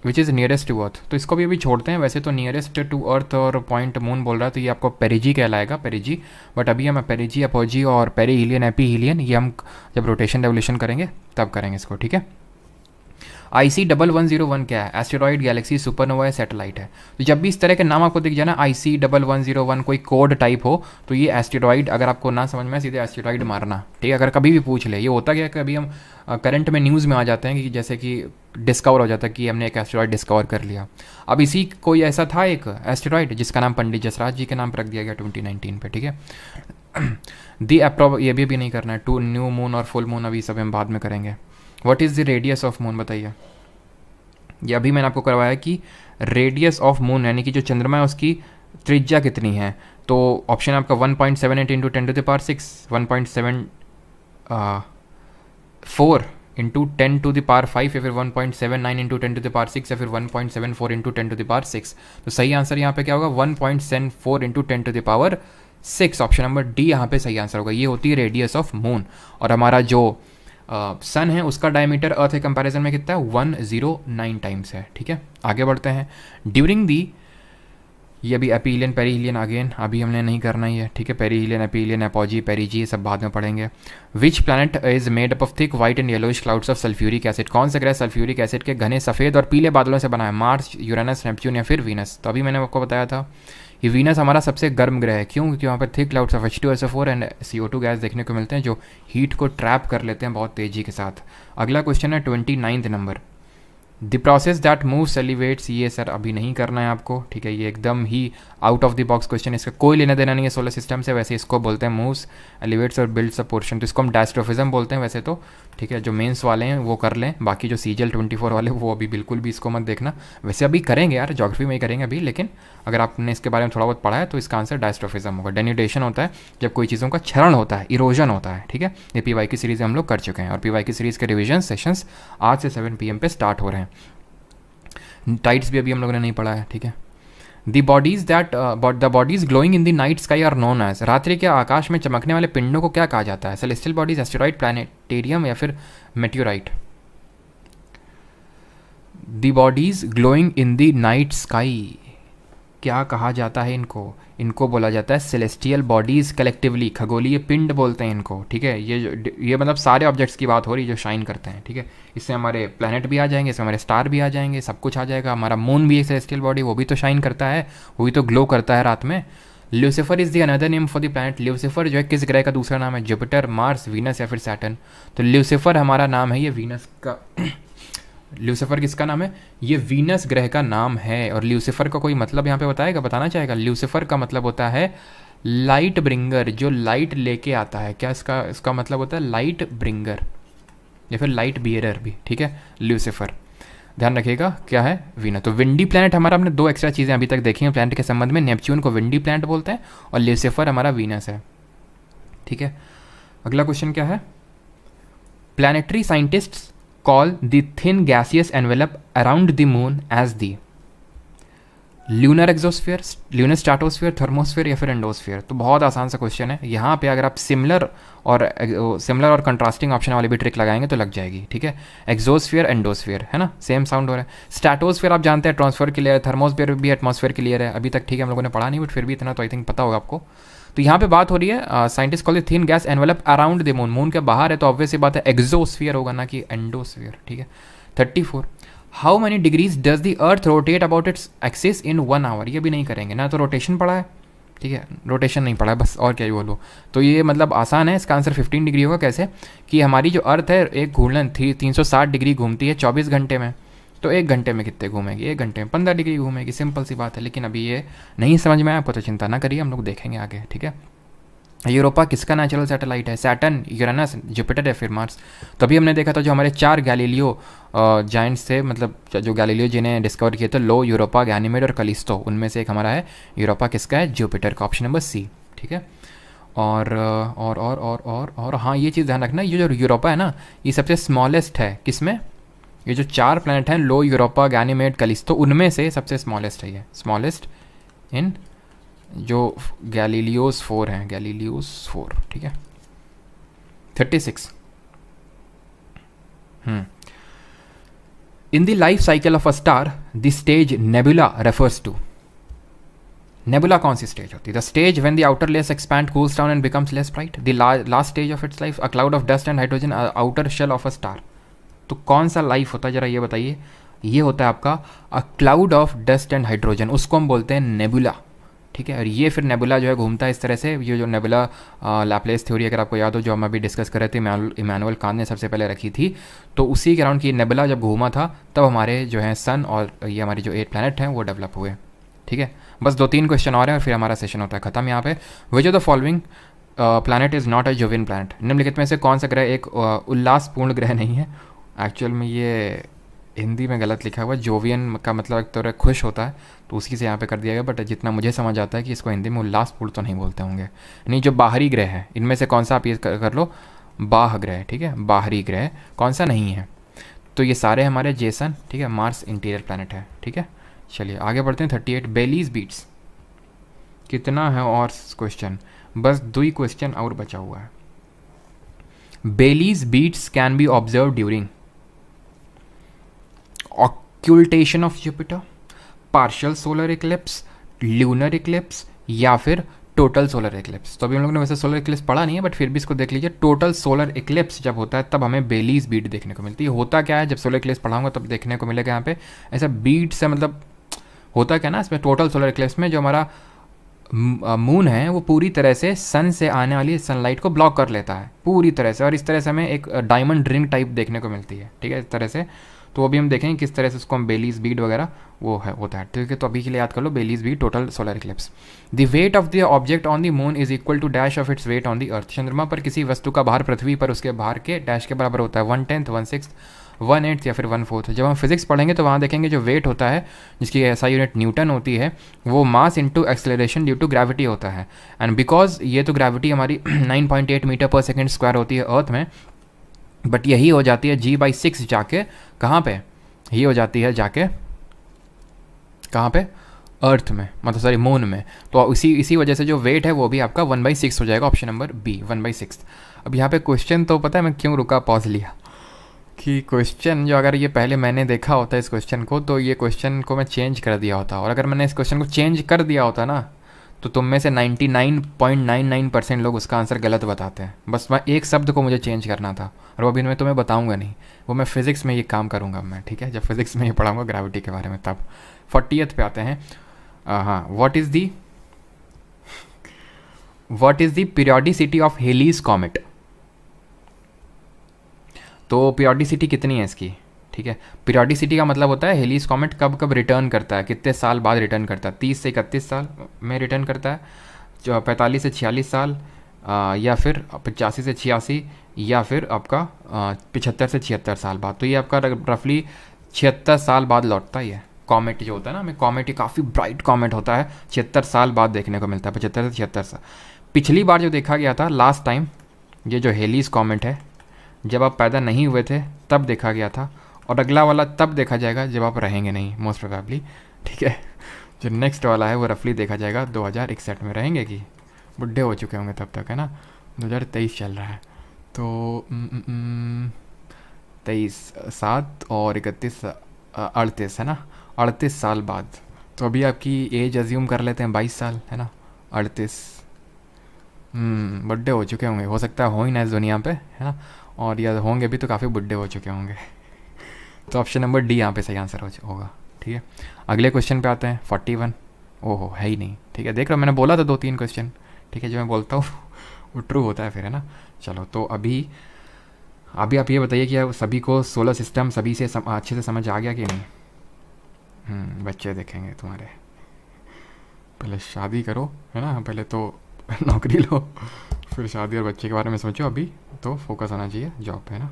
which is nearest to Earth? तो इसको भी अभी छोड़ते हैं, वैसे तो नियरेस्ट टू अर्थ और पॉइंट मून बोल रहा है तो ये आपको पेरिजी कहलाएगा, पेरिजी। बट अभी हम पेरिजी, अपोजी और पेरी हीलियन, एपी हीलियन, ये हम जब रोटेशन रेवोल्यूशन करेंगे तब करेंगे इसको, ठीक है। IC1101 क्या है? एस्टेरॉइड, गैलेक्सी, सुपरनोवा या सैटेलाइट है? तो जब भी इस तरह के नाम आपको दिख जाए ना, IC1101 कोई कोड टाइप हो, तो ये एस्टेरॉइड, अगर आपको ना समझ में सीधे एस्टेरॉइड मारना, ठीक है। अगर कभी भी पूछ ले, ये होता क्या, कभी हम करंट में न्यूज़ में आ जाते हैं कि जैसे कि डिस्कवर हो जाता है कि हमने एक एस्टेरॉइड डिस्कवर कर लिया। अब इसी कोई ऐसा था एक एस्टेरॉइड जिसका नाम पंडित जसराज जी के नाम पर रख दिया गया 2019 पे, ठीक है। दी अप्रोव ये भी नहीं करना है। टू न्यू मून और फुल मून अभी सब हम बाद में करेंगे। What is the radius of moon बताइए? ये अभी मैंने आपको करवाया कि रेडियस ऑफ मून यानी कि जो चंद्रमा है उसकी त्रिज्या कितनी है। तो ऑप्शन है आपका 1.78 इंटू 10⁶, 1.74 इंटू 10⁵ या फिर 1.79 इंटू 10⁶ या फिर 1.74 इंटू 10⁶। तो सही आंसर यहाँ पे क्या होगा? 1.74 इंटू 10⁶ 6 ऑप्शन नंबर डी यहाँ पे सही आंसर होगा। ये होती है रेडियस ऑफ मून, और हमारा जो सन है उसका डायमीटर अर्थ के कंपैरिजन में कितना है 109 टाइम्स है। ठीक है, आगे बढ़ते हैं। ड्यूरिंग दी, ये अभी एपीलियन पेरीहिलियन अगेन अभी हमने नहीं करना ही है। ठीक है, पेरीहिलियन एपीलियन एपोजी पेरीजी सब बाद में पढ़ेंगे। Which planet is made up of thick white and yellowish clouds of sulphuric acid, कौन सा ग्रह सल्फ्यूरिक एसिड के घने सफ़ेद और पीले बादलों से बना है? मार्स, यूरेनस, नेपच्यून या फिर वीनस। तो अभी मैंने आपको बताया था कि वीनस हमारा सबसे गर्म ग्रह है। क्यों? क्योंकि वहाँ पर thick clouds of H2SO4 and CO2 gas देखने को मिलते हैं जो हीट को ट्रैप कर लेते हैं बहुत तेज़ी के साथ। अगला क्वेश्चन है 29 number, the process that moves elevates. ये सर अभी नहीं करना है आपको। ठीक है, ये एकदम ही out of the box question, इसका कोई लेना देना नहीं है सोलर सिस्टम से। वैसे इसको बोलते हैं मूव्स एलिवेट्स और बिल्ड्स अ पोर्शन, तो इसको हम डायस्ट्रोफिज्म बोलते हैं वैसे तो। ठीक है, जो मेंस वाले हैं वो कर लें, बाकी जो CGL 24 वाले वो अभी बिल्कुल भी इसको मत देखना। वैसे अभी करेंगे यार, ज्योग्राफी में ही करेंगे अभी, लेकिन अगर आपने इसके बारे में थोड़ा बहुत पढ़ा है तो इसका आंसर डायस्ट्रोफिज्म होगा। डेन्यूडेशन होता है जब कोई चीज़ों का क्षरण होता है, इरोजन होता है। ठीक है, ये PY की सीरीज़ हम लोग कर चुके हैं, और PY की सीरीज़ के रिविजन सेशंस आज से 7 PM पे स्टार्ट हो रहे हैं। टाइट्स भी अभी हम लोगों ने नहीं पढ़ा है। ठीक है, the bodies glowing in the night sky are known as, रात्रि के आकाश में चमकने वाले पिंडों को क्या कहा जाता है? सेलेस्टियल बॉडीज, एस्टेरॉइड, प्लैनेटेरियम या फिर meteorite? The bodies glowing in the night sky क्या कहा जाता है इनको? इनको बोला जाता है सेलेस्टियल बॉडीज़ कलेक्टिवली, खगोलीय पिंड बोलते हैं इनको। ठीक है, ये मतलब सारे ऑब्जेक्ट्स की बात हो रही है जो शाइन करते हैं। ठीक है, इससे हमारे प्लैनेट भी आ जाएंगे, इससे हमारे स्टार भी आ जाएंगे, सब कुछ आ जाएगा। हमारा मून भी एक सेलेस्टियल बॉडी, वो भी तो शाइन करता है, वो भी तो ग्लो करता है रात में। Lucifer is the another name for the planet, Lucifer जो है किस ग्रह का दूसरा नाम है? जुपिटर, मार्स, वीनस या फिर सैटर्न? तो ल्यूसीफर हमारा नाम है, ये वीनस का ल्यूसीफर किसका नाम है? ये वीनस ग्रह का नाम है। और ल्यूसीफर का कोई मतलब यहाँ पे बताना चाहेगा? ल्यूसीफर का मतलब होता है लाइट ब्रिंगर, जो लाइट लेके आता है। क्या इसका मतलब होता है? लाइट ब्रिंगर या फिर लाइट बियरर भी। ठीक है, ल्यूसीफर ध्यान रखिएगा क्या है? वीनस। तो विंडी प्लैनेट हमारा, हमने 2 एक्स्ट्रा चीज़ें अभी तक देखी हैं प्लैनेट के संबंध में। नेपच्यून को विंडी प्लैनेट बोलते हैं और ल्यूसीफर हमारा वीनस है। ठीक है, अगला क्वेश्चन क्या है? Planetary scientists call the thin gaseous envelope around the moon as the lunar exosphere, lunar stratosphere, thermosphere या फिर एंडोस्फीयर। तो बहुत आसान सा क्वेश्चन है। यहाँ पे अगर आप सिमिलर और कंट्रास्टिंग ऑप्शन वाली भी ट्रिक लगाएंगे तो लग जाएगी। ठीक है, एक्सोस्फीयर एंडोस्फीयर है ना, सेम साउंड हो रहा है। स्ट्रैटोस्फीयर आप जानते हैं ट्रांसफर क्लियर है, थर्मोस्फीयर भी एटमॉस्फेयर क्लियर है। अभी तक ठीक है हम लोगों ने पढ़ा नहीं, बट फिर भी इतना तो आई थिंक पता होगा आपको। तो यहाँ पे बात हो रही है scientist call the thin gas envelope around the moon, moon के बाहर है तो ऑब्वियस सी बात है एक्सोस्फीयर होगा ना कि एंडोस्फीयर। ठीक है, 34 how many degrees does the earth rotate about its axis in 1 hour? ये भी नहीं करेंगे ना, तो रोटेशन पढ़ा है। ठीक है, रोटेशन नहीं पढ़ा है बस, और क्या ही बोलो। तो ये मतलब आसान है, इसका आंसर 15 डिग्री होगा। कैसे? कि हमारी जो अर्थ है एक घूर्णन 360 डिग्री घूमती है 24 घंटे में, तो 1 घंटे में कितने घूमेगी? 1 घंटे में 15 डिग्री घूमेगी, सिंपल सी बात है। लेकिन अभी ये नहीं समझ में आया आपको तो चिंता ना करिए, हम लोग देखेंगे आगे। ठीक है, यूरोपा किसका नेचुरल सैटेलाइट है? सैटर्न, यूरेनस, जुपिटर या फिर मार्स? तो अभी हमने देखा था जो हमारे 4 गैलीलियो जाइंट्स थे, मतलब जो गैलीलियो जिन्हें डिस्कवर किए थे, लो, यूरोपा, गैनीमेड और कलिस्टो, उनमें से एक हमारा है यूरोपा। किसका है? जुपिटर का, ऑप्शन नंबर सी। ठीक है, और हाँ ये चीज़ ध्यान रखना, ये जो यूरोपा है ना ये सबसे स्मॉलेस्ट है। किसमें? ये जो 4 प्लैनेट हैं, लो, यूरोपा, गैनीमेड, कलिस्टो, उनमें से सबसे स्मॉलेस्ट है ये, स्मॉलेस्ट इन जो गैलीलियोस 4 हैं, गैलीलियोस 4। ठीक है, 36 in the life cycle of a star the stage nebula refers to. Nebula कौन सी स्टेज होती है? The stage when the outer layers expand, cools down and becomes less bright. The last stage of its life, a cloud of dust and hydrogen, outer shell of a star. तो कौन सा life होता है जरा ये बताइए? ये होता है आपका अ cloud of dust and hydrogen, उसको हम बोलते हैं नेबुला। ठीक है, और ये फिर नेबुला जो है घूमता है इस तरह से। ये जो नेबुला लैप्लेस थ्योरी अगर आपको याद हो, जो हम अभी डिस्कस कर रहे थे, इमैनुअल कांत ने सबसे पहले रखी थी, तो उसी के अराउंड की नेबुला जब घूमा था तब हमारे जो है सन और ये हमारे जो 8 प्लैनेट हैं वो डेवलप हुए। ठीक है, बस 2-3 क्वेश्चन और हैं और फिर हमारा सेशन होता है खत्म यहाँ पे। विच of the following planet is not a Jovian planet? निम्नलिखित में से कौन सा ग्रह एक उल्लासपूर्ण ग्रह नहीं है? एक्चुअल में ये हिंदी में गलत लिखा हुआ है, जोवियन का मतलब एक तरह खुश होता है, तो उसी से यहाँ पे कर दिया गया। बट जितना मुझे समझ आता है कि इसको हिंदी में उल्लासपूर्ण तो नहीं बोलते होंगे। नहीं, जो बाहरी ग्रह है इनमें से कौन सा आप ये कर लो, बाह ग्रह। ठीक है, बाहरी ग्रह कौन सा नहीं है? तो ये सारे हमारे जेसन। ठीक है, मार्स इंटीरियर प्लैनेट है। ठीक है, चलिए आगे बढ़ते हैं। 38 बेलीज बीट्स कितना है और क्वेश्चन, बस 2 क्वेश्चन और बचा हुआ है। Baily's beads can be observe during occultation of Jupiter, partial solar eclipse, lunar eclipse या फिर टोटल सोलर इक्लिप्स। तो अभी हम लोग ने वैसे सोलर इक्लिप्स पढ़ा नहीं है, बट फिर भी इसको देख लीजिए। टोटल सोलर इक्लिप्स जब होता है तब हमें बेलीज बीट देखने को मिलती है। होता क्या है, जब सोलर इक्लिप्स पढ़ाऊंगा तब देखने को मिलेगा यहाँ पे ऐसा बीट से, मतलब होता क्या ना इसमें टोटल सोलर इक्लिप्स में जो हमारा मून है वो पूरी तरह से सन से आने वाली सनलाइट को ब्लॉक कर लेता है पूरी तरह से, और इस तरह से हमें एक डायमंड रिंग टाइप देखने को मिलती है, ठीक है, इस तरह से। तो अभी हम देखेंगे किस तरह से उसको हम बेलीज बीट वगैरह वो है होता है, ठीक है। तो अभी के लिए याद कर लो Baily's bead total solar eclipse. The weight of the object on the moon is equal to dash of its weight on the अर्थ। चंद्रमा पर किसी वस्तु का भार पृथ्वी पर उसके भार के डैश के बराबर होता है, 1/10, 1/6, 1/8 या फिर 1/4। जब हम फिजिक्स पढ़ेंगे तो वहाँ देखेंगे जो वेट होता है जिसकी ऐसा यूनिट न्यूटन होती है, वो mass into acceleration due to gravity होता है। एंड बिकॉज ये तो ग्रेविटी हमारी 9.8 मीटर पर सेकेंड स्क्वायर होती है अर्थ में, बट यही हो जाती है G/6 जाके कहाँ पे, ये हो जाती है जाके कहाँ पे, अर्थ में, मतलब सॉरी मून में। तो इसी वजह से जो वेट है वो भी आपका 1/6 हो जाएगा, ऑप्शन नंबर बी 1/6। अब यहाँ पे क्वेश्चन तो पता है मैं क्यों रुका, पॉज लिया कि क्वेश्चन जो अगर ये पहले मैंने देखा होता इस क्वेश्चन को तो ये क्वेश्चन को मैं चेंज कर दिया होता, और अगर मैंने इस क्वेश्चन को चेंज कर दिया होता ना तो तुम में से 99.99% लोग उसका आंसर गलत बताते हैं। बस मैं एक शब्द को मुझे चेंज करना था, और वो अभी मैं तुम्हें बताऊंगा नहीं, वो मैं फिज़िक्स में ये काम करूंगा मैं, ठीक है, जब फिज़िक्स में ये पढ़ाऊंगा ग्रेविटी के बारे में तब। 40th पे आते हैं। हाँ, what is the periodicity of Halley's comet. तो पीरियोडिसिटी कितनी है इसकी, ठीक है। पीरियोडिसिटी का मतलब होता है हेलीज कॉमेट कब कब रिटर्न करता है, कितने साल बाद रिटर्न करता है। 30 से 31 साल में रिटर्न करता है, 45 से 46 साल, या फिर 85 से 86, या फिर आपका 75 से 76 साल बाद। तो ये आपका रफली 76 साल बाद लौटता ही है। कॉमेट जो होता है ना, हमें कॉमेट काफ़ी ब्राइट कॉमेट होता है, 76 साल बाद देखने को मिलता है, 75 से 76 साल। पिछली बार जो देखा गया था लास्ट टाइम, ये जो हेलीज कॉमेट है जब आप पैदा नहीं हुए थे तब देखा गया था, और अगला वाला तब देखा जाएगा जब आप रहेंगे नहीं, मोस्ट प्रोबेबली, ठीक है। जो नेक्स्ट वाला है वो रफली देखा जाएगा 2061 में, रहेंगे कि बुढ़े हो चुके होंगे तब तक, है ना। 2023 चल रहा है, तो 23, 7 और 31, 38 है ना, 38 साल बाद। तो अभी आपकी एज अज्यूम कर लेते हैं 22 साल, है ना, 38, बुढ़े हो चुके होंगे, हो सकता है हो ही ना इस दुनिया पे, है ना, और या होंगे भी तो काफ़ी बुढ़े हो चुके होंगे। तो ऑप्शन नंबर डी यहाँ पे सही आंसर होगा, ठीक है। अगले क्वेश्चन पे आते हैं 41। ओहो, है ही नहीं, ठीक है, देख रहा हूँ, मैंने बोला था 2-3 क्वेश्चन, ठीक है, जो मैं बोलता हूँ वो ट्रू होता है फिर, है ना। चलो, तो अभी आप ये बताइए कि सभी को सोलर सिस्टम सभी से अच्छे से समझ आ गया कि नहीं। बच्चे देखेंगे तुम्हारे, पहले शादी करो, है ना, पहले तो नौकरी लो, फिर शादी और बच्चे के बारे में सोचो। अभी तो फोकस आना चाहिए जॉब पे, है ना।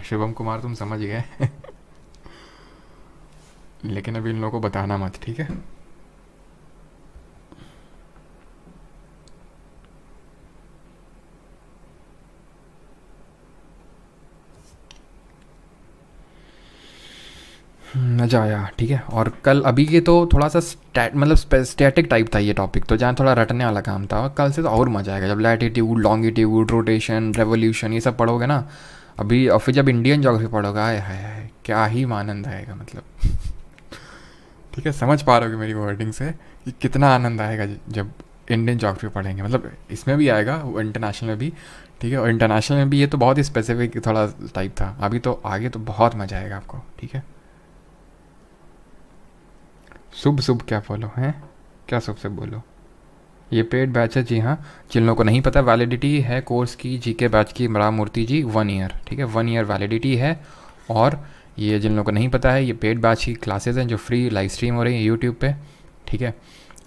शिवम कुमार तुम समझ गए लेकिन अभी इन लोगों को बताना मत, ठीक है। मज़ा आया, ठीक है। और कल अभी के तो थोड़ा सा मतलब स्टैटिक टाइप था ये टॉपिक, तो जहाँ थोड़ा रटने वाला काम था। कल से तो और मज़ा आएगा जब लैटिट्यूड, लॉन्गिट्यूड, रोटेशन, रेवोल्यूशन ये सब पढ़ोगे ना अभी, और फिर जब इंडियन ज्योग्राफी पढ़ोगे, आए हाय क्या ही आनंद आएगा, मतलब ठीक है, समझ पा रहे हो मेरी वर्डिंग से कि कितना आनंद आएगा जब इंडियन ज्योग्राफी पढ़ेंगे। मतलब इसमें भी आएगा, वो इंटरनेशनल में भी, ठीक है, और इंटरनेशनल में भी ये तो बहुत ही स्पेसिफिक थोड़ा टाइप था, अभी तो आगे तो बहुत मज़ा आएगा आपको, ठीक है। शुभ क्या फॉलो हैं, क्या शुभ बोलो। ये पेड बैच है, जी हाँ, जिन लोगों को नहीं पता, वैलिडिटी है कोर्स की जीके बैच की राम मूर्ति जी 1 ईयर, ठीक है, 1 ईयर वैलिडिटी है। और ये जिन लोगों को नहीं पता है, ये पेड बैच की क्लासेस हैं जो फ्री लाइव स्ट्रीम हो रही है यूट्यूब पे, ठीक है।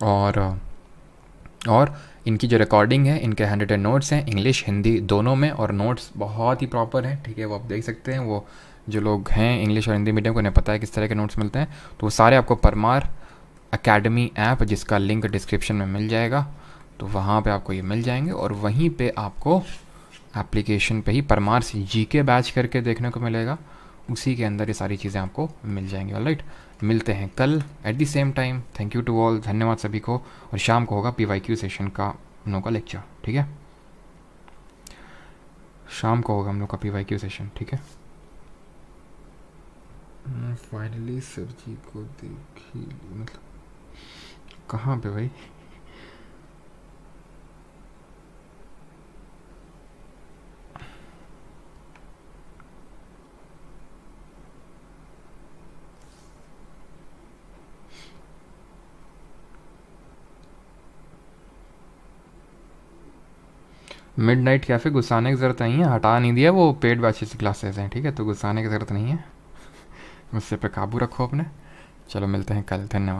और इनकी जो रिकॉर्डिंग है, इनके हैंड रिटन नोट्स हैं इंग्लिश हिंदी दोनों में, और नोट्स बहुत ही प्रॉपर हैं, ठीक है, वो आप देख सकते हैं। वो जो लोग हैं इंग्लिश और हिंदी मीडियम को उन्हें पता है किस तरह के नोट्स मिलते हैं, तो वो सारे आपको परमार एकेडमी ऐप, जिसका लिंक डिस्क्रिप्शन में मिल जाएगा, तो वहाँ पे आपको ये मिल जाएंगे। और वहीं पे आपको एप्लीकेशन पे ही परमार से जीके बैच करके देखने को मिलेगा, उसी के अंदर ये सारी चीज़ें आपको मिल जाएंगी। ऑलराइट, मिलते हैं कल at the same time. Thank you to all, धन्यवाद सभी को। और शाम को होगा PYQ सेशन का हम लोग का लेक्चर, ठीक है? शाम को होगा हम लोग का PYQ सेशन, ठीक है? फाइनली सर जी को देखी, मतलब कहाँ पे भाई? मिड नाइट कैफ़े गुस्साने की ज़रूरत नहीं है, हटा नहीं दिया, वो पेड बैचेस क्लासेस हैं, ठीक है? तो गुस्साने की ज़रूरत नहीं है, गुस्से पे काबू रखो अपने। चलो मिलते हैं कल, धन्यवाद।